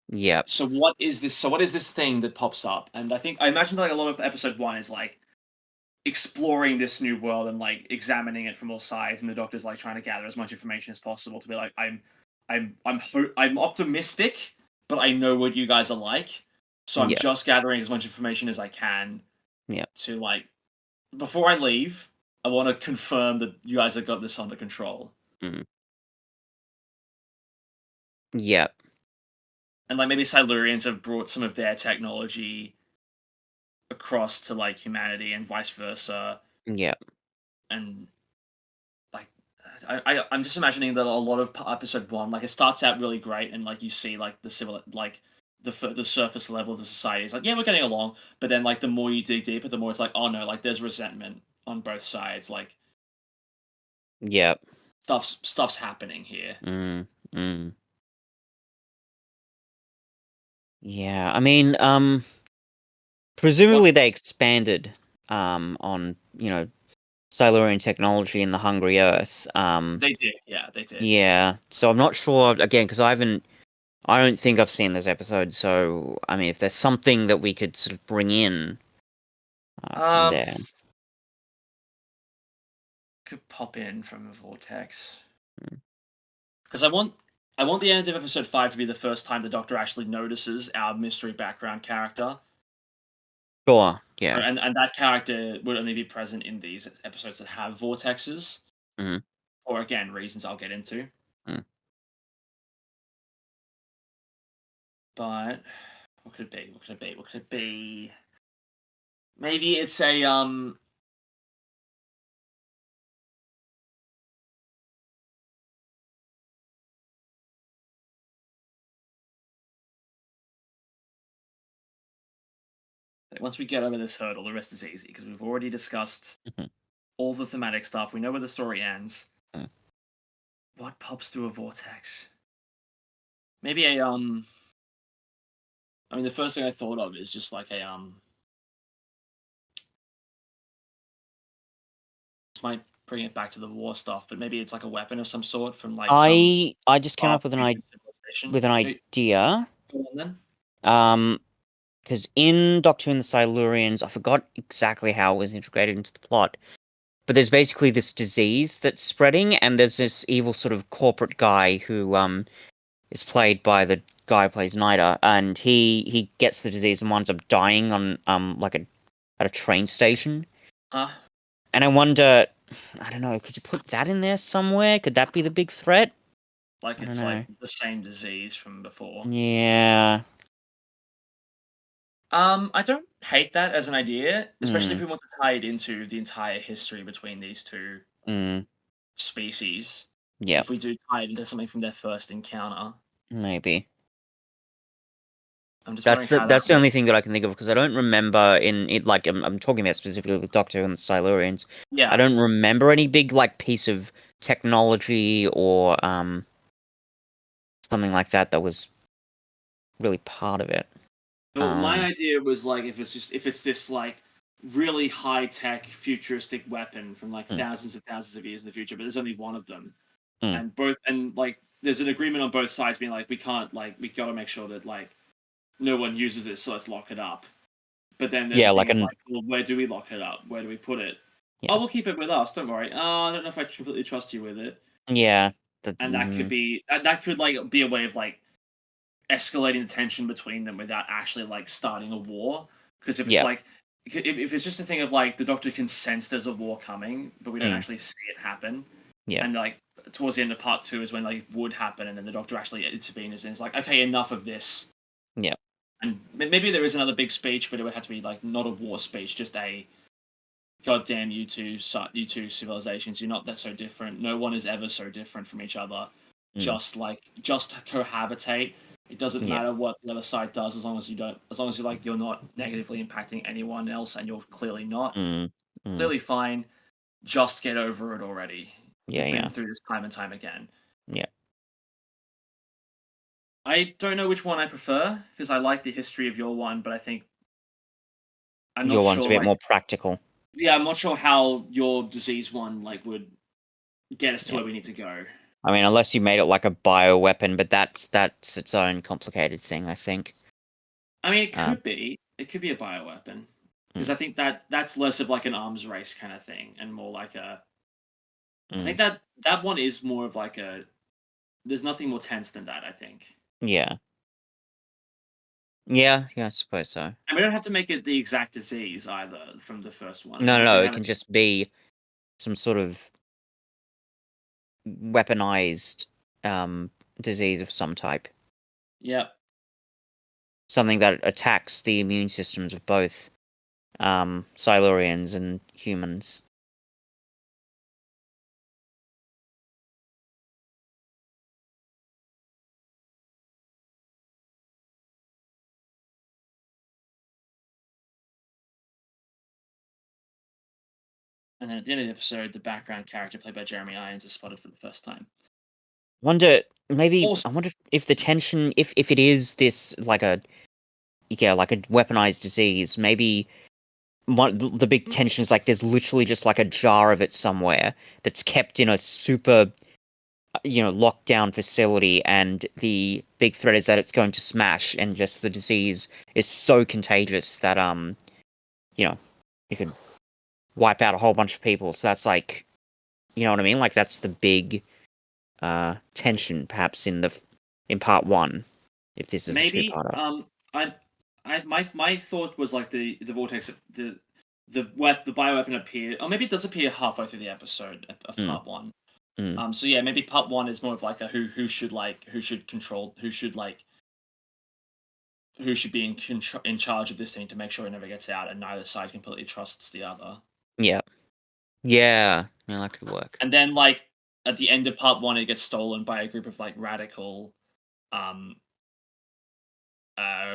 Yeah. So what is this? So what is this thing that pops up? And I imagine like a lot of episode one is like exploring this new world and like examining it from all sides, and the Doctor's like trying to gather as much information as possible to be like, I'm optimistic, but I know what you guys are like, so I'm Yeah. just gathering as much information as I can Yeah. to like before I leave. I want to confirm that you guys have got this under control, Mm. Yeah. and like maybe Silurians have brought some of their technology across to like humanity and vice versa, Yeah. and like I'm just imagining that a lot of episode one, like it starts out really great, and like you see like the civil like the surface level of the society is like, yeah, we're getting along, but then like the more you dig deeper, the more it's like, oh no, like there's resentment on both sides, like Yeah. stuff's happening here. Mm. Mm. Yeah. I mean, What presumably they expanded on, Silurian technology in the Hungry Earth. they did, yeah, they did. Yeah. So I'm not sure again because I don't think I've seen this episode, so I mean, if there's something that we could sort of bring in from Um, there. could pop in from a vortex Mm. because I want the end of episode five to be the first time the Doctor actually notices our mystery background character. Sure, yeah. And that character would only be present in these episodes that have vortexes, Mhm, or again, reasons I'll get into. mm. But what could it be? What could it be? What could it be? Maybe it's a once we get over this hurdle, the rest is easy because we've already discussed Mhm, all the thematic stuff. We know where the story ends. mm. What pops through a vortex? maybe a I mean, the first thing I thought of is just like a this might bring it back to the war stuff, but maybe it's like a weapon of some sort from like some I just came far up with future civilization. with an idea. Go on then. Because in Doctor Who and the Silurians, I forgot exactly how it was integrated into the plot. But there's basically this disease that's spreading, and there's this evil sort of corporate guy who is played by the guy who plays Nida, and he gets the disease and winds up dying on like at a train station. Huh? And I wonder, I don't know, could you put that in there somewhere? Could that be the big threat? Like I don't it's like know. the same disease from before. Yeah. I don't hate that as an idea, especially if Mm, we want to tie it into the entire history between these two mm, species. yeah, If we do tie it into something from their first encounter, maybe. I'm just wondering how that That's the would. only thing that I can think of because I don't remember in it like I'm talking about specifically with Doctor Who and the Silurians. I Yeah. don't remember any big like piece of technology or something like that that was really part of it. Well, my Um, idea was like if it's this like really high tech futuristic weapon from like mm, thousands of years in the future, but there's only one of them, mm, and like there's an agreement on both sides being like we can't like we got to make sure that like no one uses it, so let's lock it up. But then there's yeah, a like thing of an like, well, where do we lock it up? Where do we put it? Oh, yeah, we'll keep it with us. Don't worry. Oh, I don't know if I completely trust you with it. yeah, that And that could be that could like be a way of like escalating the tension between them without actually like starting a war. Because if it's yeah, like if it's just a thing of like the Doctor can sense there's a war coming, but we don't mm, actually see it happen, yeah, and like towards the end of part two is when like would happen, and then the Doctor actually intervenes and is like, okay, enough of this. yeah, And maybe there is another big speech, but it would have to be like not a war speech, just a God damn you two civilizations. You're not that so different. No one is ever so different from each other. mm, Just cohabitate. It doesn't yeah, matter what the other side does as long as you don't as long as you're not negatively impacting anyone else and you're clearly not. mm, mm, Clearly fine. Just get over it already. yeah, We've been yeah, through this time and time again. yeah. I don't know which one I prefer because I like the history of your one, but I think I'm not Your one's a sure bit like more practical. yeah, I'm not sure how your disease one like would get us to Yeah. where we need to go. I mean, unless you made it like a bioweapon, but that's its own complicated thing, I think. I mean, Um, it could be a bioweapon because mm, I think that's less of like an arms race kind of thing and more like a. I mm, think that one is more of like a. There's nothing more tense than that. I think. yeah, yeah, yeah. I suppose so. And we don't have to make it the exact disease either from the first one, as No, long no, as we no. It have it. can just be some sort of weaponized disease of some type, Yep. something that attacks the immune systems of both Silurians and humans. And then at the end of the episode, the background character played by Jeremy Irons is spotted for the first time. Wonder maybe Also, I wonder if the tension, if it is this like a yeah like a weaponized disease, maybe one the big tension is like there's literally just like a jar of it somewhere that's kept in a super locked down facility, and the big threat is that it's going to smash, and just the disease is so contagious that you know it could wipe out a whole bunch of people. So that's like you know what I mean, like that's the big tension perhaps in part one, if this is a maybe two-parter. I my thought was like the vortex the bioweapon appear or maybe it does appear halfway through the episode of Mm, part one. mm, So yeah, maybe part one is more of like a who should control who should be in charge of this thing to make sure it never gets out, and neither side completely trusts the other. yeah, yeah, yeah, that could work. And then like at the end of part one, it gets stolen by a group of like radical um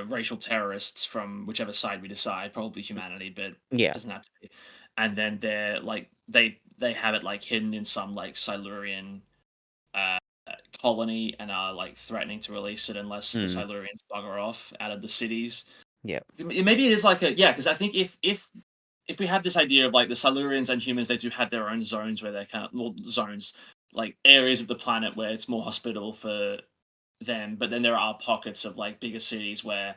racial terrorists from whichever side we decide, probably humanity, but Yeah, doesn't have to be. And then they're like they have it like hidden in some like Silurian uh, colony and are like threatening to release it unless the Mm. Silurians bugger off out of the cities. Yeah. Maybe it is like a yeah, because I think if we have this idea of like the Silurians and humans, they do have their own zones where they're kind of well, zones, like areas of the planet where it's more hospitable for them, but then there are pockets of like bigger cities where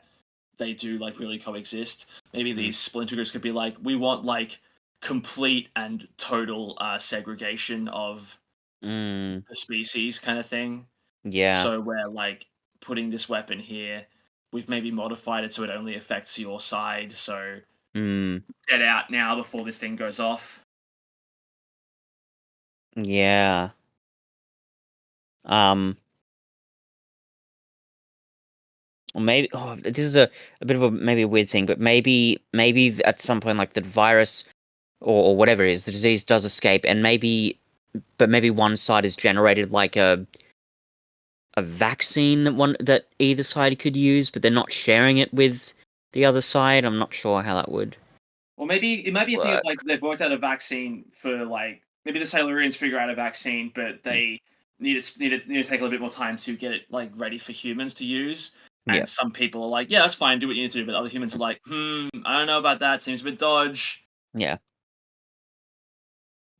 they do like really coexist. Maybe Mm. these splinter groups could be like, we want like complete and total segregation of Mm. the species kind of thing. Yeah. So we're like putting this weapon here. We've maybe modified it so it only affects your side. So Mm. get out now before this thing goes off. Yeah. Um. Or maybe this is a bit of a maybe a weird thing, but maybe at some point like the virus or whatever it is, the disease does escape, and maybe one side is generated like a vaccine that either side could use, but they're not sharing it with the other side. I'm not sure how that would Or maybe it might be a thing of like work. they've worked out a vaccine for like maybe the Silurians figure out a vaccine, but Mm. they need to take a little bit more time to get it like ready for humans to use. Yeah. And some people are like, yeah, that's fine, do what you need to do. But other humans are like, I don't know about that. Seems a bit dodge. Yeah.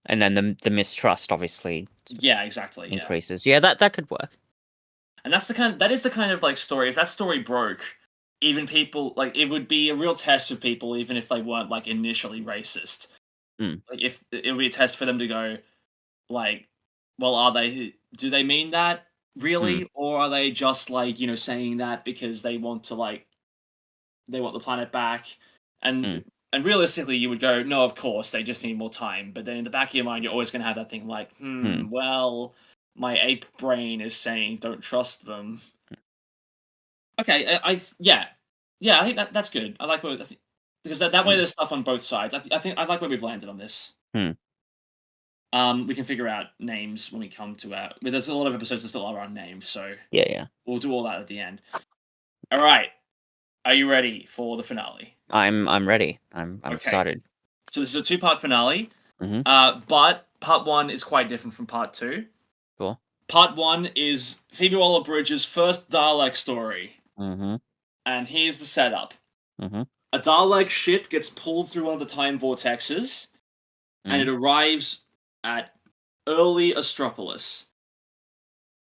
And then the mistrust obviously Yeah, exactly. Yeah. increases. Yeah, that could work. And that is the kind of like story. If that story broke, even people like it would be a real test of people, even if they weren't like initially racist. Mm. Like if it would be a test for them to go, like, well, are they? Do they mean that Mm. really, or are they just like saying that because they want to like they want the planet back? Mm. And realistically, you would go, no, of course they just need more time. But then in the back of your mind, you're always going to have that thing like, Mm. well, my ape brain is saying don't trust them. Okay, yeah, I think that's good. I like where I think, because that way Mm. there's stuff on both sides. I think I like where we've landed on this. Mm. We can figure out names when we come to our. But there's a lot of episodes that still are unnamed, so Yeah, yeah. we'll do all that at the end. All right, are you ready for the finale? I'm ready. I'm Okay, excited. so this is a two-part finale. Mm-hmm. But part one is quite different from part two. Cool. Part one is Phoebe Waller-Bridge's first Dalek story, Mm-hmm. and here's the setup: Mm-hmm. a Dalek ship gets pulled through one of the time vortexes, and Mm. it arrives at early Astropolis.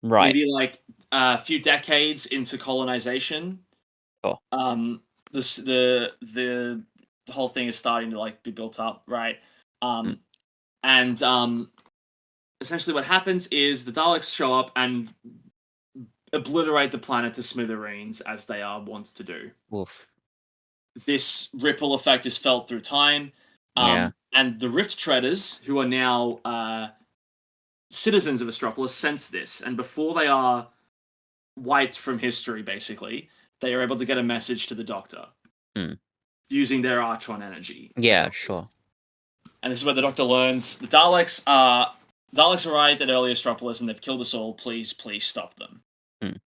Right. Maybe like a few decades into colonization. Cool. This the whole thing is starting to like be built up, right? Mm. And essentially what happens is the Daleks show up and obliterate the planet to smithereens as they are wont to do. Oof. This ripple effect is felt through time. Yeah. And the Rift Treaders, who are now citizens of Astropolis, sense this, and before they are wiped from history, basically, they are able to get a message to the Doctor Mm. using their Artron energy. Yeah, sure. And this is where the Doctor learns the Daleks arrived at early Astropolis and they've killed us all. Please, please stop them. Mm.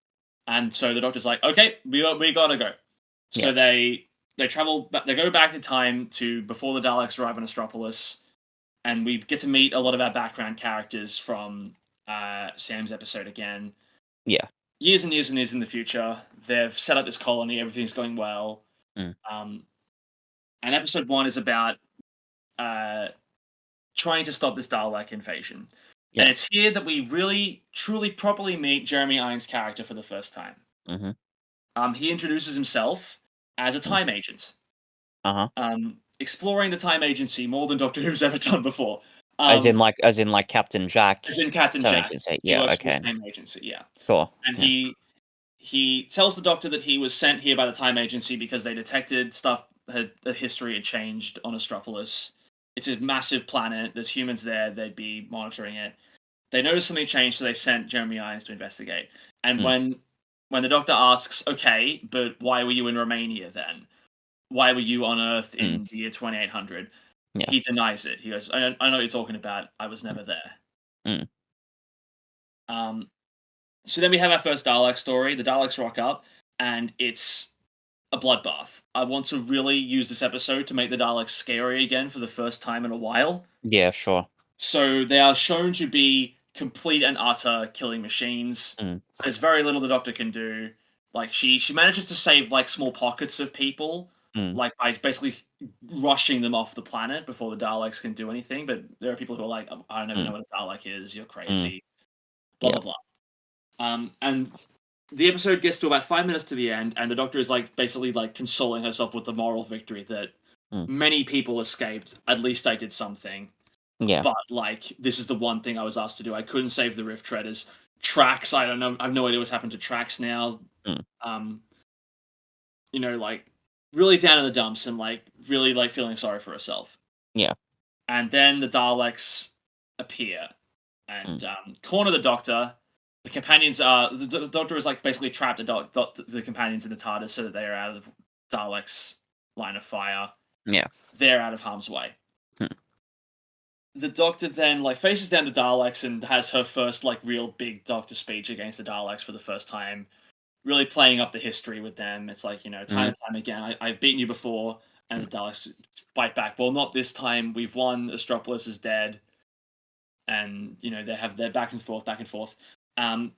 And so the Doctor's like, okay, we gotta go. So Yeah. they travel, they go back in time to before the Daleks arrive on Astropolis, and we get to meet a lot of our background characters from Sam's episode again. Yeah. Years and years and years in the future, they've set up this colony. Everything's going well. Mm. And episode one is about trying to stop this Dalek invasion. Yeah. And it's here that we really, truly, properly meet Jeremy Irons' character for the first time. Mm-hmm. He introduces himself as a time agent, Uh-huh. exploring the time agency more than Doctor Who's ever done before. As in like Captain Jack. As in Captain Time Jack. agency. He Yeah, works for okay. the same agency, yeah. Cool. And Yeah. he tells the Doctor that he was sent here by the time agency because they detected stuff the history had changed on Astropolis. It's a massive planet. There's humans there. They'd be monitoring it. They noticed something changed, so they sent Jeremy Irons to investigate. And Mm. when the Doctor asks, okay, but why were you in Romania then? Why were you on Earth in the year 2800? Yeah. He denies it. He goes, I know what you're talking about. I was never there. Mm. So then we have our first Dalek story. The Daleks rock up, and it's a bloodbath. I want to really use this episode to make the Daleks scary again for the first time in a while. Yeah, sure. So they are shown to be complete and utter killing machines. Mm. There's very little the Doctor can do. Like she manages to save like small pockets of people, Mm. like by basically rushing them off the planet before the Daleks can do anything. But there are people who are like, I don't even know Mm. what a Dalek is. You're Mm. crazy. Blah Yeah. blah blah. And the episode gets to about 5 minutes to the end, and the Doctor is like basically like consoling herself with the moral victory that Mm. many people escaped. At least I did something. Yeah. But like, this is the one thing I was asked to do. I couldn't save the Rift Treaders. Trax, I don't know. I have no idea what's happened to Trax now. Mm. Like really down in the dumps and like really like feeling sorry for herself. Yeah. And then the Daleks appear and corner the Doctor. The companions are the Doctor is like basically trapped the companions in the TARDIS so that they are out of Daleks' line of fire. Yeah. They're out of harm's way. Hmm. The Doctor then like faces down the Daleks and has her first like real big Doctor speech against the Daleks for the first time, really playing up the history with them. It's like, time and time again, I've beaten you before, and the Daleks bite back. Well, not this time. We've won. Astropolis is dead, and they have their back and forth, and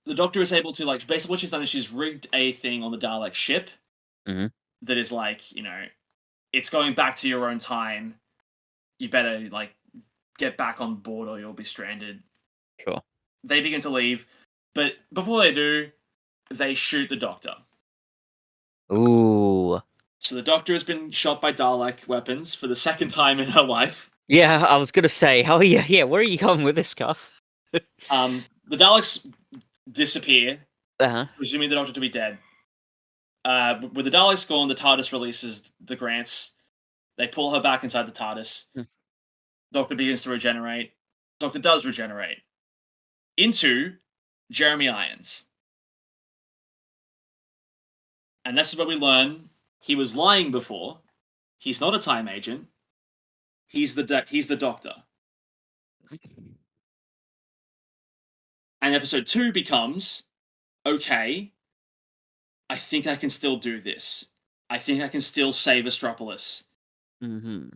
the Doctor is able to like basically what she's done is she's rigged a thing on the Dalek ship that is like it's going back to your own time. You better like get back on board or you'll be stranded. Sure. They begin to leave, but before they do, they shoot the Doctor. Ooh. So the Doctor has been shot by Dalek weapons for the second time in her life. Yeah, I was gonna say, oh yeah, where are you going with this stuff? The Daleks disappear, Uh-huh. presuming the Doctor to be dead. With the Daleks gone, the TARDIS releases the Grants. They pull her back inside the TARDIS. Doctor begins to regenerate. Doctor does regenerate into Jeremy Irons. And this is where we learn he was lying before. He's not a time agent. He's the Doctor. And episode 2 becomes, okay, I think I can still do this. I think I can still save Astropolis. Mm-hmm.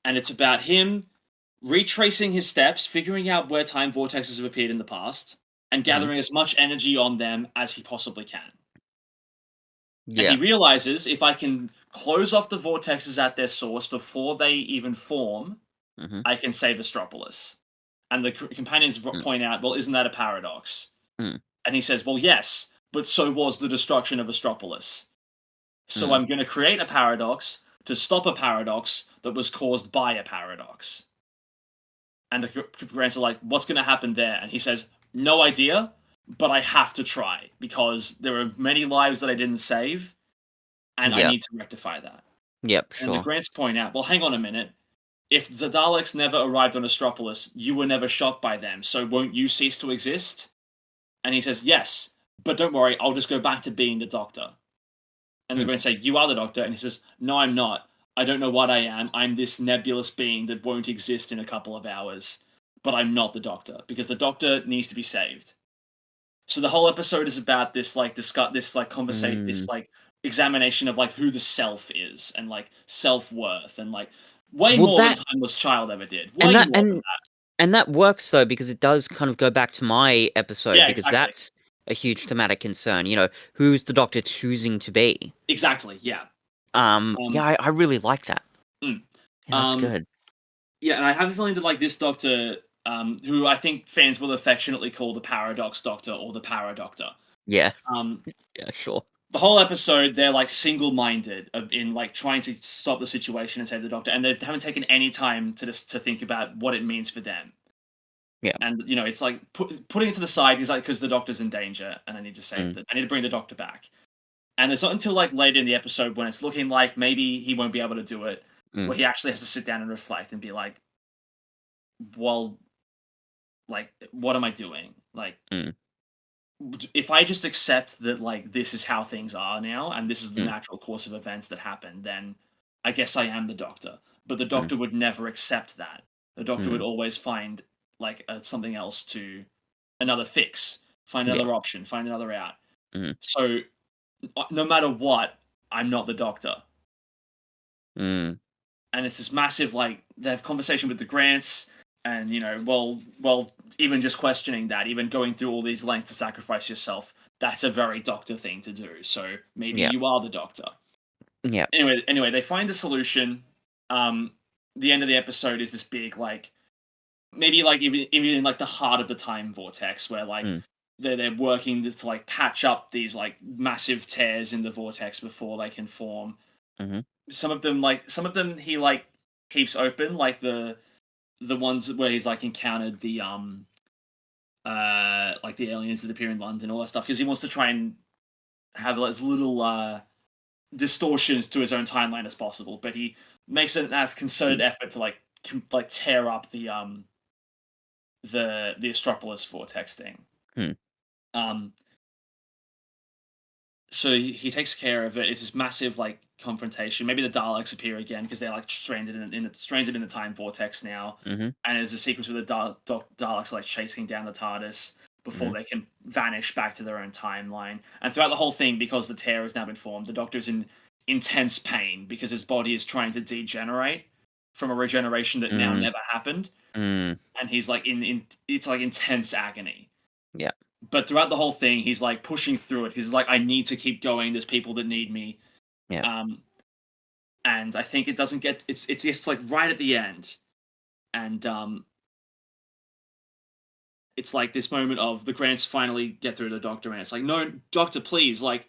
And it's about him retracing his steps, figuring out where time vortexes have appeared in the past, and gathering as much energy on them as he possibly can. Yeah. And he realizes if I can close off the vortexes at their source before they even form, I can save Astropolis. And the companions point out, well, isn't that a paradox? And he says, well, yes, but so was the destruction of Astropolis. So I'm going to create a paradox to stop a paradox that was caused by a paradox. And the Grants are like, what's going to happen there? And he says, no idea, but I have to try because there are many lives that I didn't save, and I need to rectify that. Yep, sure. And the Grants point out, well, hang on a minute. If the Daleks never arrived on Astropolis, you were never shot by them, so won't you cease to exist? And he says, yes, but don't worry, I'll just go back to being the Doctor. And the Grants say, you are the Doctor? And he says, no, I'm not. I don't know what I am. I'm this nebulous being that won't exist in a couple of hours. But I'm not the Doctor, because the Doctor needs to be saved. So the whole episode is about this, like, conversation, this, like, examination of, like, who the self is, and, like, self-worth, and, like, way more than Timeless Child ever did. Way more than that. And that works, though, because it does kind of go back to my episode, Yeah, because exactly. that's a huge thematic concern. Who's the Doctor choosing to be? Exactly, yeah. Yeah, I really like that. Yeah, that's good. Yeah, and I have a feeling that, like, this Doctor, who I think fans will affectionately call the Paradox Doctor or the Paradoctor. Yeah. Yeah, sure. The whole episode, they're, like, single-minded in, like, trying to stop the situation and save the Doctor, and they haven't taken any time to think about what it means for them. Yeah. And, it's like, putting it to the side, he's like, because the Doctor's in danger, and I need to save I need to bring the Doctor back. And it's not until, like, later in the episode when it's looking like maybe he won't be able to do it, where he actually has to sit down and reflect and be like, well, like, what am I doing? Like, if I just accept that, like, this is how things are now, and this is the natural course of events that happen, then I guess I am the Doctor. But the Doctor would never accept that. The Doctor would always find, like, something else another fix, find another option, find another out. So, no matter what, I'm not the Doctor. And it's this massive, like, they have conversation with the Grants. And well, even just questioning that, even going through all these lengths to sacrifice yourself, that's a very Doctor thing to do. So maybe Yeah. you are the Doctor. Yeah. Anyway, they find a solution. Um, the end of the episode is this big, like, maybe like even in like the heart of the time vortex, where like Mm. they're working to like patch up these like massive tears in the vortex before they can form. Mm-hmm. Some of them he like keeps open, like the ones where he's like encountered the like the aliens that appear in London, all that stuff, because he wants to try and have as little distortions to his own timeline as possible. But he makes an concerted Mm. effort to like tear up the Astropolis vortex thing. Mm. Um, so he takes care of it. It's this massive like confrontation. Maybe the Daleks appear again because they're like stranded in the time vortex now. Mm-hmm. And there's a sequence where the Daleks are like chasing down the TARDIS before Mm-hmm. they can vanish back to their own timeline. And throughout the whole thing, because the tear has now been formed, the Doctor's in intense pain because his body is trying to degenerate from a regeneration that now Mm. never happened, Mm. and he's like in it's like intense agony. Yeah. But throughout the whole thing, he's like pushing through it because he's like, I need to keep going. There's people that need me. Yeah. Um, and I think it doesn't get it's just like right at the end, and it's like this moment of the Grants finally get through to the Doctor, and it's like, no, Doctor, please, like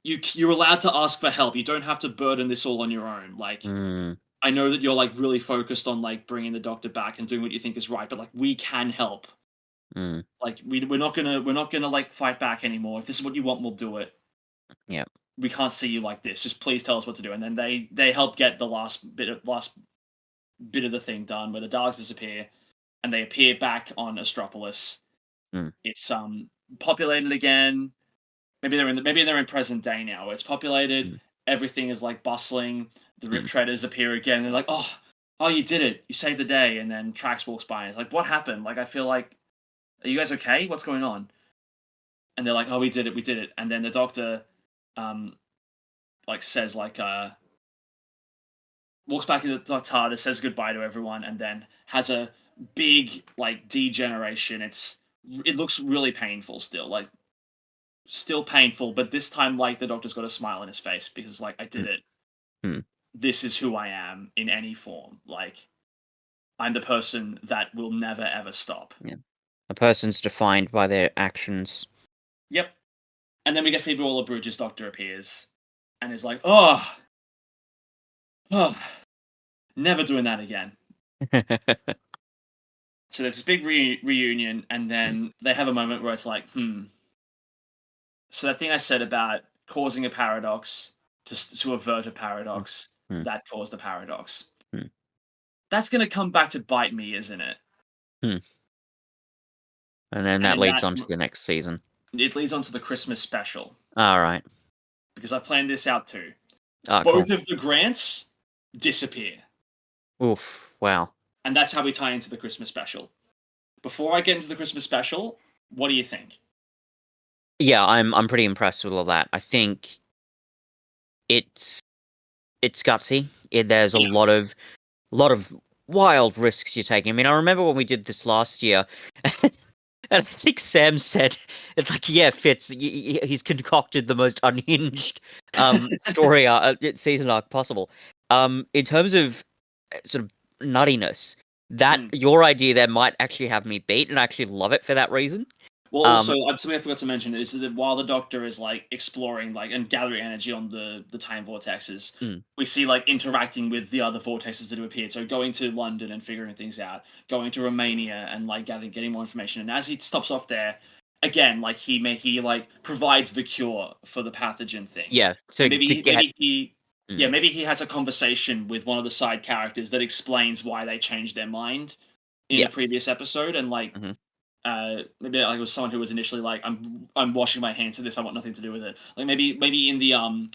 you're allowed to ask for help. You don't have to burden this all on your own. Like Mm. I know that you're like really focused on like bringing the Doctor back and doing what you think is right, but like we can help. Mm. Like we're not gonna like fight back anymore. If this is what you want, we'll do it. Yeah. We can't see you like this. Just please tell us what to do. And then they help get the last bit of the thing done, where the Daleks disappear and they appear back on Astropolis. Mm. It's populated again. Maybe they're in present day now, where it's populated. Mm. Everything is like bustling. The Rift Mm. Treaders appear again. They're like, oh, you did it! You saved the day. And then Trax walks by and it's like, what happened? Like, I feel like, are you guys okay? What's going on? And they're like, oh, we did it. And then the Doctor, um, like says like walks back into the TARDIS, says goodbye to everyone, and then has a big like degeneration. It looks really painful still, like still painful, but this time like the Doctor's got a smile on his face because like I did Mm. it. Mm. This is who I am in any form. Like I'm the person that will never ever stop. Yeah. A person's defined by their actions. Yep. And then we get Phoebe Waller-Bridge's Doctor appears and is like, oh, never doing that again. So there's this big reunion, and Mm. then they have a moment where it's like, So that thing I said about causing a paradox to avert a Mm. paradox, Mm. that caused a paradox. Mm. That's going to come back to bite me, isn't it? Mm. And then And that in leads that, on to the next season. it leads on to the Christmas special, All right. because I planned this out too. Oh, cool. Both of the Grants disappear, Oof. Wow. and that's how we tie into the Christmas special. Before I get into the Christmas special, what do you think? Yeah, I'm pretty impressed with all that. I think it's it's gutsy. There's a Yeah. lot of wild risks you're taking. I mean, I remember when we did this last year, and I think Sam said it's like, yeah, Fitz, he's concocted the most unhinged story season arc possible. In terms of sort of nuttiness, that Mm. your idea there might actually have me beat, and I actually love it for that reason. Well, also, Um, something I forgot to mention is that while the Doctor is like exploring, like, and gathering energy on the time vortexes, mm, we see like interacting with the other vortexes that have appeared. So going to London and figuring things out, going to Romania and like getting more information. And as he stops off there, again, like he like provides the cure for the pathogen thing. yeah, And to get. Mm, maybe he has a conversation with one of the side characters that explains why they changed their mind in a yeah. previous episode, and like Hmm. maybe like it was someone who was initially like, I'm washing my hands of this. I want nothing to do with it. Like maybe in the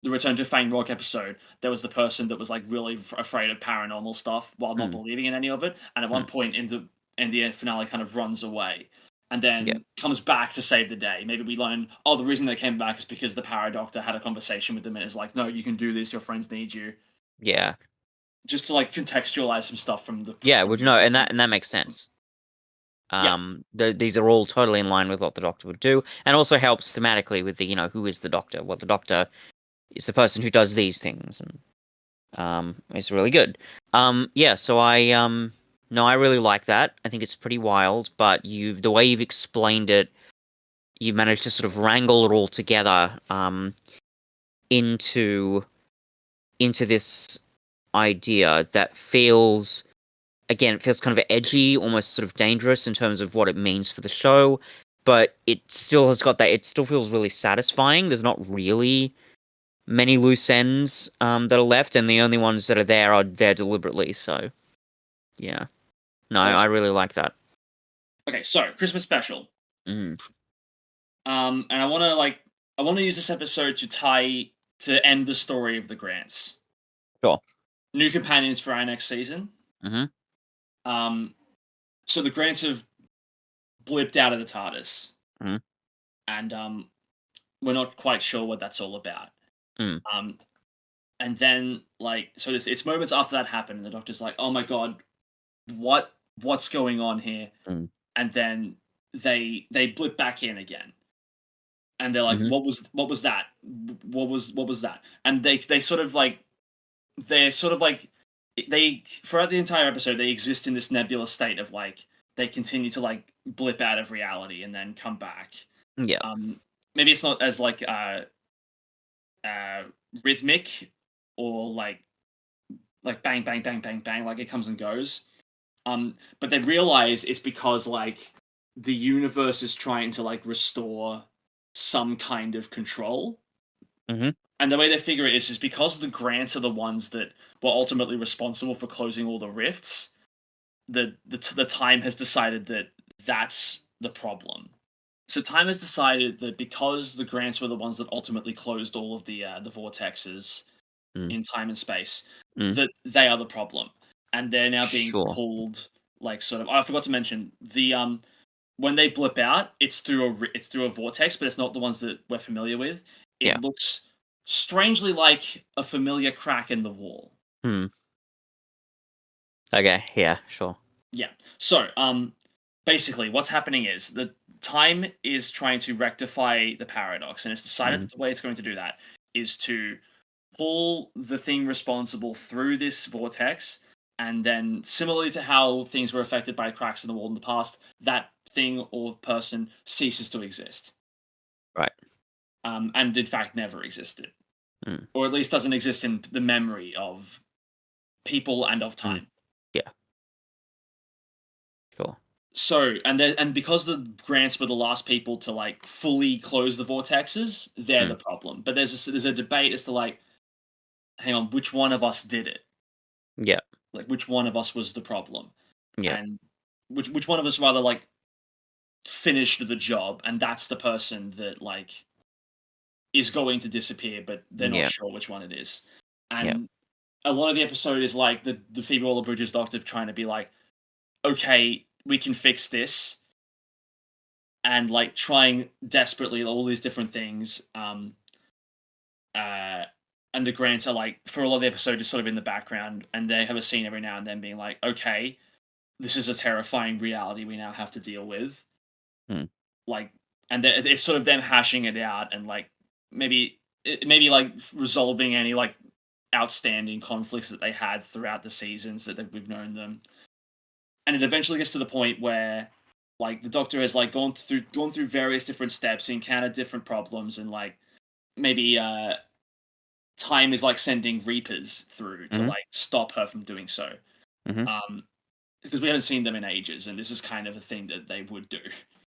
Return to Fang Rock episode, there was the person that was like really afraid of paranormal stuff while not Mm, believing in any of it, and at one mm, point in the finale, kind of runs away and yeah, then comes back to save the day. Maybe we learn, oh, the reason they came back is because the Paradoctor had a conversation with them and is like, no, you can do this. Your friends need you. yeah. just to like contextualize some stuff from the Yeah, from would no, and the that makes season. sense. Yeah, These are all totally in line with what the Doctor would do, and also helps thematically with the who is the Doctor? Well, the Doctor is the person who does these things, and it's really good. Yeah, so no, I really like that. I think it's pretty wild, but the way you've explained it, you managed to sort of wrangle it all together, into this idea that feels, again, it feels kind of edgy, almost sort of dangerous in terms of what it means for the show, but it still has got that. It still feels really satisfying. There's not really many loose ends that are left, and the only ones that are there are there deliberately. So yeah, no, I awesome. really like that. Okay, so Christmas special. Mm, And I want to use this episode to end the story of the Grants. sure. New companions for our next season. Mm-hmm. Um, so the Grants have blipped out of the TARDIS, Mm-hmm. and we're not quite sure what that's all about. Mm, Um, and then so it's moments after that happen, and the Doctor's like, "Oh my god, what's going on here?" mm, And then they blip back in again, and they're like, mm-hmm. "What was that? What was that?" And they're sort of like they throughout the entire episode they exist in this nebulous state of like they continue to like blip out of reality and then come back. Yeah. Um, maybe it's not as like uh rhythmic or like bang bang bang bang bang like it comes and goes. But they realize it's because like the universe is trying to like restore some kind of control. Mm-hmm. And the way they figure it is because the Grants are the ones that were ultimately responsible for closing all the rifts. The time has decided that that's the problem. So time has decided that because the Grants were the ones that ultimately closed all of the vortexes Mm, in time and space, mm. that they are the problem, and they're now being Sure. pulled like sort of. Oh, I forgot to mention the when they blip out, it's through a vortex, but it's not the ones that we're familiar with. It Yeah. looks strangely like a familiar crack in the wall. Hmm. Okay. Yeah. Sure. Yeah. So, basically, what's happening is the time is trying to rectify the paradox, and it's decided Mm, that the way it's going to do that is to pull the thing responsible through this vortex, and then similarly to how things were affected by cracks in the wall in the past, that thing or person ceases to exist, right. and in fact never existed, Mm, or at least doesn't exist in the memory of people and of mm. time. Yeah. Sure. So, and because the Grants were the last people to like fully close the vortexes, they're Mm, the problem. But there's a debate as to like, hang on, which one of us did it? yeah. Like, which one of us was the problem? Yeah. And which one of us rather like finished the job? And that's the person that like is going to disappear, but they're not Yeah. sure which one it is. Yeah. And a lot of the episode is like the Phoebe Waller-Bridges doctor trying to be like, okay, we can fix this, and like trying desperately all these different things. Uh, and the Grants are like for a lot of the episode just sort of in the background, and they have a scene every now and then being like, okay, this is a terrifying reality we now have to deal with. Mm, Like, and it's sort of them hashing it out and like maybe like resolving any like outstanding conflicts that they had throughout the seasons that we've known them. And it eventually gets to the point where like the Doctor has like gone through various different steps, encountered different problems, and like maybe time is like sending reapers through to mm-hmm. like stop her from doing so. Mm-hmm. Um, because we haven't seen them in ages, and this is kind of a thing that they would do.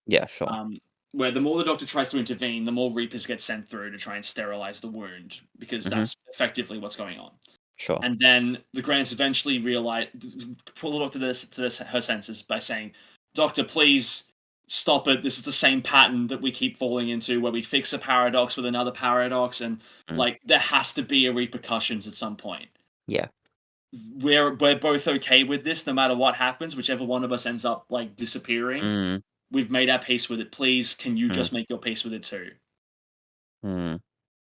Yeah. Sure. Um, where the more the Doctor tries to intervene, the more reapers get sent through to try and sterilize the wound, because Mm-hmm. that's effectively what's going on. Sure. And then the Grants eventually realize, pull the Doctor to her senses by saying, "Doctor, please stop it. This is the same pattern that we keep falling into, where we fix a paradox with another paradox, and Mm, like there has to be a repercussions at some point. yeah. We're both okay with this, no matter what happens. Whichever one of us ends up like disappearing, Mm, we've made our peace with it. Please, can you mm, just make your peace with it too?" mm,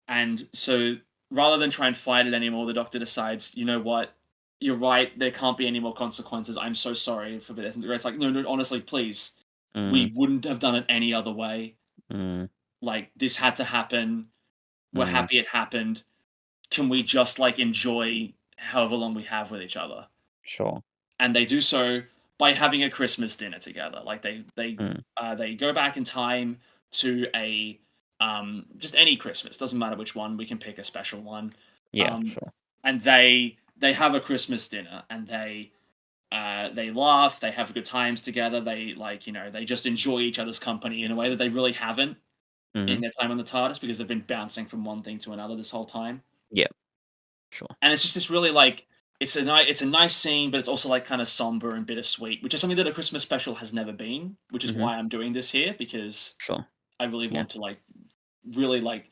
And so rather than try and fight it anymore, the Doctor decides, you know what? you're right. There can't be any more consequences. I'm so sorry for this. And it's like, no, no, honestly, please, Mm, we wouldn't have done it any other way. mm, Like this had to happen. We're mm, happy it happened. Can we just like enjoy however long we have with each other? sure. And they do so by having a Christmas dinner together. Like Mm, they go back in time to a just any Christmas, doesn't matter which one. We can pick a special one, yeah, um, sure. and they have a Christmas dinner and they laugh, they have good times together. They like they just enjoy each other's company in a way that they really haven't Hmm. in their time on the TARDIS because they've been bouncing from one thing to another this whole time. Yeah, sure. And it's just this really like it's a nice scene, but it's also like kind of somber and bittersweet, which is something that a Christmas special has never been. Which is Hmm. why I'm doing this here because Sure. I really Yeah. want to like really like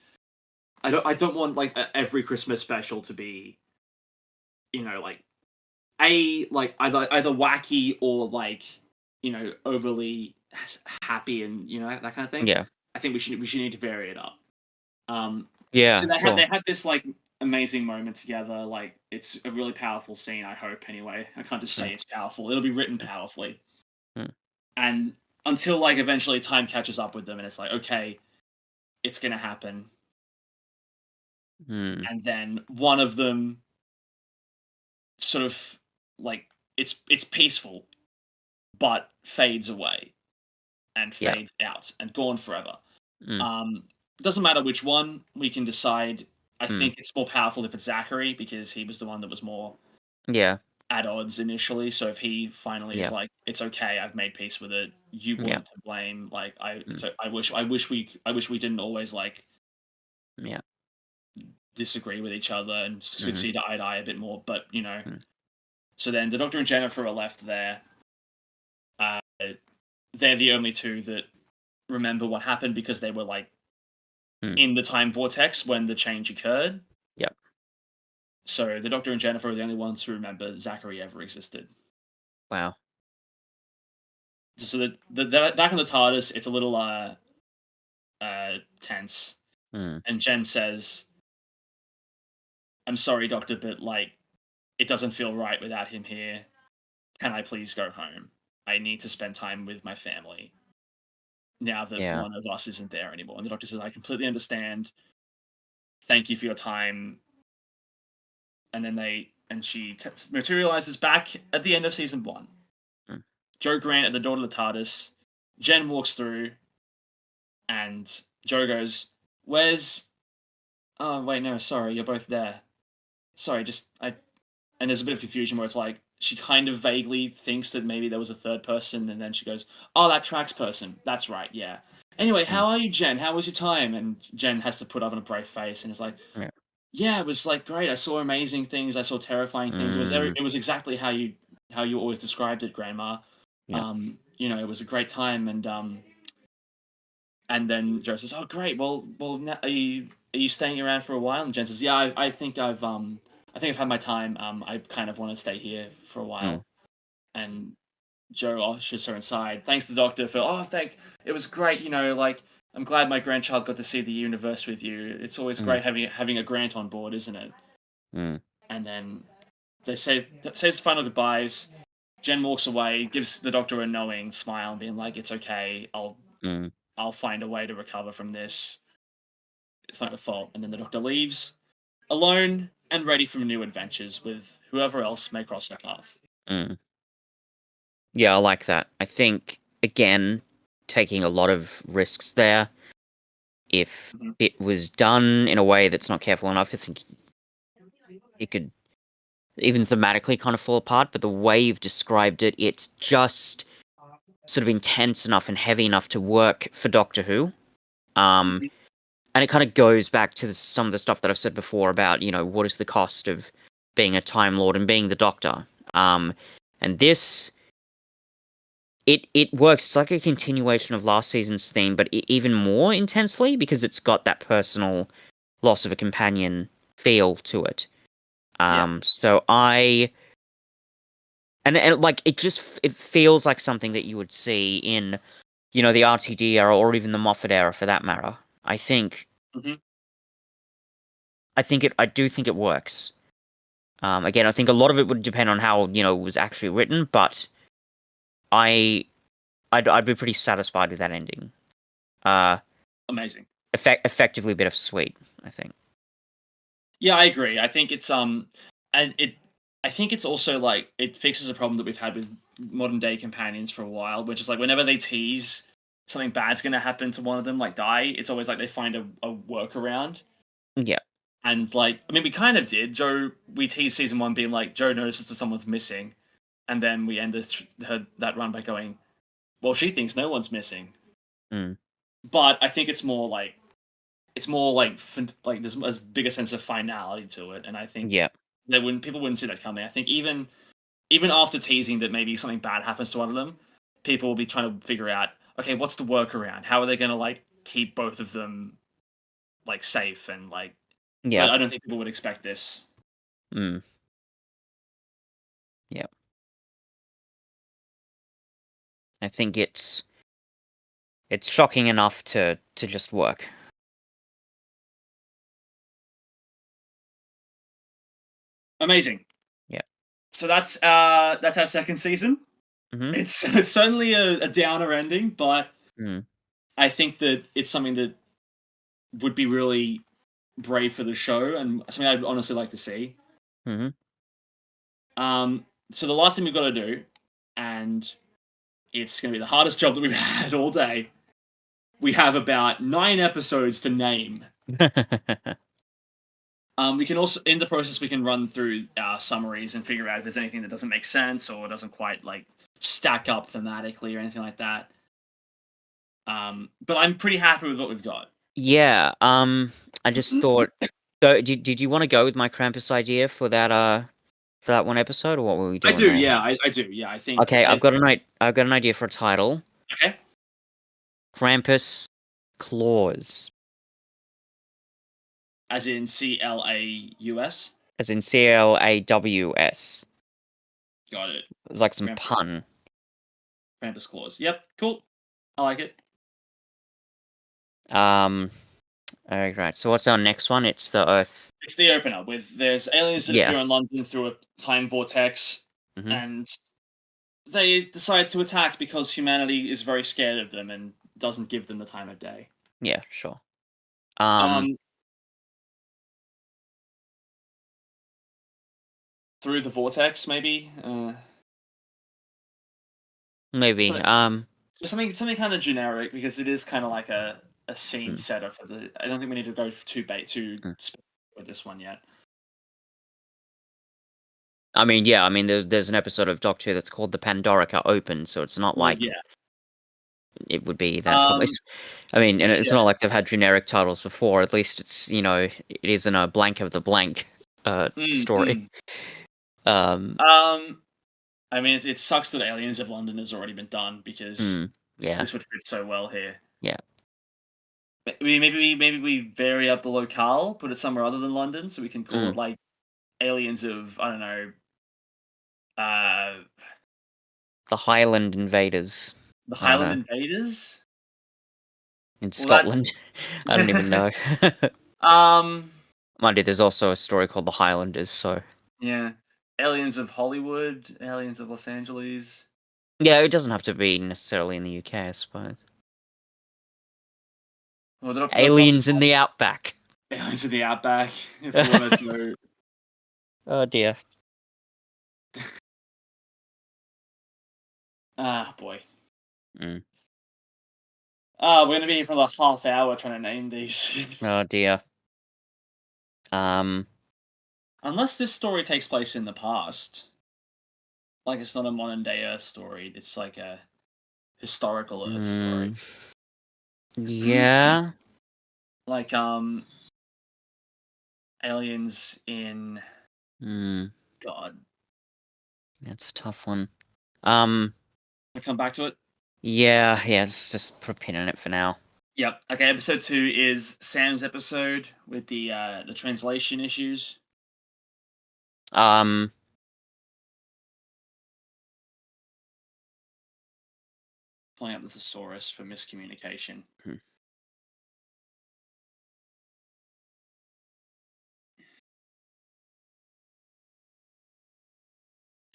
I don't want like every Christmas special to be like like either wacky or like overly happy and that kind of thing. Yeah. I think we should need to vary it up. So Yeah, they sure. had this like amazing moment together. Like it's a really powerful scene. I hope anyway. I can't just Mm, say it's powerful. It'll be written powerfully. mm, And until like eventually time catches up with them, and it's like okay, it's gonna happen. mm. And then one of them sort of like it's peaceful, but fades away and Yeah. fades out and gone forever. Mm, Um, doesn't matter which one. We can decide. I mm. think it's more powerful if it's Zachary because he was the one that was more Yeah. at odds initially. So if he finally is Yeah. like, "It's okay, I've made peace with it. You Yeah. weren't to blame." Like Mm, I wish we didn't always like yeah. disagree with each other and could Mhm, see eye to eye a bit more. But mm, so then the Doctor and Jennifer are left there. Uh, they're the only two that remember what happened because they were like mm. in the time vortex when the change occurred. Yeah. So the Doctor and Jennifer are the only ones who remember Zachary ever existed. Wow. So the back in the TARDIS, it's a little tense, Mm, and Jen says, "I'm sorry, Doctor, but like it doesn't feel right without him here. Can I please go home? I need to spend time with my family now that yeah. one of us isn't there anymore." And the Doctor says, "I completely understand. Thank you for your time." And then she materializes back at the end of season one. Mm, Joe Grant at the door of the TARDIS. Jen walks through, and Joe goes, "Where's? Oh wait, no, sorry, you're both there. Sorry, just I." And there's a bit of confusion where it's like she kind of vaguely thinks that maybe there was a third person, and then she goes, "Oh, that tracks person. That's right, yeah." Anyway, mm. how are you, Jen? How was your time? And Jen has to put up on a brave face and is like, Yeah. "Yeah, it was like great. I saw amazing things. I saw terrifying things. Mm, It was exactly how you always described it, Grandma. yeah. It was a great time." And then Joe says, "Oh, great. Well, are you staying around for a while?" And Jen says, "Yeah, I think I've had my time. I kind of want to stay here for a Mm, while." And Joe ushers her inside. Thanks to the Doctor for, "Oh, thank. It was great. Like I'm glad my grandchild got to see the universe with you. It's always mm, great having a Grant on board, isn't it?" mm, And then they says final goodbyes. Jen walks away, gives the Doctor a knowing smile, being like, "It's okay. mm, I'll find a way to recover from this. It's not your fault." And then the Doctor leaves, alone and ready for new adventures with whoever else may cross their path. mm. Yeah, I like that. I think, again, taking a lot of risks there. If Mhm. it was done in a way that's not careful enough, I think it could even thematically kind of fall apart. But the way you've described it, it's just sort of intense enough and heavy enough to work for Doctor Who. Um, Mhm. and it kind of goes back to some of the stuff that I've said before about, what is the cost of being a Time Lord and being the Doctor. Um, and this, it works. It's like a continuation of last season's theme, but even more intensely because it's got that personal loss of a companion feel to it. Yeah. So and like it feels like something that you would see in the RTD era or even the Moffat era for that matter. I think Hmm. I do think it works. Again, I think a lot of it would depend on how it was actually written, but I I'd be pretty satisfied with that ending. Uh, Amazing. Effectively bittersweet, I think. Yeah, I agree. I think it's and it I think it's also like it fixes a problem that we've had with modern day companions for a while, which is like whenever they tease something bad's gonna happen to one of them, like die, it's always like they find a workaround. Yeah, And like, I mean, we kind of did. We teased season one being like Joe notices that someone's missing, and then we ended that run by going, well, she thinks no one's missing. mm, But I think it's more like there's a bigger sense of finality to it, and I think yeah, people wouldn't see that coming. I think even after teasing that maybe something bad happens to one of them, people will be trying to figure out, okay, what's the workaround? How are they going to like keep both of them like safe and like? yeah, But I don't think people would expect this. mm, yeah. I think it's shocking enough to just work. Amazing. Yeah. So that's our second season. Mm-hmm. It's certainly a downer ending, but Mm, I think that it's something that would be really brave for the show and something I'd honestly like to see. mm-hmm. So the last thing we've got to do, and it's going to be the hardest job that we've had all day. We have about 9 episodes to name. We can also, in the process, we can run through our summaries and figure out if there's anything that doesn't make sense or doesn't quite like stack up thematically or anything like that. But I'm pretty happy with what we've got. Yeah. I just thought. So, did you want to go with my Krampus idea for that one episode, or what were we I doing do, there? yeah, I do, yeah. I think Okay, it. I've got an idea for a title. Okay, Krampus Claws, as in CLAUS. as in CLAWS. Got it. It's like some Krampus, pun. Krampus claws. Yep, cool. I like it. Um. Alright. So what's our next one? It's the Earth. It's the opener with there's aliens that Yeah. appear in London through a time vortex, Mm-hmm. and they decide to attack because humanity is very scared of them and doesn't give them the time of day. Yeah. Sure. Um. Um, through the vortex, maybe. Maybe. Something, something kind of generic because it is kind of like a scene Mm, setter for the. I don't think we need to go too mm. specific with this one yet. I mean, yeah. I mean, there's an episode of Doctor Who that's called the Pandorica Open, so it's not Well, like yeah. it would be that probably. Um, I mean, and it's yeah. not like they've had generic titles before. At least it's it isn't a blank of the blank Mm, story. mm. Um. I mean, it sucks that Aliens of London has already been done because Yeah. this would fit so well here. Yeah. Maybe we vary up the locale, put it somewhere other than London, so we can call Mm. it like Aliens of I don't know, uh, The Highland Invaders. the I don't Highland know. Invaders. In Well, Scotland. I don't even know. um, Mind you, there's also a story called The Highlanders, so. yeah, Aliens of Hollywood, Aliens of Los Angeles. Yeah, it doesn't have to be necessarily in the UK, I suppose. Well, the Doctor Aliens in the Outback. Aliens of the Outback. If we want to go, Oh dear. ah, boy. Mm. We're gonna be here for like half hour trying to name these. Oh dear. Um. Unless this story takes place in the past. Like it's not a modern day Earth story. It's like a historical Earth story. Mm, yeah. Like aliens in Mm, God. that's a tough one. Um. I come back to it. Yeah. Yeah. Just put a pin in it for now. Yep. Okay. Episode 2 is Sam's episode with the translation issues. Um. Pulling up the thesaurus for miscommunication. Hmm.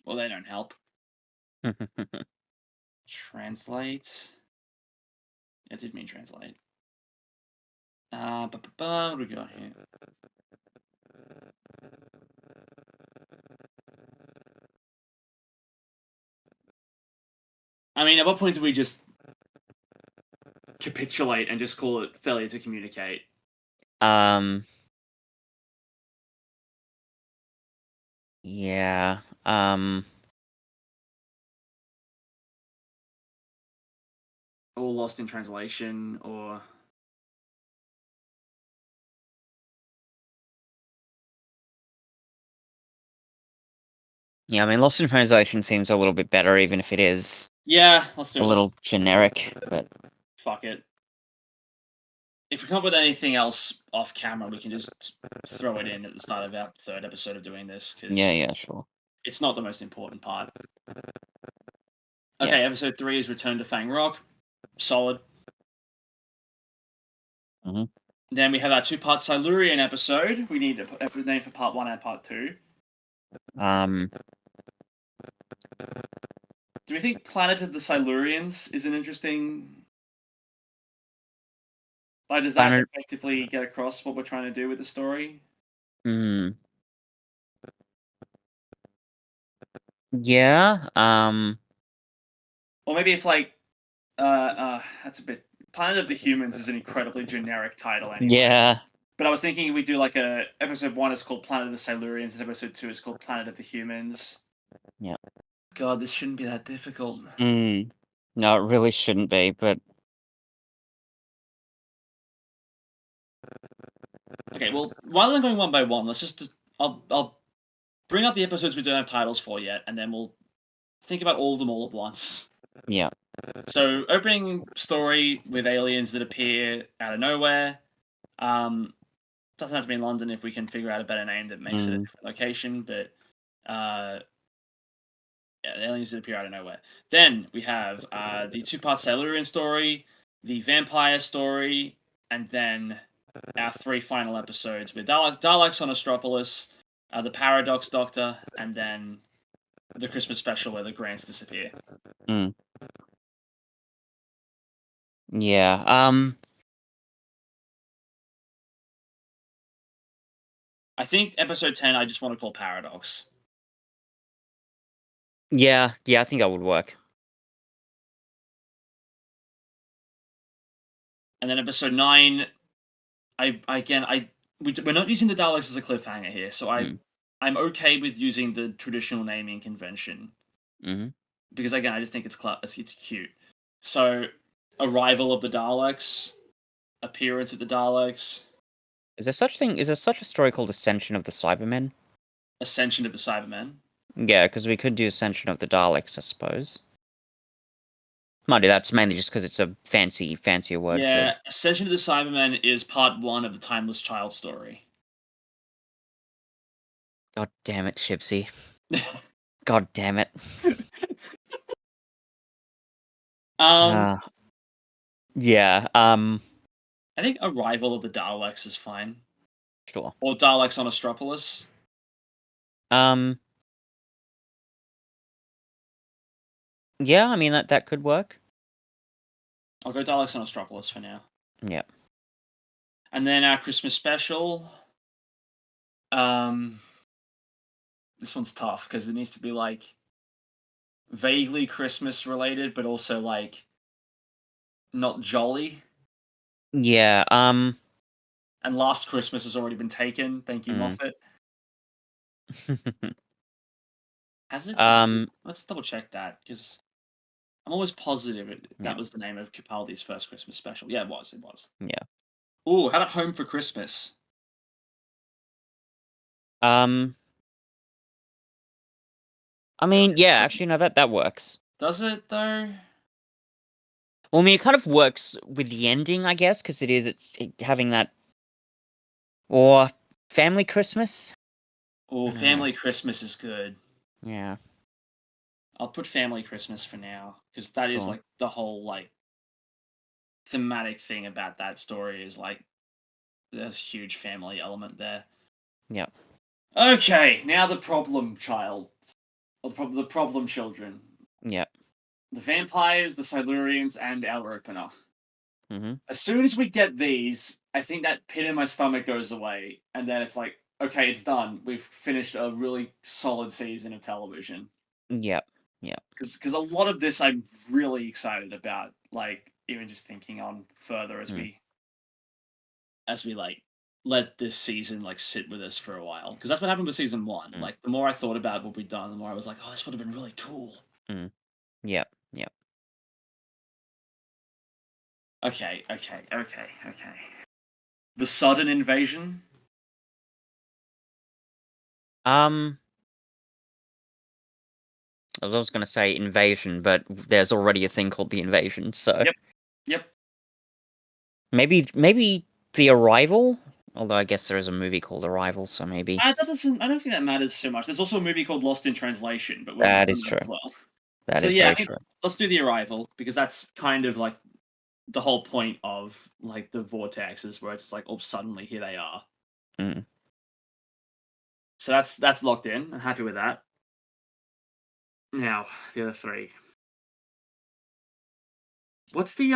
Well, they don't help. Translate. I did mean translate. What do we got here? I mean, at what point do we just capitulate and just call it failure to communicate? Yeah. Or lost in translation, or Yeah, I mean, Lost in Translation seems a little bit better, even if it is yeah, let's do a it. little generic, but Fuck it. If we come up with anything else off camera, we can just throw it in at the start of our third episode of doing this because yeah, sure. it's not the most important part. Yeah. Okay, episode 3 is Return to Fang Rock. Solid. hmm Then we have our 2-part Silurian episode. We need a name for part 1 and part 2. Do we think Planet of the Silurians is an interesting? Like, does that Planet. effectively get across what we're trying to do with the story? Hmm. Yeah. Or maybe it's like, that's a bit. Planet of the Humans is an incredibly generic title anyway. Yeah. But I was thinking we do like episode 1 is called Planet of the Silurians and episode 2 is called Planet of the Humans. Yeah. God, this shouldn't be that difficult. No, it really shouldn't be, but Okay, well, rather than going one by one, let's just I'll bring up the episodes we don't have titles for yet, and then we'll think about all of them all at once. yeah. So, opening story with aliens that appear out of nowhere. Doesn't have to be in London if we can figure out a better name that makes it a different location, but yeah, the aliens that appear out of nowhere. Then we have the 2-part Silurian story, the vampire story, and then our 3 final episodes with Daleks on Astropolis, the Paradox Doctor, and then the Christmas special where the Grants disappear. Yeah. I think episode 10 I just want to call Paradox. Yeah, I think that would work. And then episode 9, we're not using the Daleks as a cliffhanger here, so I'm okay with using the traditional naming convention. Because again, I just think it's cute. So, arrival of the Daleks, appearance of the Daleks, Is there such a story called Ascension of the Cybermen? ascension of the Cybermen. Yeah, because we could do Ascension of the Daleks, I suppose. Mind you, that's mainly just because it's a fancier word Yeah, for. ascension of the Cybermen is part 1 of the Timeless Child story. God damn it, Shipsy. God damn it. Yeah. I think arrival of the Daleks is fine. Sure. Or Daleks on Astropolis. Yeah, I mean that could work. I'll go Daleks on Astropolis for now. Yeah. And then our Christmas special. This one's tough because it needs to be like vaguely Christmas related, but also like not jolly. Yeah. And Last Christmas has already been taken. Thank you, Moffat. Has it? Let's double check that because I'm always positive that was the name of Capaldi's first Christmas special. Yeah, it was. It was. Yeah. Ooh, how about Home for Christmas? I mean, yeah, actually, no, that works. Does it though? Well, I mean, it kind of works with the ending, I guess, because it's having that. Or Family Christmas? Oh, Family Christmas is good. Yeah. I'll put Family Christmas for now because that is like the whole like thematic thing about that story is like there's a huge family element there. Yeah. Okay, now the problem child. the problem children. Yep. The vampires, the Silurians, and our opener. Mm-hmm. As soon as we get these, I think that pit in my stomach goes away, and then it's like, okay, it's done. We've finished a really solid season of television. Yep. Yep. Because a lot of this I'm really excited about. Like even just thinking on further Mm. as we like let this season like sit with us for a while. Because that's what happened with season one. Mm. Like the more I thought about what we'd done, the more I was like, oh, this would have been really cool. Mm. Yep. Yep. Okay. The sudden invasion. Um, I was going to say invasion, but there's already a thing called the invasion, so Yep. Yep. maybe the arrival. Although I guess there is a movie called Arrival, so maybe That doesn't. I don't think that matters so much. There's also a movie called Lost in Translation, but we've that done is that true. as well. That So is yeah, I very think true. let's do the arrival because that's kind of like the whole point of like the vortexes, where it's like, oh, suddenly here they are. Mm. So that's locked in. I'm happy with that. Now the other three. What's the?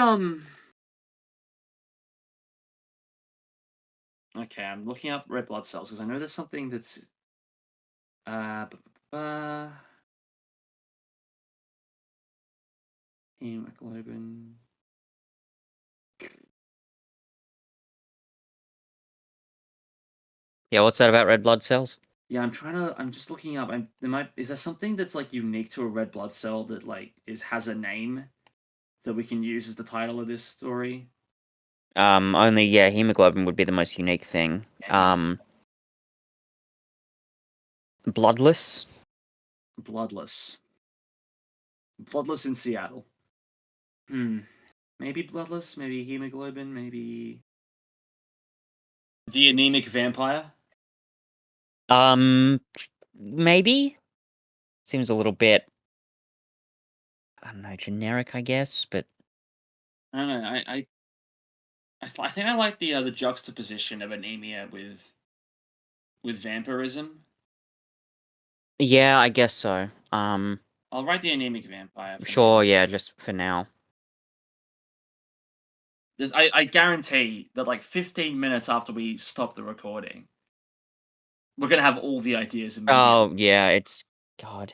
Okay, I'm looking up red blood cells because I know there's something that's uh. bu- bu- bu- Hemoglobin. Yeah, what's that about red blood cells? Yeah, I'm trying to. I'm just looking up. There might is there something that's like unique to a red blood cell that like has a name that we can use as the title of this story? Only yeah, hemoglobin would be the most unique thing. Yeah, Bloodless. bloodless, bloodless in Seattle. Hmm. Maybe bloodless. Maybe hemoglobin. Maybe the anemic vampire. Um, maybe seems a little bit, I don't know, generic, I guess, but I don't know. I think I like the juxtaposition of anemia with vampirism. yeah, I guess so. I'll write the anemic vampire for now. Sure, yeah, just for now. I guarantee that like 15 minutes after we stop the recording, we're gonna have all the ideas immediately. Oh, yeah, it's God.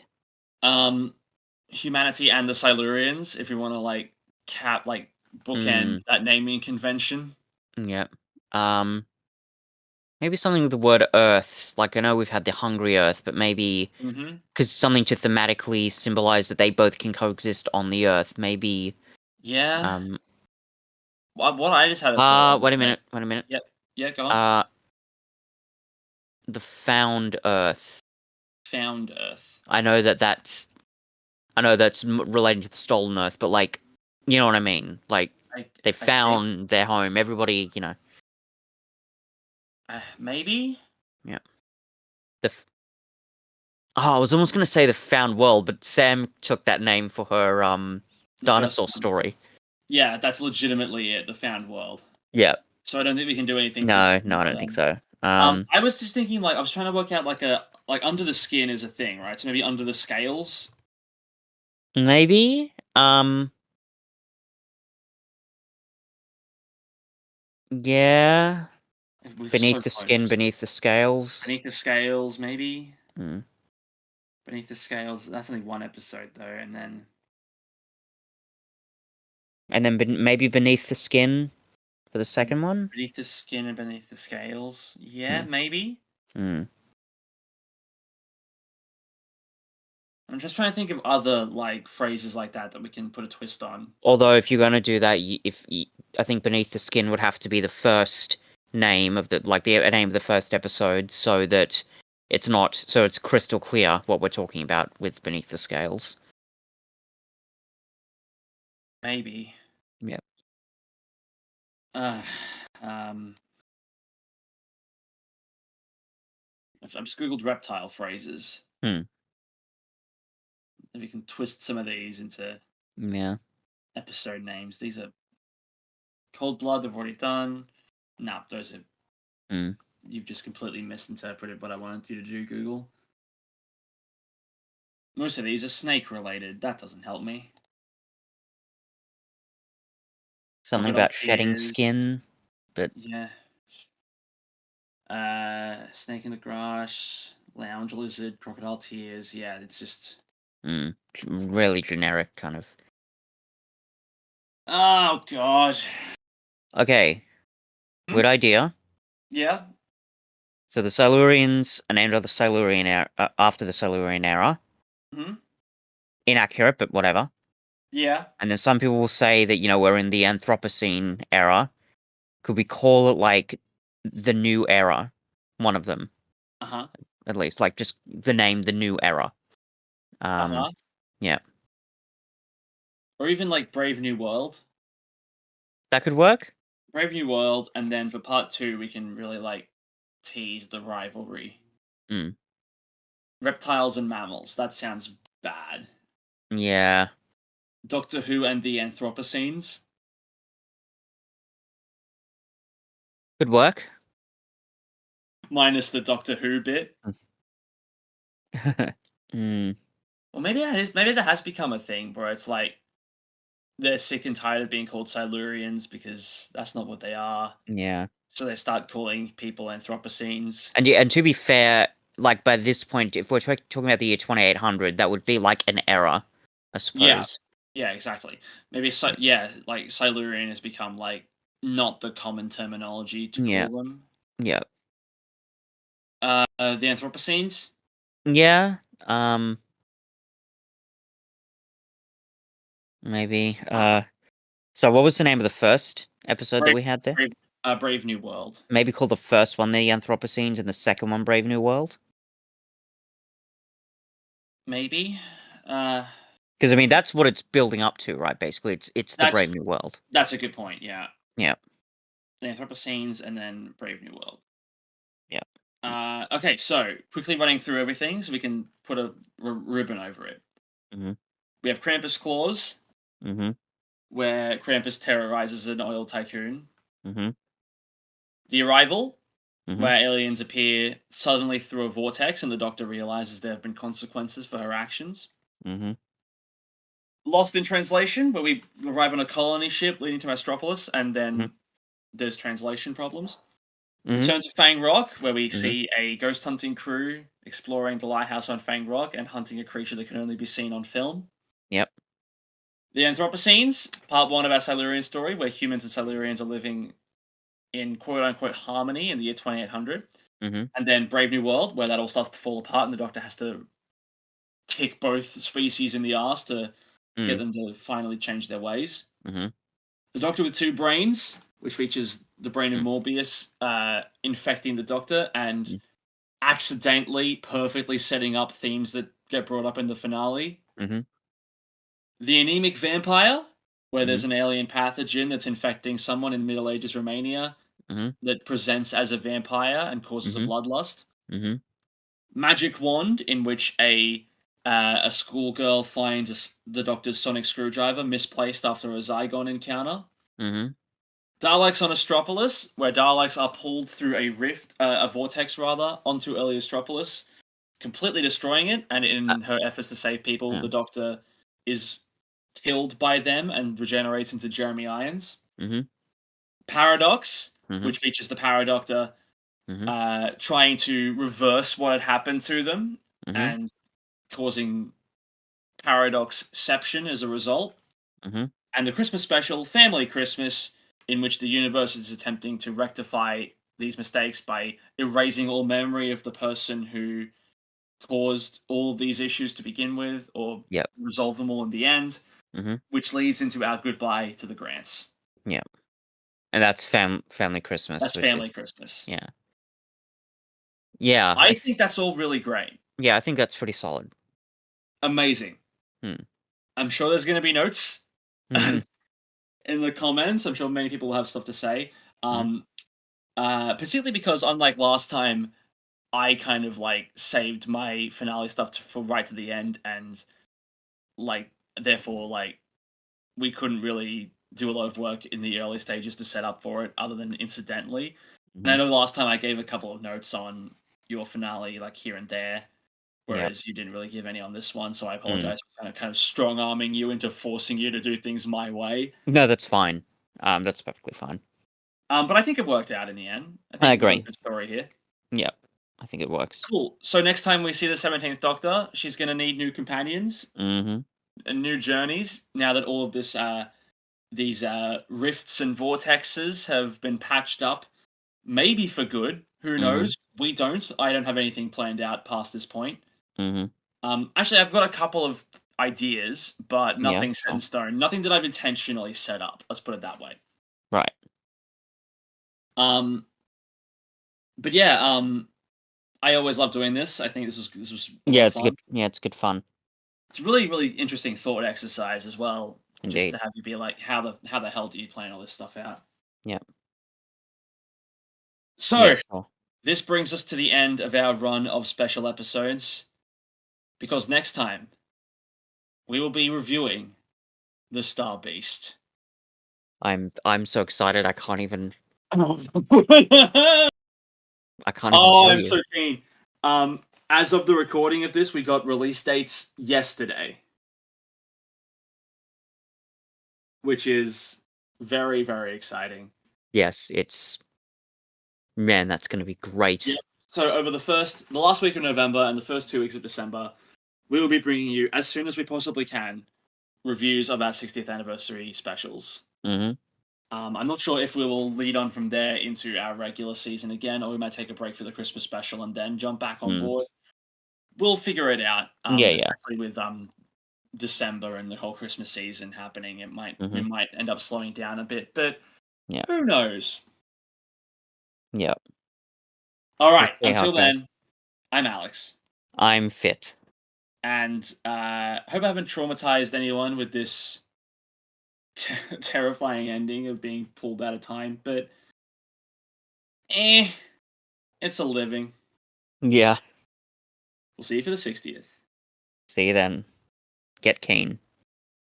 Um, humanity and the Silurians, if you want to like bookend Mm, that naming convention. yep. Um, maybe something with the word Earth. Like I know we've had the Hungry Earth, but maybe Mm-hmm. because something to thematically symbolize that they both can coexist on the Earth. Maybe. Yeah. Um. What I just had a thought of Wait a like, minute. Wait a minute. yep, yeah, go on. Uh, the Found Earth. Found Earth. I know that that's. I know that's relating to the Stolen Earth, but like, you know what I mean. Like I they I think found their home. Everybody, you know. maybe Yeah. The. Oh, I was almost gonna say the Found World, but Sam took that name for her the first dinosaur one. story. Yeah, that's legitimately it. The Found World. Yeah. So I don't think we can do anything too No, no, I similar don't think then. so. I was just thinking like I was trying to work out like under the skin is a thing, right? So maybe under the scales. Maybe. Yeah. We're so Beneath the skin, close. beneath the scales. Beneath the scales, maybe. Hmm. Beneath the scales. That's only one episode though, and then And then maybe beneath the skin for the second one. beneath the skin and beneath the scales. Yeah, Hmm. maybe. Hmm. I'm just trying to think of other like phrases like that we can put a twist on. Although, if you're gonna do that, I think beneath the skin would have to be the first name of the name of the first episode, so that it's crystal clear what we're talking about with beneath the scales. Maybe. Yeah. Uh, um, I've just googled reptile phrases. Hmm. If we can twist some of these into Yeah. episode names. These are Cold Blood. They've already done. Nah, those are Hmm. you've just completely misinterpreted what I wanted you to do, Google. Most of these are snake related. That doesn't help me. Something Crocodile about shedding tears. skin, but Yeah. Snake in the grass, lounge lizard, crocodile tears. Yeah, it's just. really generic kind of. Oh god. Okay, Hmm? good idea. Yeah. So the Silurians are named after the Silurian era. Hmm. Inaccurate, but whatever. Yeah. And then some people will say that, we're in the Anthropocene era. Could we call it like the new era? One of them, Uh huh. at least. Like just the name, the new era. Uh Um, huh. yeah. Or even like Brave New World. That could work. Brave New World, and then for part two, we can really like tease the rivalry. Mm. Reptiles and mammals. That sounds bad. Yeah. Doctor Who and the Anthropocenes. Could work. Minus the Doctor Who bit. mm, Or maybe that is. Maybe that has become a thing where it's like they're sick and tired of being called Silurians because that's not what they are. yeah. So they start calling people Anthropocenes. And yeah, and to be fair, like by this point, if we're talking about the year 2800, that would be like an era, I Yeah, suppose. yeah, exactly. Maybe Yeah. yeah, like Silurian has become like not the common terminology to Yeah. call them. Yeah. The Anthropocenes. Yeah. Maybe. So what was the name of the first episode that Brave, we had there? Brave, Brave New World. Maybe call the first one the Anthropocenes and the second one Brave New World? Maybe. Because I mean that's what it's building up to, right? Basically, it's the That's Brave New World. that's a good point. Yeah, Yeah. the Anthropocenes and then Brave New World. Yeah. Okay, so quickly running through everything so we can put a ribbon over it. Mhm. We have Krampus Claws, Mhm. where Krampus terrorizes an oil tycoon. Mhm. The Arrival, Mhm. where aliens appear suddenly through a vortex and the Doctor realizes there have been consequences for her actions. Mhm. Lost in Translation, where we arrive on a colony ship leading to Astropolis and Mhm. then there's translation problems. Mhm. Return to Fang Rock, where we Mhm. see a ghost hunting crew exploring the lighthouse on Fang Rock and hunting a creature that can only be seen on film. Yep. The Anthropocenes, part one of our Silurian story, where humans and Silurians are living in quote unquote harmony in the year 2800. Mhm. And then Brave New World, where that all starts to fall apart and the Doctor has to kick both species in the ass to get Mm. them to finally change their ways. Mhm. The Doctor with Two Brains, which features the brain of Mm. Morbius infecting the Doctor and Mm. accidentally perfectly setting up themes that get brought up in the finale. Mhm. The Anemic Vampire, where there's Mhm. an alien pathogen that's infecting someone in Middle Ages Romania Mhm. that presents as a vampire and causes a Mhm. bloodlust. Mhm. Magic Wand, in which a schoolgirl finds the Doctor's sonic screwdriver misplaced after a Zygon encounter. Mhm. Daleks on Astropolis, where Daleks are pulled through a vortex rather, onto early Astropolis, completely destroying it. And Uh, in her efforts to save people, yeah. the Doctor is killed by them and regenerates into Jeremy Irons. Mhm. Paradox, Mhm. which features the Paradoctor Mhm. trying to reverse what had happened to them Mhm. and causing paradoxception as a result. Mhm. And the Christmas special, Family Christmas, in which the universe is attempting to rectify these mistakes by erasing all memory of the person who caused all of these issues to begin with or Yep. resolve them all in the end, Mhm. which leads into our goodbye to the Grants. Yep. And that's Family Christmas, That's which Family is Christmas. yeah. Yeah. I think that's all really great. Yeah, I think that's pretty solid. Amazing. Hmm. I'm sure there's going to be notes Mhm. in the comments. I'm sure many people will have stuff to say. Mhm. Um, particularly because, unlike last time, I kind of like saved my finale stuff for right to the end, and like therefore, like we couldn't really do a lot of work in the early stages to set up for it, other than incidentally. And I Mhm. know last time I gave a couple of notes on your finale, like here and there. Yep. whereas you didn't really give any on this one. So I Mm. apologize for kind of strong arming you into forcing you to do things my way. No, that's fine. That's perfectly fine. But I think it worked out in the end. I I think we got a agree. good story here. Yep. I think it works. Cool. So next time we see the 17th Doctor, she's going to need new companions Mm-hmm. and new journeys. Now that all of these rifts and vortexes have been patched up, maybe for good. Who Mm-hmm. knows? We don't. I don't have anything planned out past this point. Mm-hmm. Actually, I've got a couple of ideas, but Yeah. nothing set in Sure. stone. Nothing that I've intentionally set up. Let's put it that way. Right. Um, but yeah, I always love doing this. I think this was a lot Yeah, of it's fun. good. Yeah, it's good fun. It's a really interesting thought exercise as well. Just to Indeed. have you be like, how the hell do you plan all this stuff out? Yep. Yeah. So Sure. this brings us to the end of our run of special episodes because next time we will be reviewing the Star Beast. I'm so excited. I can't even. Oh, I can't even tell I'm you. so keen. As of the recording of this, we got release dates yesterday, which is very exciting. Yes, it's man. That's gonna be Yeah. great. So over the last week of November and the first 2 weeks of December, we will be bringing you as soon as we possibly can reviews of our 60th anniversary specials. Mm-hmm. I'm not sure if we will lead on from there into our regular season again, or we might take a break for the Christmas special and then jump back on Mm. board. We'll figure it out. Yeah. Yeah. Especially with December and the whole Christmas season happening, we Mm-hmm. might end up slowing down a bit, but Yeah. who knows? Yeah. All We'll right. see how Until it goes. then, I'm Alex, I'm fit. and hope I haven't traumatized anyone with this terrifying ending of being pulled out of time. But it's a living. Yeah. We'll see you for the 60th. See you then. Get keen.